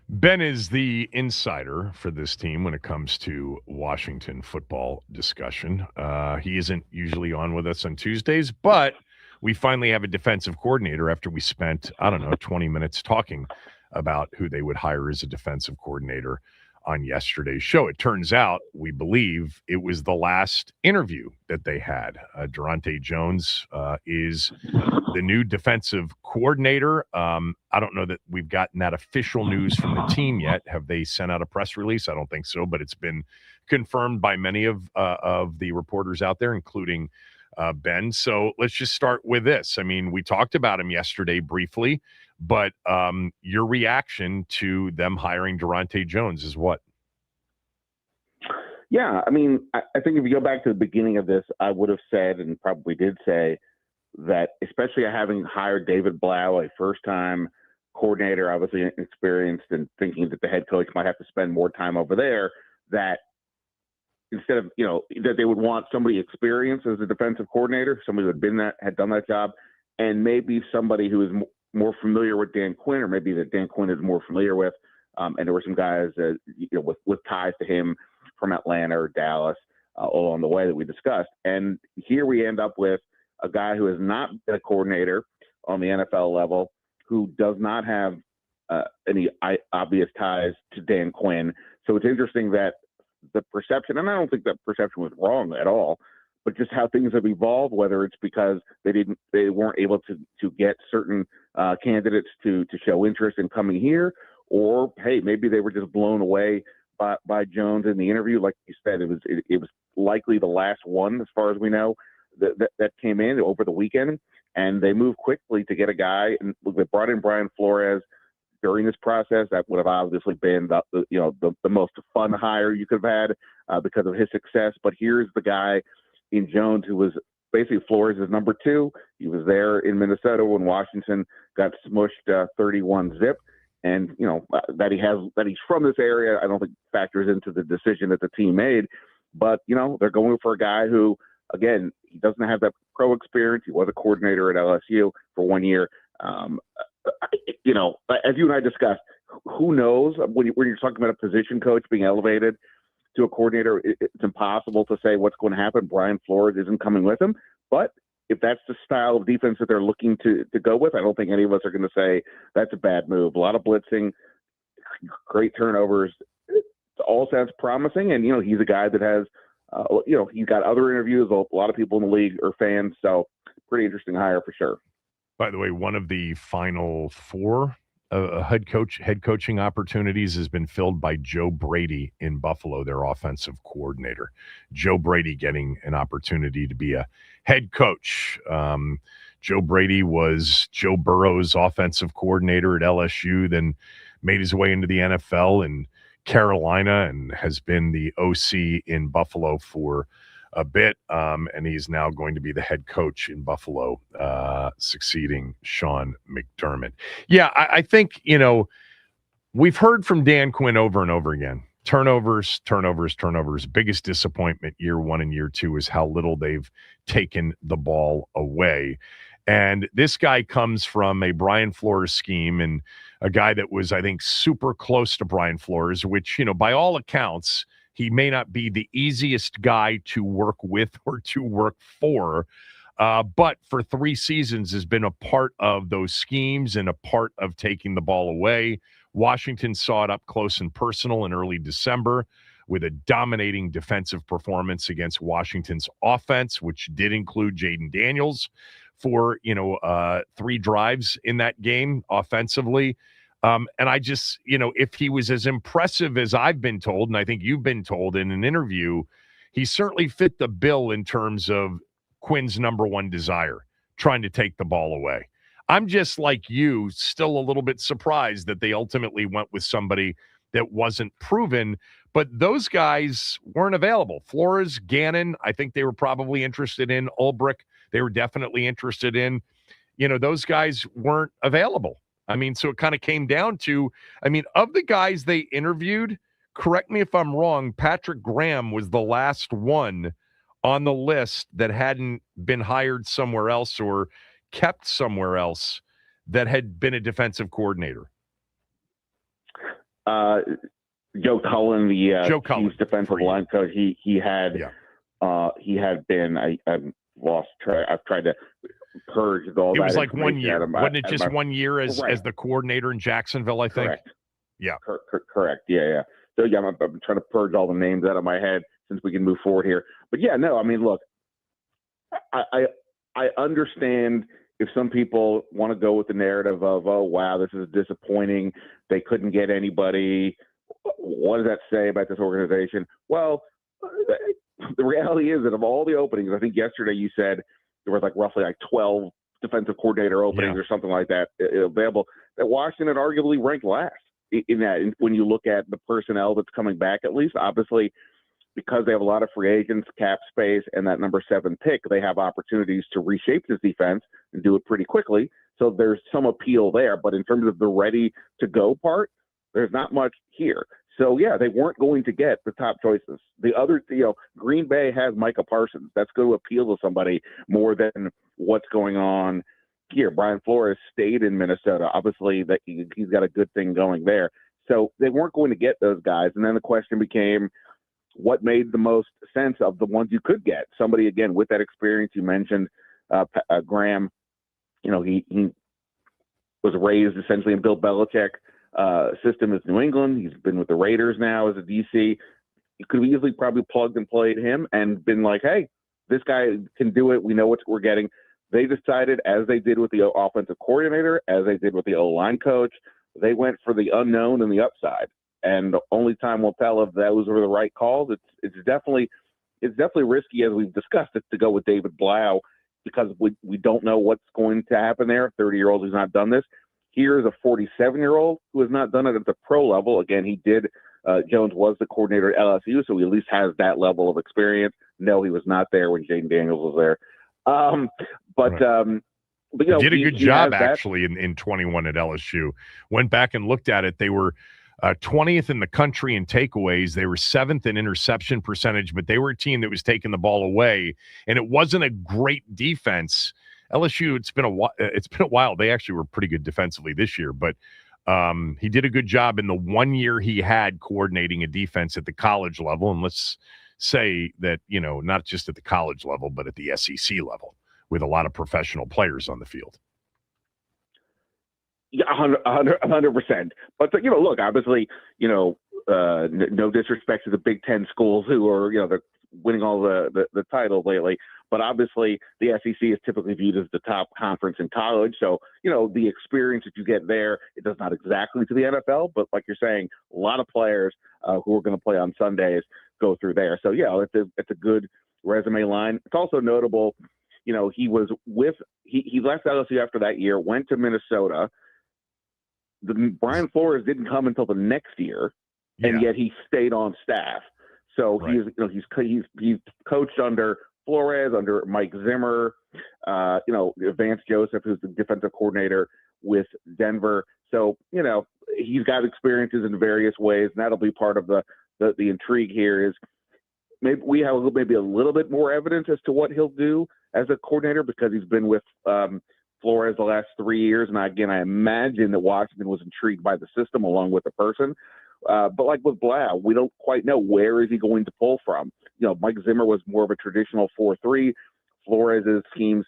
Ben is the insider for this team when it comes to Washington football discussion. He isn't usually on with us on Tuesdays, but we finally have a defensive coordinator after we spent, 20 minutes talking about who they would hire as a defensive coordinator on yesterday's show. It turns out, we believe, it was the last interview that they had. Daronte Jones is the new defensive coordinator. I don't know that we've gotten that official news from the team yet. Have they sent out a press release? I don't think so, but it's been confirmed by many of the reporters out there, including Ben. So let's just start with this. I mean, we talked about him yesterday briefly, but your reaction to them hiring Daronte Jones is what? Yeah, I mean, I think if you go back to the beginning of this, I would have said, and probably did say, that especially having hired David Blau, a first-time coordinator, obviously experienced, and thinking that the head coach might have to spend more time over there, that instead of, that they would want somebody experienced as a defensive coordinator, somebody who had done that job, and maybe somebody who is more familiar with Dan Quinn, or maybe that Dan Quinn is more familiar with. And there were some guys with ties to him from Atlanta or Dallas all along the way that we discussed. And here we end up with a guy who has not been a coordinator on the NFL level, who does not have any obvious ties to Dan Quinn. So it's interesting that the perception, and I don't think that perception was wrong at all, but just how things have evolved, whether it's because they weren't able to get certain candidates to show interest in coming here, or hey, maybe they were just blown away by Jones in the interview. Like you said, it was likely the last one, as far as we know, that came in over the weekend, and they moved quickly to get a guy. And they brought in Brian Flores during this process. That would have obviously been the most fun hire you could have had because of his success. But here's the guy in Jones who was basically Flores' number two. He was there in Minnesota when Washington got smushed 31-0. And, that he's from this area, I don't think factors into the decision that the team made. But, they're going for a guy who, again, he doesn't have that pro experience. He was a coordinator at LSU for 1 year. As you and I discussed, who knows when you're talking about a position coach being elevated to a coordinator, it's impossible to say what's going to happen. Brian Flores isn't coming with him, but if that's the style of defense that they're looking to go with, I don't think any of us are going to say that's a bad move. A lot of blitzing, great turnovers. It all sounds promising. And, he's a guy that has, he's got other interviews. A lot of people in the league are fans. So pretty interesting hire for sure. By the way, one of the final four head coaching opportunities has been filled by Joe Brady in Buffalo, their offensive coordinator. Joe Brady getting an opportunity to be a head coach. Joe Brady was Joe Burrow's offensive coordinator at LSU, then made his way into the NFL in Carolina and has been the OC in Buffalo for a bit, and he's now going to be the head coach in Buffalo, succeeding Sean McDermott. Yeah, I think, we've heard from Dan Quinn over and over again. Turnovers. Biggest disappointment year one and year two is how little they've taken the ball away. And this guy comes from a Brian Flores scheme, and a guy that was, I think, super close to Brian Flores, which, by all accounts, he may not be the easiest guy to work with or to work for, but for 3 seasons has been a part of those schemes and a part of taking the ball away. Washington saw it up close and personal in early December with a dominating defensive performance against Washington's offense, which did include Jaden Daniels for, 3 drives in that game offensively. And I just, if he was as impressive as I've been told, and I think you've been told in an interview, he certainly fit the bill in terms of Quinn's number one desire, trying to take the ball away. I'm just like you, still a little bit surprised that they ultimately went with somebody that wasn't proven, but those guys weren't available. Flores, Gannon, I think they were probably interested in. Ulbrich, they were definitely interested in. Those guys weren't available. I mean, so it kind of came down to, of the guys they interviewed, correct me if I'm wrong, Patrick Graham was the last one on the list that hadn't been hired somewhere else or kept somewhere else that had been a defensive coordinator. Joe Cullen, the Joe Cullen, Chiefs defensive line coach, he had been. I've lost track. I've tried to purge all that. It was like 1 information year. out of Wasn't it just 1 year as the coordinator in Jacksonville, I think? Correct. Yeah. Correct. Yeah. So, yeah, I'm trying to purge all the names out of my head since we can move forward here. But, yeah, no, I mean, look, I understand if some people want to go with the narrative of, oh, wow, this is disappointing. They couldn't get anybody. What does that say about this organization? Well, the reality is that of all the openings, I think yesterday you said there was roughly 12 defensive coordinator openings or something like that available, that Washington had arguably ranked last in that. When you look at the personnel that's coming back, at least, obviously, because they have a lot of free agents, cap space, and that number 7 pick, they have opportunities to reshape this defense and do it pretty quickly. So there's some appeal there. But in terms of the ready-to-go part, there's not much here. So, yeah, they weren't going to get the top choices. The other, Green Bay has Micah Parsons. That's going to appeal to somebody more than what's going on here. Brian Flores stayed in Minnesota. Obviously, that he's got a good thing going there. So they weren't going to get those guys. And then the question became, what made the most sense of the ones you could get? Somebody, again, with that experience. You mentioned Graham. He was raised essentially in Bill Belichick system as New England. He's been with the Raiders now as a DC. You could have easily probably plugged and played him and been like, hey, this guy can do it. We know what we're getting. They decided, as they did with the offensive coordinator, as they did with the O-line coach, they went for the unknown and the upside. And only time will tell if those were the right calls. It's definitely risky, as we've discussed it, to go with David Blau, because we don't know what's going to happen there. 30-year-old who's not done this. Here's a 47-year-old who has not done it at the pro level. Again, he did. Jones was the coordinator at LSU, so he at least has that level of experience. No, he was not there when Jaden Daniels was there. But he did a good job actually in 21 at LSU. Went back and looked at it. They were 20th in the country in takeaways. They were 7th in interception percentage, but they were a team that was taking the ball away, and it wasn't a great defense. LSU, it's been a while. They actually were pretty good defensively this year, but he did a good job in the 1 year he had coordinating a defense at the college level. And let's say that, not just at the college level, but at the SEC level with a lot of professional players on the field. Yeah, 100%. But, look, obviously, no disrespect to the Big Ten schools who are, they're winning all the titles lately. But obviously, the SEC is typically viewed as the top conference in college. So, the experience that you get there, it does not exactly to the NFL. But like you're saying, a lot of players who are going to play on Sundays go through there. So, yeah, it's a good resume line. It's also notable, he left LSU after that year, went to Minnesota. Brian Flores didn't come until the next year, and yet he stayed on staff. So he's coached under Flores, under Mike Zimmer, Vance Joseph, who's the defensive coordinator with Denver. So he's got experiences in various ways, and that'll be part of the intrigue here. Is maybe we have maybe a little bit more evidence as to what he'll do as a coordinator, because he's been with Flores the last 3 years. And again, I imagine that Washington was intrigued by the system along with the person. But like with Blau, we don't quite know where is he going to pull from. Mike Zimmer was more of a traditional 4-3. Flores' teams,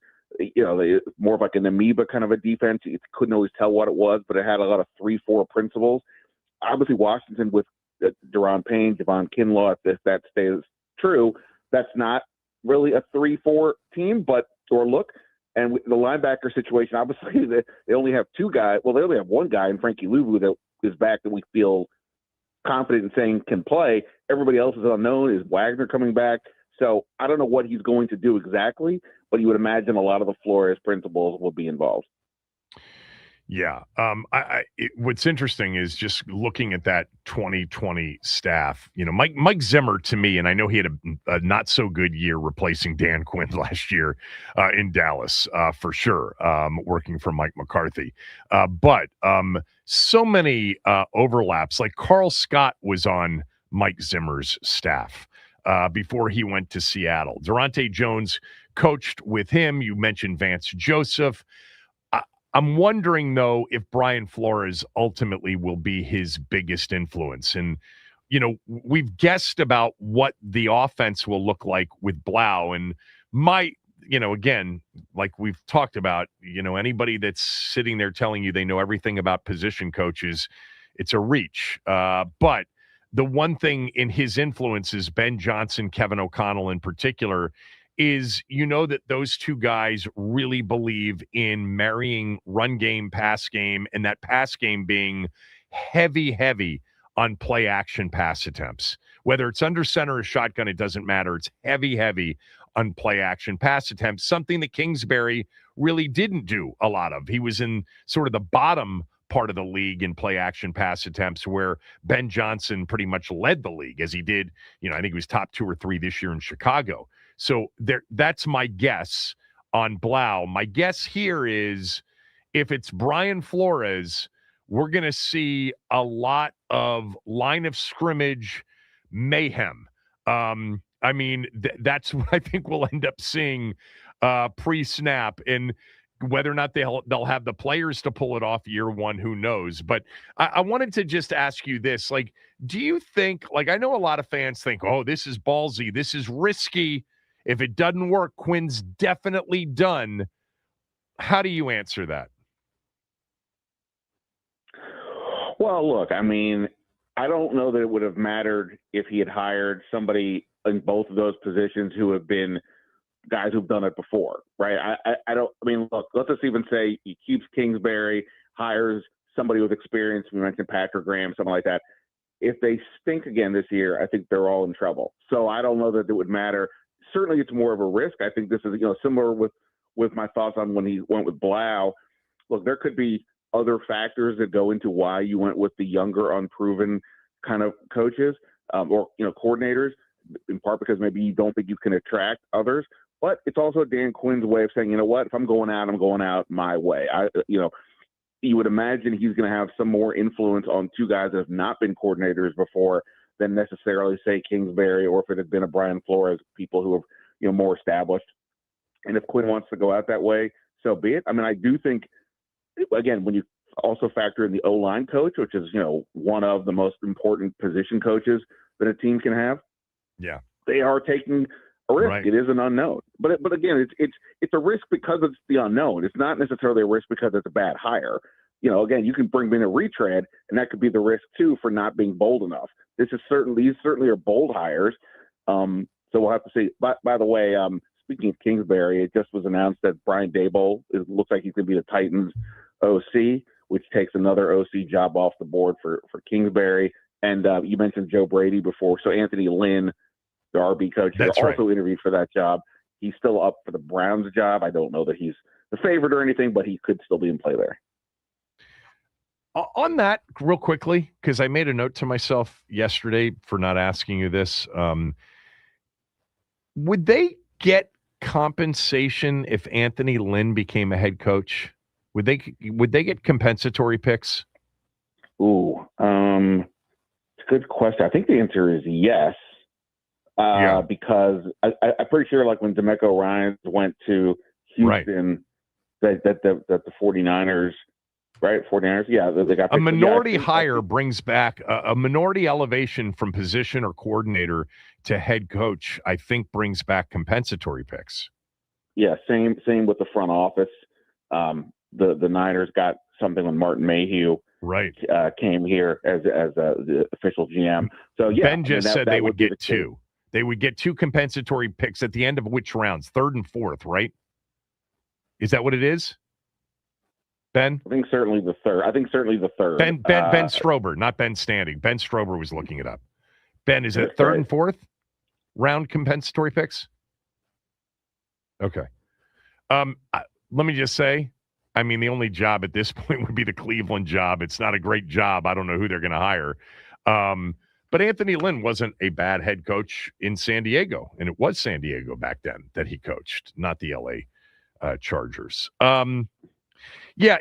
more of like an amoeba kind of a defense. You couldn't always tell what it was, but it had a lot of 3-4 principles. Obviously, Washington with Daron Payne, Javon Kinlaw, if that stays true, that's not really a 3-4 team, and the linebacker situation, obviously, they only have two guys. Well, they only have one guy in Frankie Luvu that is back that we feel confident in saying can play. Everybody else is unknown. Is Wagner coming back? So I don't know what he's going to do exactly, but you would imagine a lot of the Flores principles will be involved. Yeah. What's interesting is just looking at that 2020 staff, Mike Zimmer, to me, and I know he had a not so good year replacing Dan Quinn last year in Dallas, for sure, working for Mike McCarthy. But so many overlaps. Like Carl Scott was on Mike Zimmer's staff before he went to Seattle. Daronte Jones coached with him. You mentioned Vance Joseph. I'm wondering, though, if Brian Flores ultimately will be his biggest influence. And, we've guessed about what the offense will look like with Blau. And again, like we've talked about, anybody that's sitting there telling you they know everything about position coaches, it's a reach. But the one thing in his influence is Ben Johnson, Kevin O'Connell in particular, is that those two guys really believe in marrying run game, pass game, and that pass game being heavy on play action pass attempts. Whether it's under center or shotgun, it doesn't matter. It's heavy on play action pass attempts, something that Kingsbury really didn't do a lot of. He was in sort of the bottom part of the league in play action pass attempts, where Ben Johnson pretty much led the league, as he did, I think he was top 2 or 3 this year in Chicago. So that's my guess on Blau. My guess here is, if it's Brian Flores, we're going to see a lot of line of scrimmage mayhem. That's what I think we'll end up seeing pre-snap. And whether or not they'll have the players to pull it off year one, who knows? But I wanted to just ask you this. Like, do you think, I know a lot of fans think, oh, this is ballsy, this is risky. If it doesn't work, Quinn's definitely done. How do you answer that? Well, look, I don't know that it would have mattered if he had hired somebody in both of those positions who have been guys who've done it before, right? Look, let's just even say he keeps Kingsbury, hires somebody with experience. We mentioned Patrick Graham, something like that. If they stink again this year, I think they're all in trouble. So I don't know that it would matter. Certainly it's more of a risk. I think this is, similar with my thoughts on when he went with Blau. Look, there could be other factors that go into why you went with the younger, unproven kind of coaches or coordinators, in part because maybe you don't think you can attract others. But it's also Dan Quinn's way of saying, if I'm going out, I'm going out my way. You would imagine he's going to have some more influence on two guys that have not been coordinators before than necessarily, say, Kingsbury, or if it had been a Brian Flores, people who have, more established. And if Quinn wants to go out that way, so be it. I do think, again, when you also factor in the O-line coach, which is, one of the most important position coaches that a team can have. Yeah. They are taking a risk. Right. It is an unknown. But again, it's a risk because it's the unknown. It's not necessarily a risk because it's a bad hire. Again, you can bring in a retread, and that could be the risk too for not being bold enough. These certainly are bold hires. So we'll have to see. By the way, speaking of Kingsbury, it just was announced that Brian Daboll, it looks like he's going to be the Titans OC, which takes another OC job off the board for Kingsbury. And you mentioned Joe Brady before. So Anthony Lynn, the RB coach, also interviewed for that job. He's still up for the Browns job. I don't know that he's the favorite or anything, but he could still be in play there. On that, real quickly, because I made a note to myself yesterday for not asking you this, would they get compensation if Anthony Lynn became a head coach? Would they get compensatory picks? Ooh, it's a good question. I think the answer is yes. Because I'm pretty sure, like when DeMeco Ryans went to Houston, that the 49ers. Right, 49ers. Yeah, they got a minority hire brings back a minority elevation from position or coordinator to head coach. I think brings back compensatory picks. Yeah, same with the front office. The Niners got something when Martin Mayhew came here as the official GM. So yeah, Ben just said they would get two. They would get two compensatory picks at the end of which rounds? Third and fourth, right? Is that what it is? Ben? I think certainly the third. Ben Strober, not Ben Standig. Ben Strober was looking it up. Ben, is it third and fourth round compensatory picks? Okay. Let me just say, the only job at this point would be the Cleveland job. It's not a great job. I don't know who they're going to hire. But Anthony Lynn wasn't a bad head coach in San Diego, and it was San Diego back then that he coached, not the LA Chargers. Yeah,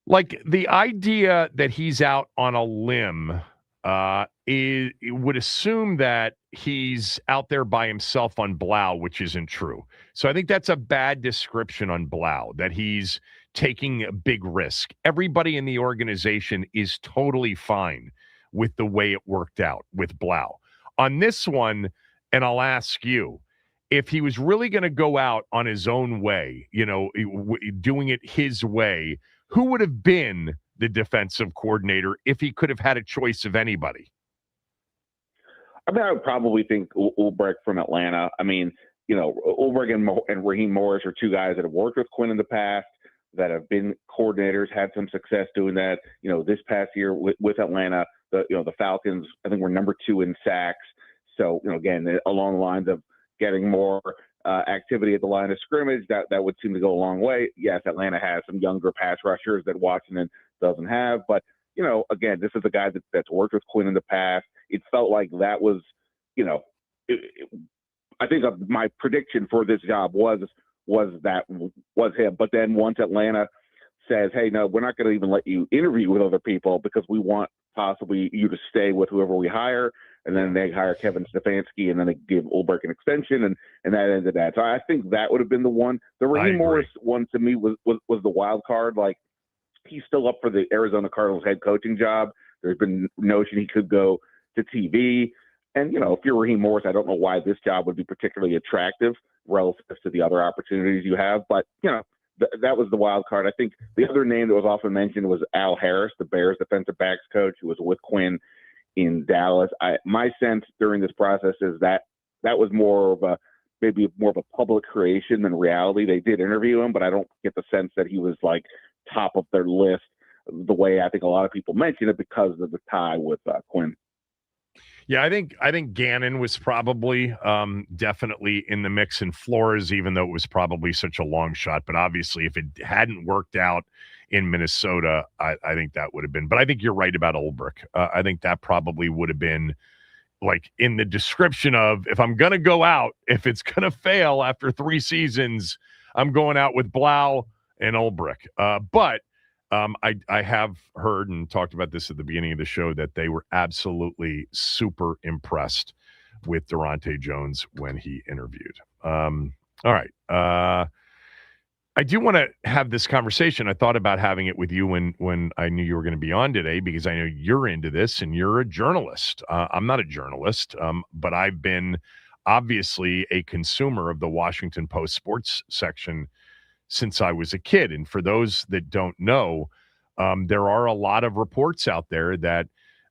like the idea that he's out on a limb would assume that he's out there by himself on Blau, which isn't true. So I think that's a bad description on Blau, that he's taking a big risk. Everybody in the organization is totally fine with the way it worked out with Blau. On this one, and I'll ask you, if he was really going to go out on his own way, doing it his way, who would have been the defensive coordinator if he could have had a choice of anybody? I mean, I would probably think Ulbrich from Atlanta. I mean, Ulbrich and Raheem Morris are two guys that have worked with Quinn in the past, that have been coordinators, had some success doing that. This past year with Atlanta, the Falcons, I think, were number 2 in sacks. So, again, along the lines of getting more activity at the line of scrimmage, that would seem to go a long way. Yes, Atlanta has some younger pass rushers that Washington doesn't have, but again, this is a guy that's worked with Quinn in the past. It felt like that was, I think my prediction for this job was him. But then once Atlanta says, hey, no, we're not going to even let you interview with other people because we want possibly you to stay with whoever we hire. And then they hire Kevin Stefanski, and then they give Ulbrich an extension, and that ended that. So I think that would have been the one. The Raheem Morris one to me was the wild card. Like, he's still up for the Arizona Cardinals head coaching job. There's been notion he could go to TV. And, if you're Raheem Morris, I don't know why this job would be particularly attractive relative to the other opportunities you have. But, that was the wild card. I think the other name that was often mentioned was Al Harris, the Bears defensive backs coach, who was with Quinn in Dallas. My sense during this process is that was maybe more of a public creation than reality. They did interview him, but I don't get the sense that he was like top of their list the way I think a lot of people mention it because of the tie with Quinn. Yeah, I think Gannon was probably definitely in the mix, and Flores, even though it was probably such a long shot. But obviously, if it hadn't worked out in Minnesota, I think that would have been. But I think you're right about Ulbrich. I think that probably would have been like in the description of, if I'm going to go out, if it's going to fail after 3 seasons, I'm going out with Blau and Ulbrich. But I have heard and talked about this at the beginning of the show that they were absolutely super impressed with Daronte Jones when he interviewed. All right. I do want to have this conversation. I thought about having it with you when I knew you were going to be on today, because I know you're into this and you're a journalist. I'm not a journalist, but I've been obviously a consumer of the Washington Post sports section since I was a kid. And for those that don't know, there are a lot of reports out there that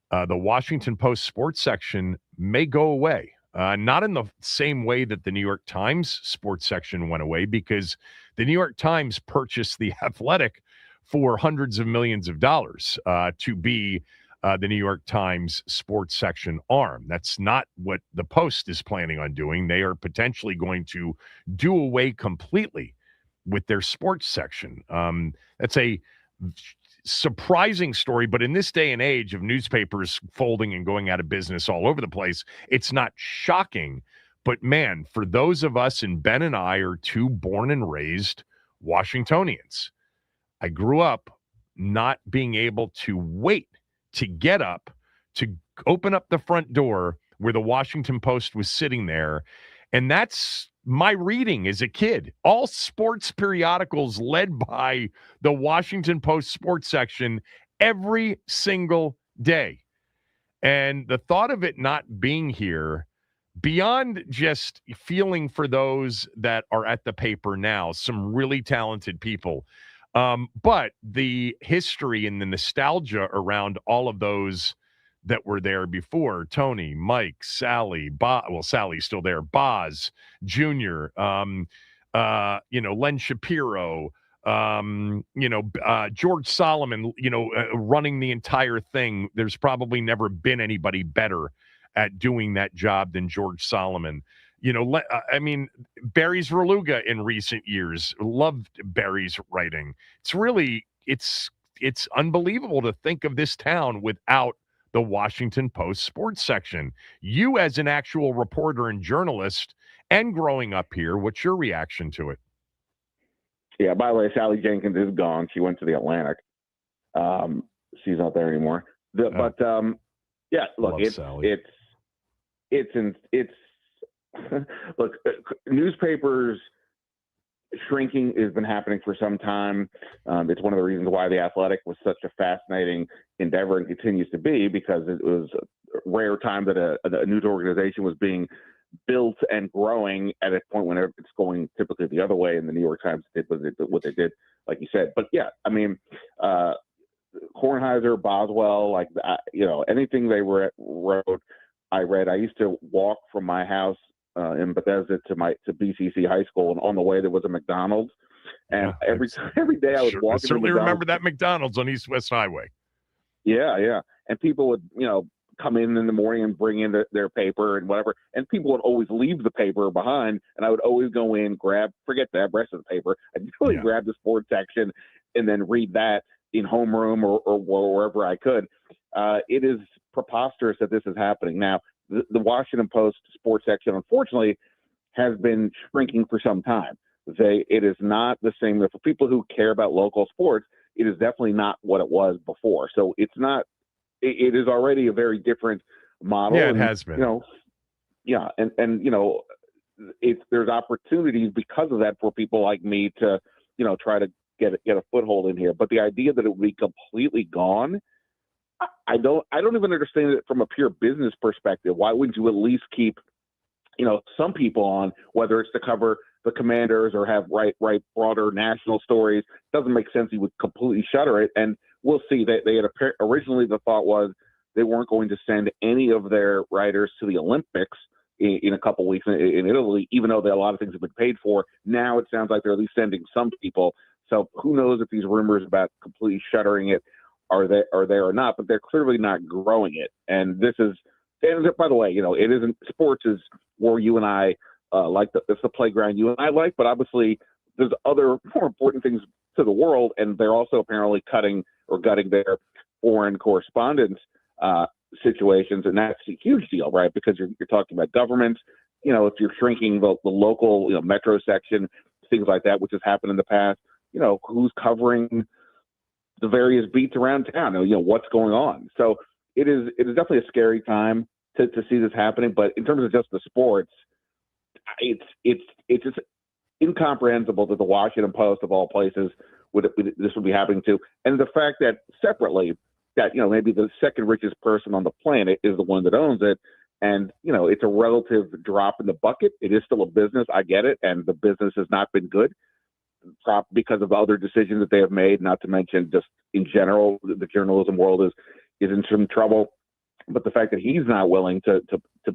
the Washington Post sports section may go away. Not in the same way that the New York Times sports section went away, because the New York Times purchased The Athletic for hundreds of millions of dollars to be the New York Times sports section arm. That's not what the Post is planning on doing. They are potentially going to do away completely with their sports section. That's a surprising story, but in this day and age of newspapers folding and going out of business all over the place, it's not shocking. But man, for those of us, and Ben and I are 2 born and raised Washingtonians. I grew up not being able to wait to get up, to open up the front door where the Washington Post was sitting there. And that's my reading as a kid. All sports periodicals led by the Washington Post sports section every single day. And the thought of it not being here, beyond just feeling for those that are at the paper now, some really talented people, but the history and the nostalgia around all of those that were there before: Tony, Mike, Sally, Sally's still there, Boz Jr., Len Shapiro, George Solomon, running the entire thing. There's probably never been anybody better at doing that job than George Solomon. Barry's Verluga in recent years, loved Barry's writing. It's unbelievable to think of this town without the Washington Post sports section. You, as an actual reporter and journalist and growing up here, what's your reaction to it? Yeah, by the way, Sally Jenkins is gone. She went to the Atlantic. She's not there anymore. Yeah, look, Love it's Sally. look, newspapers shrinking has been happening for some time. It's one of the reasons why The Athletic was such a fascinating endeavor and continues to be, because it was a rare time that a news organization was being built and growing at a point when it's going typically the other way. And the New York Times did what they did, like you said. But yeah, I mean, Kornheiser, Boswell, anything they wrote, I read. I used to walk from my house in Bethesda to BCC High School, and on the way there was a McDonald's, and every day I was walking. I certainly remember that McDonald's on East West Highway. Yeah, and people would come in the morning and bring in their paper and whatever, and people would always leave the paper behind, and I would always go in, forget that rest of the paper, I'd really grab the sports section and then read that in homeroom or wherever I could. It is preposterous that this is happening now. The Washington Post sports section, unfortunately, has been shrinking for some time. It is not the same. For people who care about local sports, it is definitely not what it was before. So it's not. It is already a very different model. Yeah, it has been. There's opportunities because of that for people like me to, try to get a foothold in here. But the idea that it would be completely gone, I don't even understand it from a pure business perspective. Why wouldn't you at least keep, some people on, whether it's to cover the Commanders or have write broader national stories? It doesn't make sense. You would completely shutter it. And we'll see. They had originally the thought was they weren't going to send any of their writers to the Olympics in a couple weeks in Italy, even though a lot of things have been paid for. Now it sounds like they're at least sending some people. So who knows if these rumors about completely shuttering it are there or not, but they're clearly not growing it. And this is, and by the way, it isn't, sports is where you and I it's the playground you and I like, but obviously there's other more important things to the world, and they're also apparently cutting or gutting their foreign correspondence situations, and that's a huge deal, right? Because you're talking about governments. If you're shrinking the local metro section, things like that, which has happened in the past, who's covering the various beats around town, what's going on. So it is definitely a scary time to see this happening. But in terms of just the sports, it's just incomprehensible that the Washington Post, of all places, this would be happening to. And the fact that separately, that maybe the second richest person on the planet is the one that owns it, and it's a relative drop in the bucket. It is still a business, I get it, and the business has not been good because of other decisions that they have made. Not to mention, just in general, the journalism world is in some trouble. But the fact that he's not willing to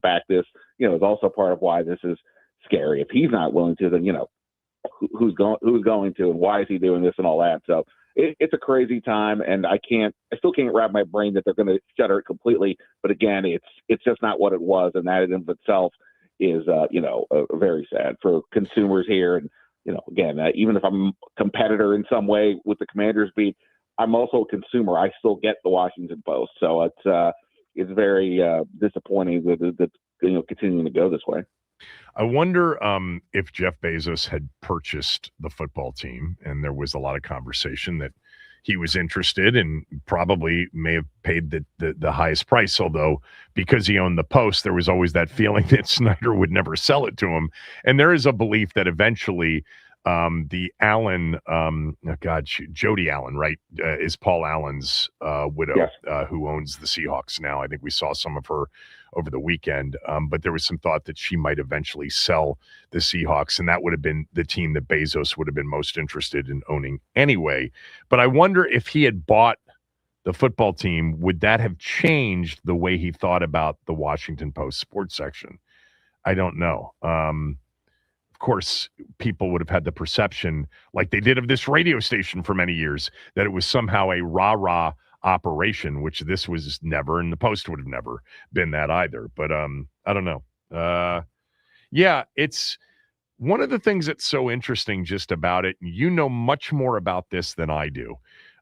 back this, is also part of why this is scary. If he's not willing to, then who's going to, and why is he doing this and all that? So it's a crazy time, and I still can't wrap my brain that they're going to shutter it completely. But again, it's just not what it was, and that in of itself is very sad for consumers here. And again, even if I'm a competitor in some way with the Commanders beat, I'm also a consumer. I still get the Washington Post, so it's very disappointing that continuing to go this way. I wonder if Jeff Bezos had purchased the football team, and there was a lot of conversation that he was interested and probably may have paid the highest price, although because he owned the Post, there was always that feeling that Snyder would never sell it to him. And there is a belief that eventually the Allen, Jody Allen, right, is Paul Allen's widow, yes, who owns the Seahawks now. I think we saw some of her over the weekend, but there was some thought that she might eventually sell the Seahawks, and that would have been the team that Bezos would have been most interested in owning anyway. But I wonder if he had bought the football team, would that have changed the way he thought about the Washington Post sports section? I don't know. Of course, people would have had the perception, like they did of this radio station for many years, that it was somehow a rah-rah operation, which this was never, and the Post would have never been that either. But I don't know. Yeah, it's one of the things that's so interesting just about it. You know much more about this than I do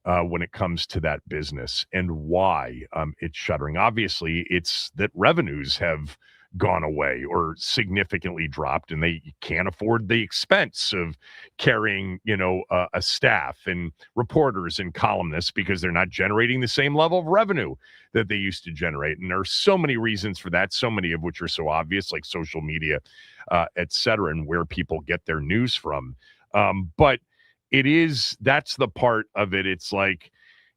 when it comes to that business and why it's shuttering. Obviously, it's that revenues have gone away or significantly dropped, and they can't afford the expense of carrying, a staff and reporters and columnists because they're not generating the same level of revenue that they used to generate. And there are so many reasons for that, so many of which are so obvious, like social media, et cetera, and where people get their news from. But that's the part of it. It's like,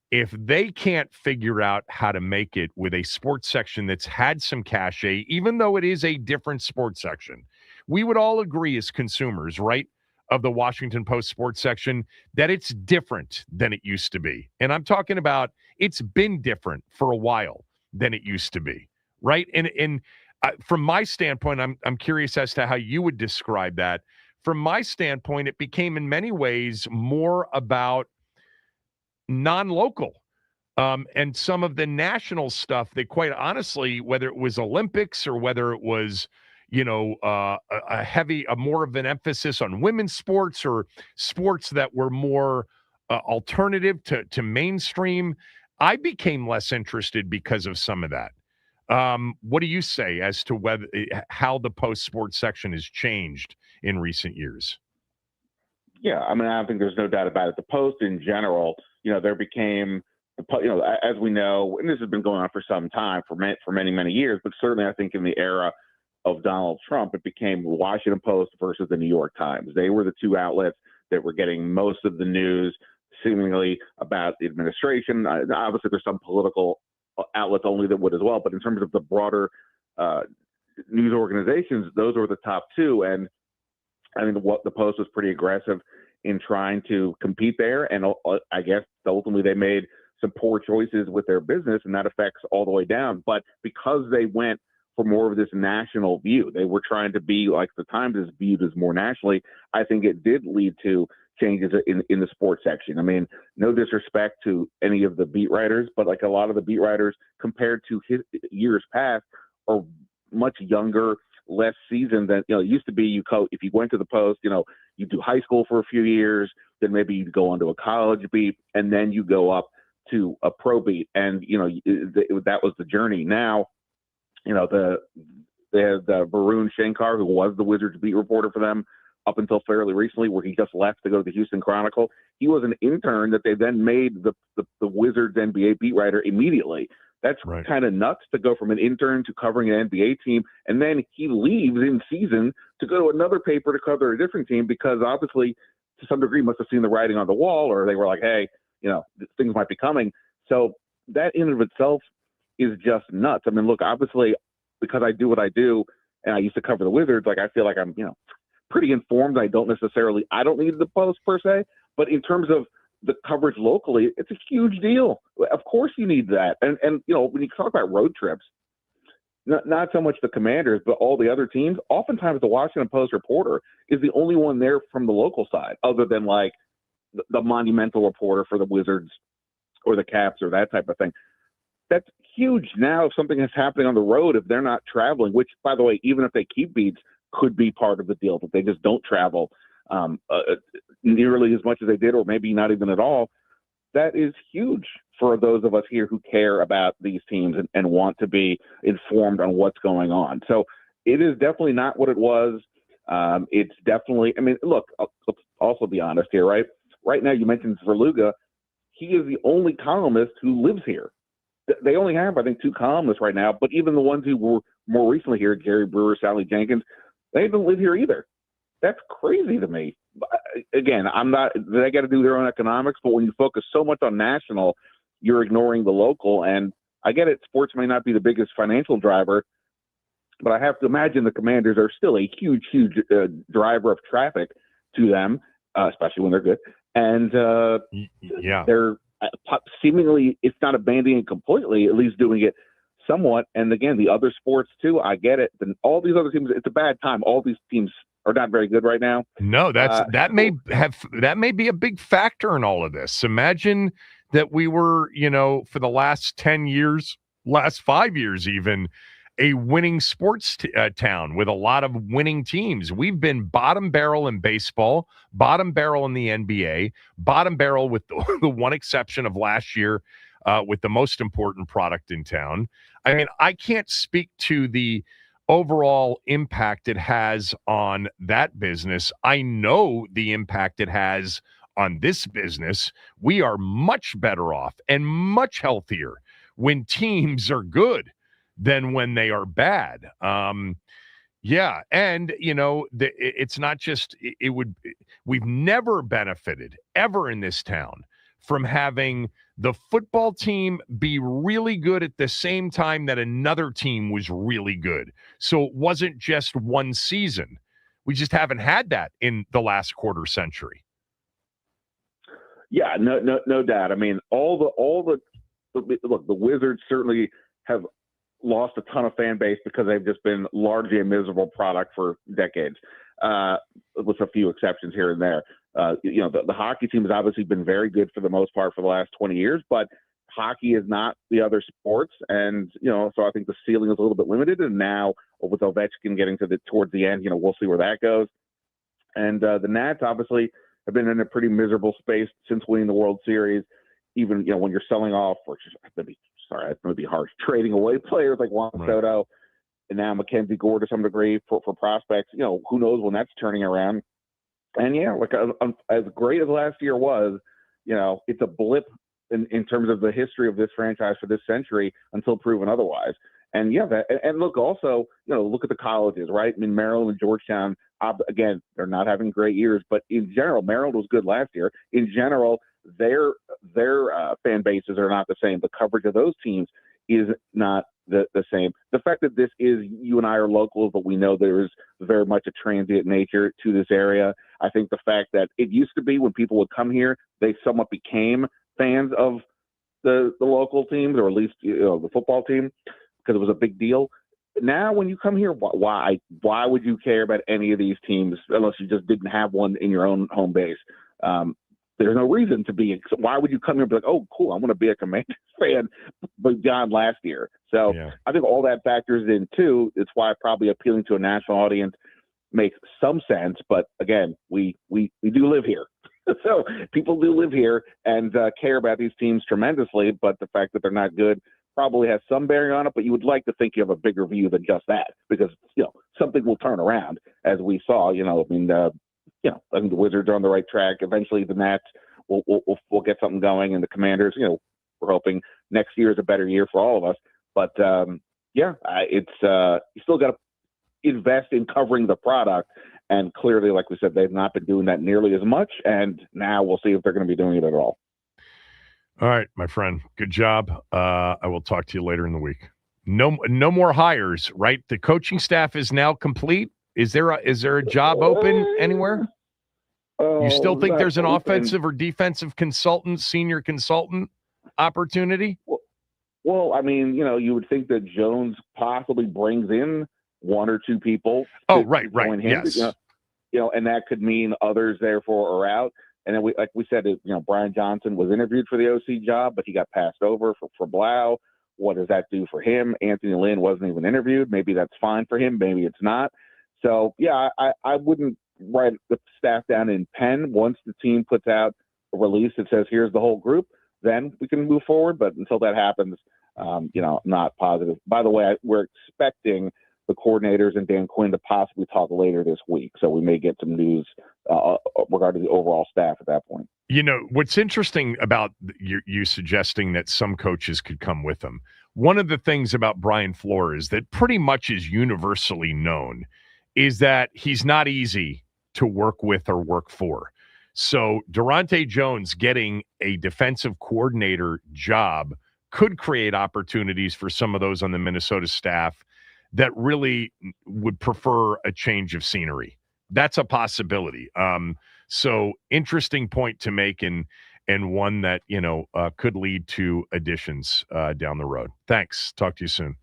if they can't figure out how to make it with a sports section that's had some cachet, even though it is a different sports section, we would all agree as consumers, right, of the Washington Post sports section, that it's different than it used to be. And I'm talking about it's been different for a while than it used to be, right? And from my standpoint, I'm curious as to how you would describe that. From my standpoint, it became in many ways more about non-local and some of the national stuff that, quite honestly, whether it was Olympics or whether it was a more of an emphasis on women's sports or sports that were more alternative to mainstream, I became less interested because of some of that. What do you say as to how the Post sports section has changed in recent years? Yeah, I mean, I don't think there's no doubt about it. The Post in general, there became, as we know, and this has been going on for some time, for many, many years, but certainly I think in the era of Donald Trump, it became the Washington Post versus the New York Times. They were the two outlets that were getting most of the news, seemingly, about the administration. Obviously, there's some political outlets only that would as well, but in terms of the broader news organizations, those were the top two. And I mean, the Post was pretty aggressive in trying to compete there. And I guess ultimately they made some poor choices with their business, and that affects all the way down. But because they went for more of this national view, they were trying to be like the Times is viewed as more nationally. I think it did lead to changes in the sports section. I mean, no disrespect to any of the beat writers, but like a lot of the beat writers compared to years past are much younger, less seasoned than, it used to be. If you went to the Post, you do high school for a few years, then maybe you go on to a college beat, and then you go up to a pro beat. And, that was the journey. Now, they have the Varun Shankar, who was the Wizards beat reporter for them up until fairly recently, where he just left to go to the Houston Chronicle. He was an intern that they then made the Wizards NBA beat writer immediately. That's right. Kind of nuts to go from an intern to covering an NBA team, and then he leaves in season to go to another paper to cover a different team because obviously, to some degree, must have seen the writing on the wall, or they were like, hey, things might be coming. So that in and of itself is just nuts. I mean, look, obviously, because I do what I do, and I used to cover the Wizards, like I feel like I'm, pretty informed. I don't need the Post per se, but in terms of the coverage locally, it's a huge deal. Of course you need that. And when you talk about road trips, not so much the Commanders, but all the other teams, oftentimes the Washington Post reporter is the only one there from the local side, other than like the monumental reporter for the Wizards or the Caps or that type of thing. That's huge. Now, if something is happening on the road, if they're not traveling, which, by the way, even if they keep beats, could be part of the deal, but they just don't travel nearly as much as they did, or maybe not even at all. That is huge for those of us here who care about these teams and want to be informed on what's going on. So it is definitely not what it was. It's definitely, I mean, look, let's also be honest here, right? Right now, you mentioned Verluga. He is the only columnist who lives here. They only have, I think, 2 columnists right now, but even the ones who were more recently here, Gary Brewer, Sally Jenkins, they don't live here either. That's crazy to me. Again, they got to do their own economics, but when you focus so much on national, you're ignoring the local. And I get it, sports may not be the biggest financial driver, but I have to imagine the Commanders are still a huge, huge driver of traffic to them, especially when they're good. And they're seemingly, if not abandoning it completely, at least doing it somewhat. And again, the other sports too, I get it. And all these other teams, it's a bad time. All these teams are not very good right now. No, that may be a big factor in all of this. Imagine that we were, for the last 10 years, last 5 years even, a winning sports town with a lot of winning teams. We've been bottom barrel in baseball, bottom barrel in the NBA, bottom barrel with the one exception of last year with the most important product in town. I mean, I can't speak to the overall impact it has on that business. I know the impact it has on this business. We are much better off and much healthier when teams are good than when they are bad. Yeah, and it's not just we've never benefited ever in this town from having the football team be really good at the same time that another team was really good. So it wasn't just one season. We just haven't had that in the last quarter century. Yeah, no doubt. I mean, look, the Wizards certainly have lost a ton of fan base because they've just been largely a miserable product for decades, with a few exceptions here and there. The hockey team has obviously been very good for the most part for the last 20 years, but hockey is not the other sports. And, so I think the ceiling is a little bit limited. And now with Ovechkin getting towards the end, we'll see where that goes. And the Nats obviously have been in a pretty miserable space since winning the World Series, even, when you're selling off, which is that's going to be harsh, trading away players like Juan Soto and now Mackenzie Gore to some degree for prospects. Who knows when that's turning around. And as great as last year was, it's a blip in terms of the history of this franchise for this century until proven otherwise. And look also, look at the colleges, right? I mean, Maryland and Georgetown, again, they're not having great years, but in general, Maryland was good last year. In general, their fan bases are not the same. The coverage of those teams is not the same. The fact that this is, you and I are locals, but we know there is very much a transient nature to this area. I think the fact that it used to be when people would come here, they somewhat became fans of the local teams, or at least the football team, because it was a big deal. Now, when you come here, why would you care about any of these teams unless you just didn't have one in your own home base? There's no reason to be. Why would you come here and be like, oh, cool, I'm going to be a Commanders fan, but beyond last year? So I think all that factors in, too. It's why probably appealing to a national audience makes some sense. But, again, we do live here. So people do live here and care about these teams tremendously, but the fact that they're not good probably has some bearing on it. But you would like to think you have a bigger view than just that, because, something will turn around, as we saw. I think the Wizards are on the right track. Eventually, the Nats will get something going, and the Commanders, we're hoping next year is a better year for all of us. But it's you still got to invest in covering the product, and clearly, like we said, they've not been doing that nearly as much. And now we'll see if they're going to be doing it at all. All right, my friend, good job. I will talk to you later in the week. No more hires, right? The coaching staff is now complete. Is there a job open anywhere? You still think there's an offensive or defensive consultant, senior consultant opportunity? Well, I mean, you would think that Jones possibly brings in one or two people. Right. Yes. And that could mean others therefore are out. And then like we said, Brian Johnson was interviewed for the OC job, but he got passed over for Blau. What does that do for him? Anthony Lynn wasn't even interviewed. Maybe that's fine for him. Maybe it's not. So, I wouldn't write the staff down in pen. Once the team puts out a release that says, here's the whole group, then we can move forward. But until that happens, I'm not positive. By the way, we're expecting the coordinators and Dan Quinn to possibly talk later this week. So we may get some news regarding the overall staff at that point. What's interesting about you suggesting that some coaches could come with them, one of the things about Brian Flores that pretty much is universally known is that he's not easy to work with or work for. So Daronte Jones getting a defensive coordinator job could create opportunities for some of those on the Minnesota staff that really would prefer a change of scenery. That's a possibility. So interesting point to make, and one that, could lead to additions down the road. Thanks. Talk to you soon.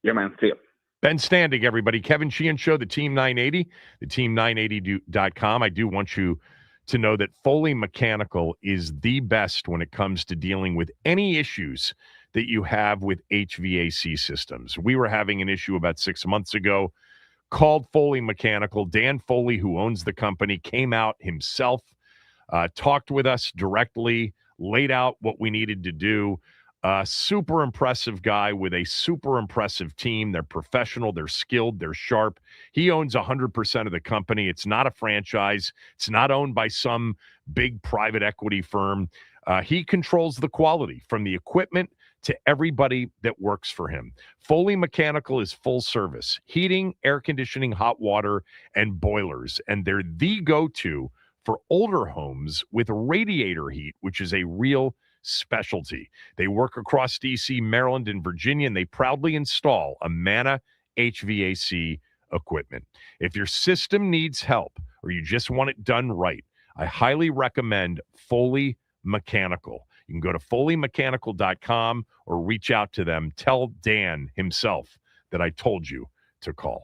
Yeah, man. See you. Ben Standig, everybody. Kevin Sheehan Show, the Team 980, the team980.com. I do want you to know that Foley Mechanical is the best when it comes to dealing with any issues that you have with HVAC systems. We were having an issue about 6 months ago, called Foley Mechanical. Dan Foley, who owns the company, came out himself, talked with us directly, laid out what we needed to do. Super impressive guy with a super impressive team. They're professional, they're skilled, they're sharp. He owns 100% of the company. It's not a franchise, it's not owned by some big private equity firm. He controls the quality from the equipment to everybody that works for him. Foley Mechanical is full service heating, air conditioning, hot water, and boilers. And they're the go to for older homes with radiator heat, which is a real specialty. They work across DC, Maryland, and Virginia, and they proudly install Amana HVAC equipment. If your system needs help or you just want it done right, I highly recommend Foley Mechanical. You can go to FoleyMechanical.com or reach out to them. Tell Dan himself that I told you to call.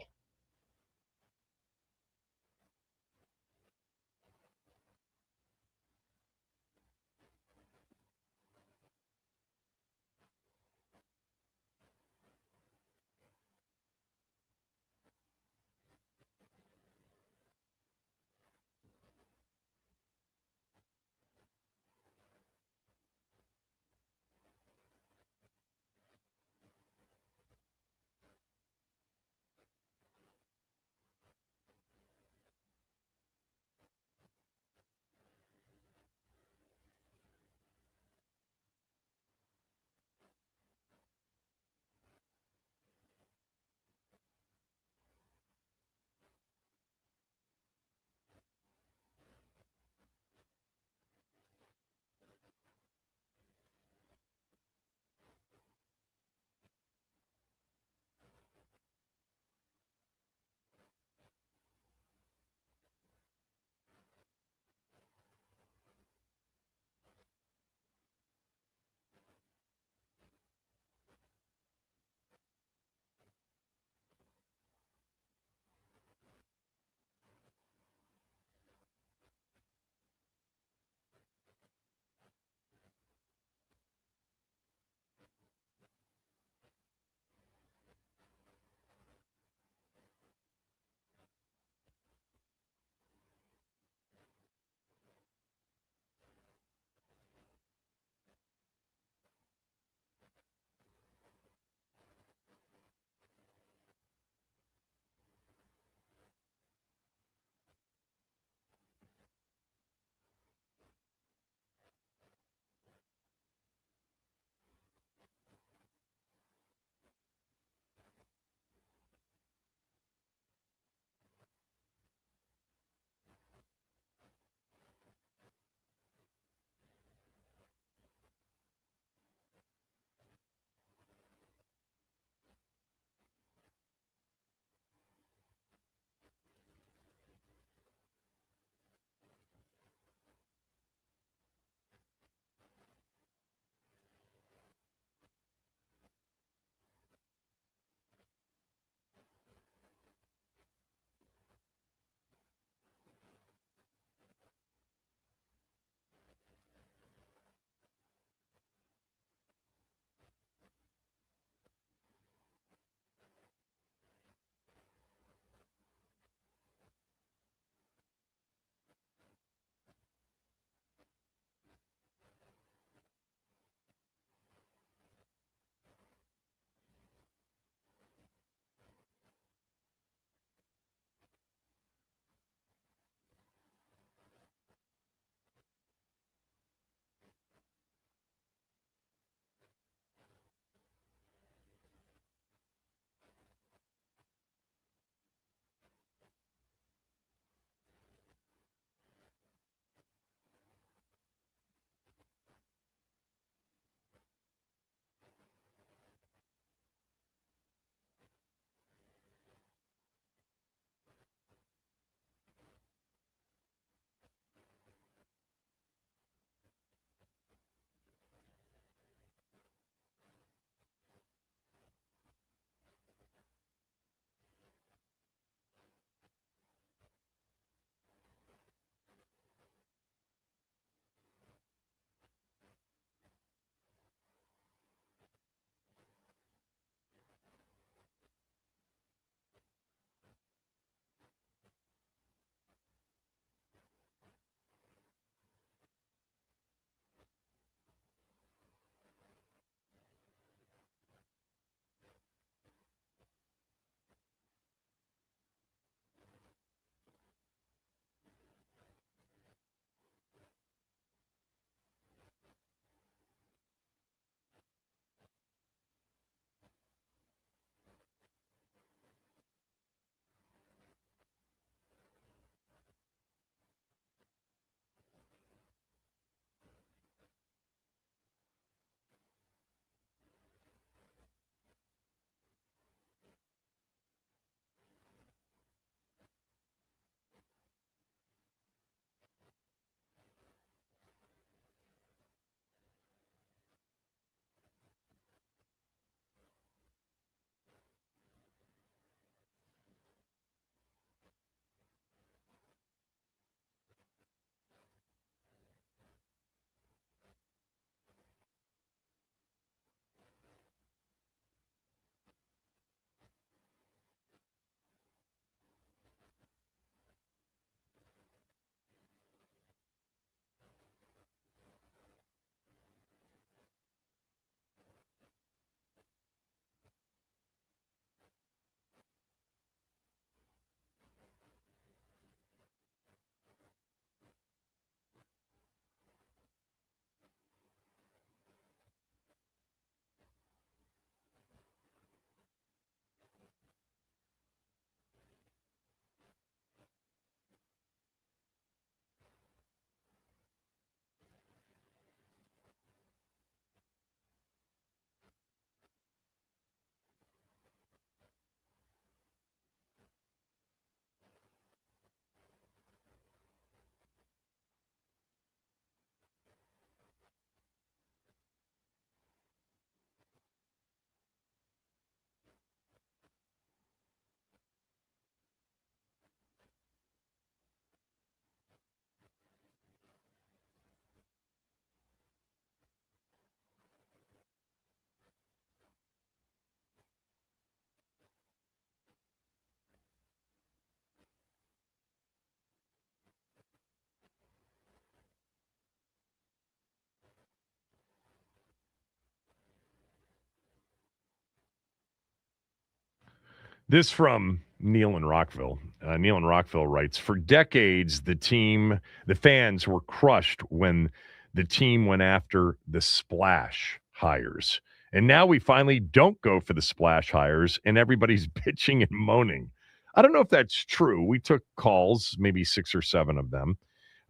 This from Neil in Rockville. Neil in Rockville writes, for decades, the fans were crushed when the team went after the splash hires. And now we finally don't go for the splash hires, and everybody's bitching and moaning. I don't know if that's true. We took calls, maybe 6 or 7 of them,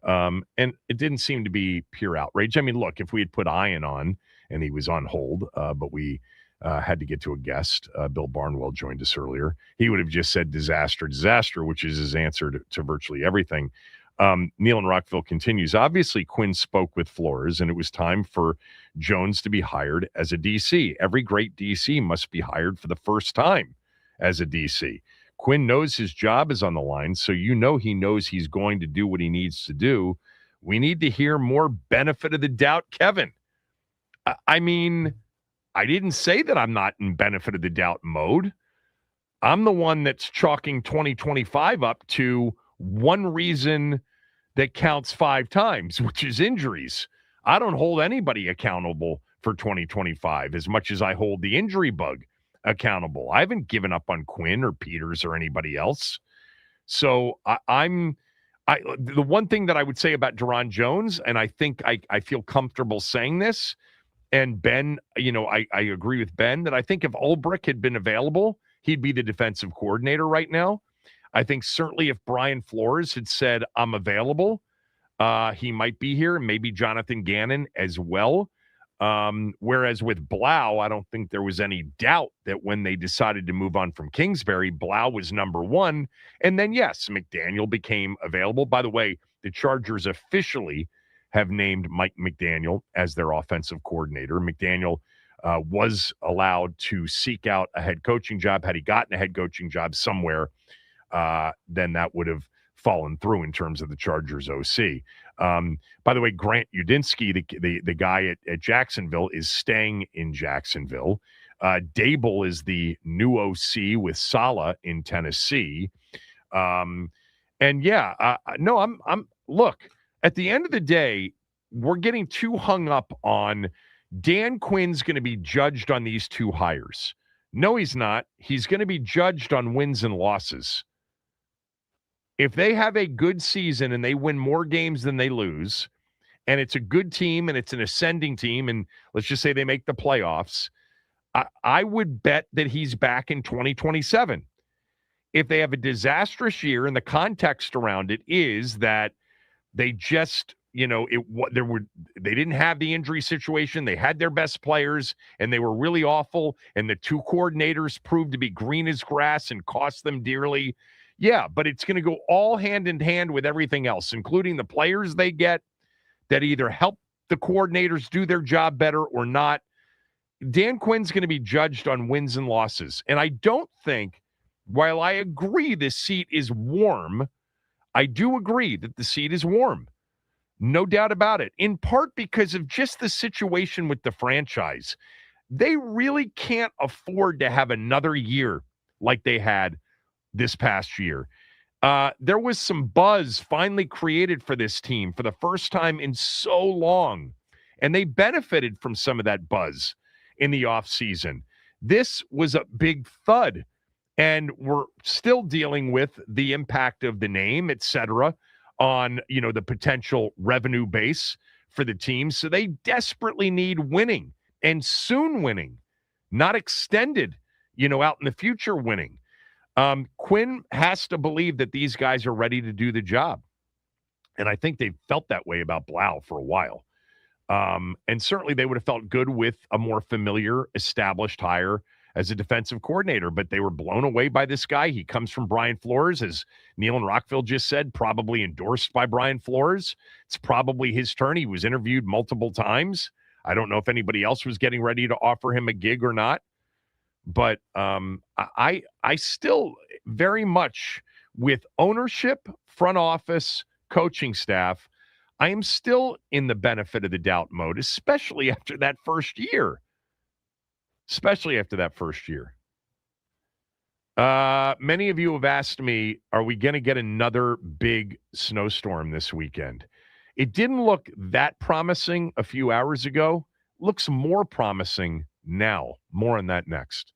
and it didn't seem to be pure outrage. I mean, look, if we had put Ian on and he was on hold, but we had to get to a guest. Bill Barnwell joined us earlier. He would have just said disaster, disaster, which is his answer to virtually everything. Neil in Rockville continues. Obviously, Quinn spoke with Flores, and it was time for Jones to be hired as a DC. Every great DC must be hired for the first time as a DC. Quinn knows his job is on the line, so he knows he's going to do what he needs to do. We need to hear more benefit of the doubt, Kevin. I mean, I didn't say that I'm not in benefit of the doubt mode. I'm the one that's chalking 2025 up to one reason that counts 5 times, which is injuries. I don't hold anybody accountable for 2025 as much as I hold the injury bug accountable. I haven't given up on Quinn or Peters or anybody else. So the one thing that I would say about Daronte Jones, and I think I feel comfortable saying this, and Ben, I agree with Ben that I think if Ulbrich had been available, he'd be the defensive coordinator right now. I think certainly if Brian Flores had said, I'm available, he might be here, and maybe Jonathan Gannon as well. Whereas with Blau, I don't think there was any doubt that when they decided to move on from Kingsbury, Blau was number 1. And then, yes, McDaniel became available. By the way, the Chargers officially have named Mike McDaniel as their offensive coordinator. McDaniel was allowed to seek out a head coaching job. Had he gotten a head coaching job somewhere, then that would have fallen through in terms of the Chargers OC. By the way, Grant Udinsky, the guy at Jacksonville, is staying in Jacksonville. Dable is the new OC with Saleh in Tennessee. I'm look, at the end of the day, we're getting too hung up on Dan Quinn's going to be judged on these 2 hires. No, he's not. He's going to be judged on wins and losses. If they have a good season and they win more games than they lose, and it's a good team and it's an ascending team, and let's just say they make the playoffs, I would bet that he's back in 2027. If they have a disastrous year, and the context around it is that they just, they didn't have the injury situation. They had their best players, and they were really awful. And the 2 coordinators proved to be green as grass and cost them dearly. Yeah, but it's going to go all hand in hand with everything else, including the players they get that either help the coordinators do their job better or not. Dan Quinn's going to be judged on wins and losses. And I don't think, while I agree this seat is warm, I do agree that the seat is warm. No doubt about it. In part because of just the situation with the franchise. They really can't afford to have another year like they had this past year. There was some buzz finally created for this team for the first time in so long, and they benefited from some of that buzz in the offseason. This was a big thud, and we're still dealing with the impact of the name, et cetera, on, the potential revenue base for the team. So they desperately need winning, and soon winning, not extended, out in the future winning. Quinn has to believe that these guys are ready to do the job. And I think they've felt that way about Blau for a while. And certainly they would have felt good with a more familiar, established hire as a defensive coordinator, but they were blown away by this guy. He comes from Brian Flores, as Neil in Rockville just said, probably endorsed by Brian Flores. It's probably his turn. He was interviewed multiple times. I don't know if anybody else was getting ready to offer him a gig or not. But I still very much, with ownership, front office, coaching staff, I am still in the benefit of the doubt mode, especially after that first year. Many of you have asked me, are we going to get another big snowstorm this weekend? It didn't look that promising a few hours ago. Looks more promising now. More on that next.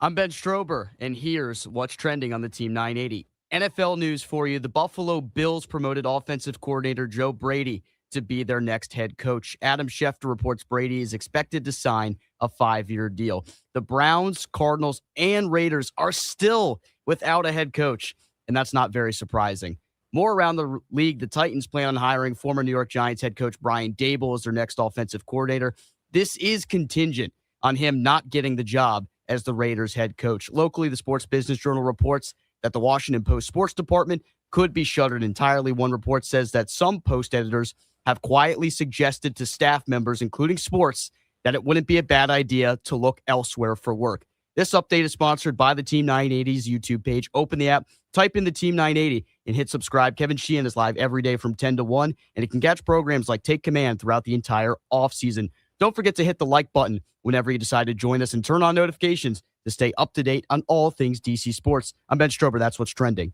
I'm Ben Strober, and here's what's trending on the Team 980. NFL news for you. The Buffalo Bills promoted offensive coordinator Joe Brady to be their next head coach. Adam Schefter reports Brady is expected to sign a 5-year deal. The Browns, Cardinals, and Raiders are still without a head coach, and that's not very surprising. More around the league, the Titans plan on hiring former New York Giants head coach Brian Daboll as their next offensive coordinator. This is contingent on him not getting the job as the Raiders head coach. Locally, the Sports Business Journal reports that the Washington Post sports department could be shuttered entirely. One report says that some Post editors have quietly suggested to staff members, including sports, that it wouldn't be a bad idea to look elsewhere for work. This update is sponsored by the Team 980's YouTube page. Open the app, type in the Team 980, and hit subscribe. Kevin Sheehan is live every day from 10 to 1, and he can catch programs like Take Command throughout the entire offseason. Don't forget to hit the like button whenever you decide to join us and turn on notifications to stay up to date on all things DC sports. I'm Ben Strober. That's what's trending.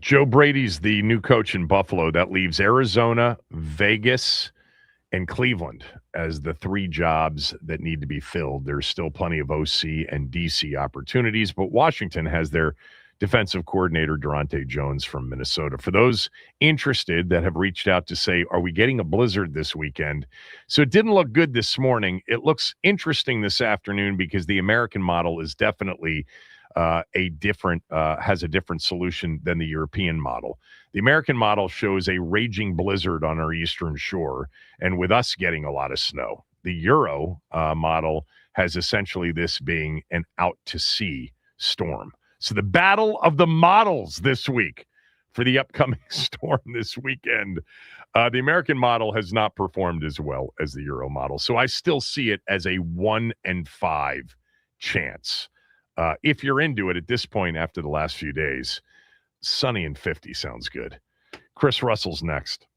Joe Brady's the new coach in Buffalo. That leaves Arizona, Vegas, and Cleveland as the 3 jobs that need to be filled. There's still plenty of OC and DC opportunities, but Washington has their defensive coordinator, Daronte Jones from Minnesota. For those interested that have reached out to say, are we getting a blizzard this weekend? So it didn't look good this morning. It looks interesting this afternoon because the American model is definitely has a different solution than the European model. The American model shows a raging blizzard on our eastern shore, and with us getting a lot of snow. The Euro model has essentially this being an out-to-sea storm. So the battle of the models this week for the upcoming storm this weekend. The American model has not performed as well as the Euro model. So I still see it as a 1 in 5 chance. If you're into it at this point after the last few days, sunny and 50 sounds good. Chris Russell's next.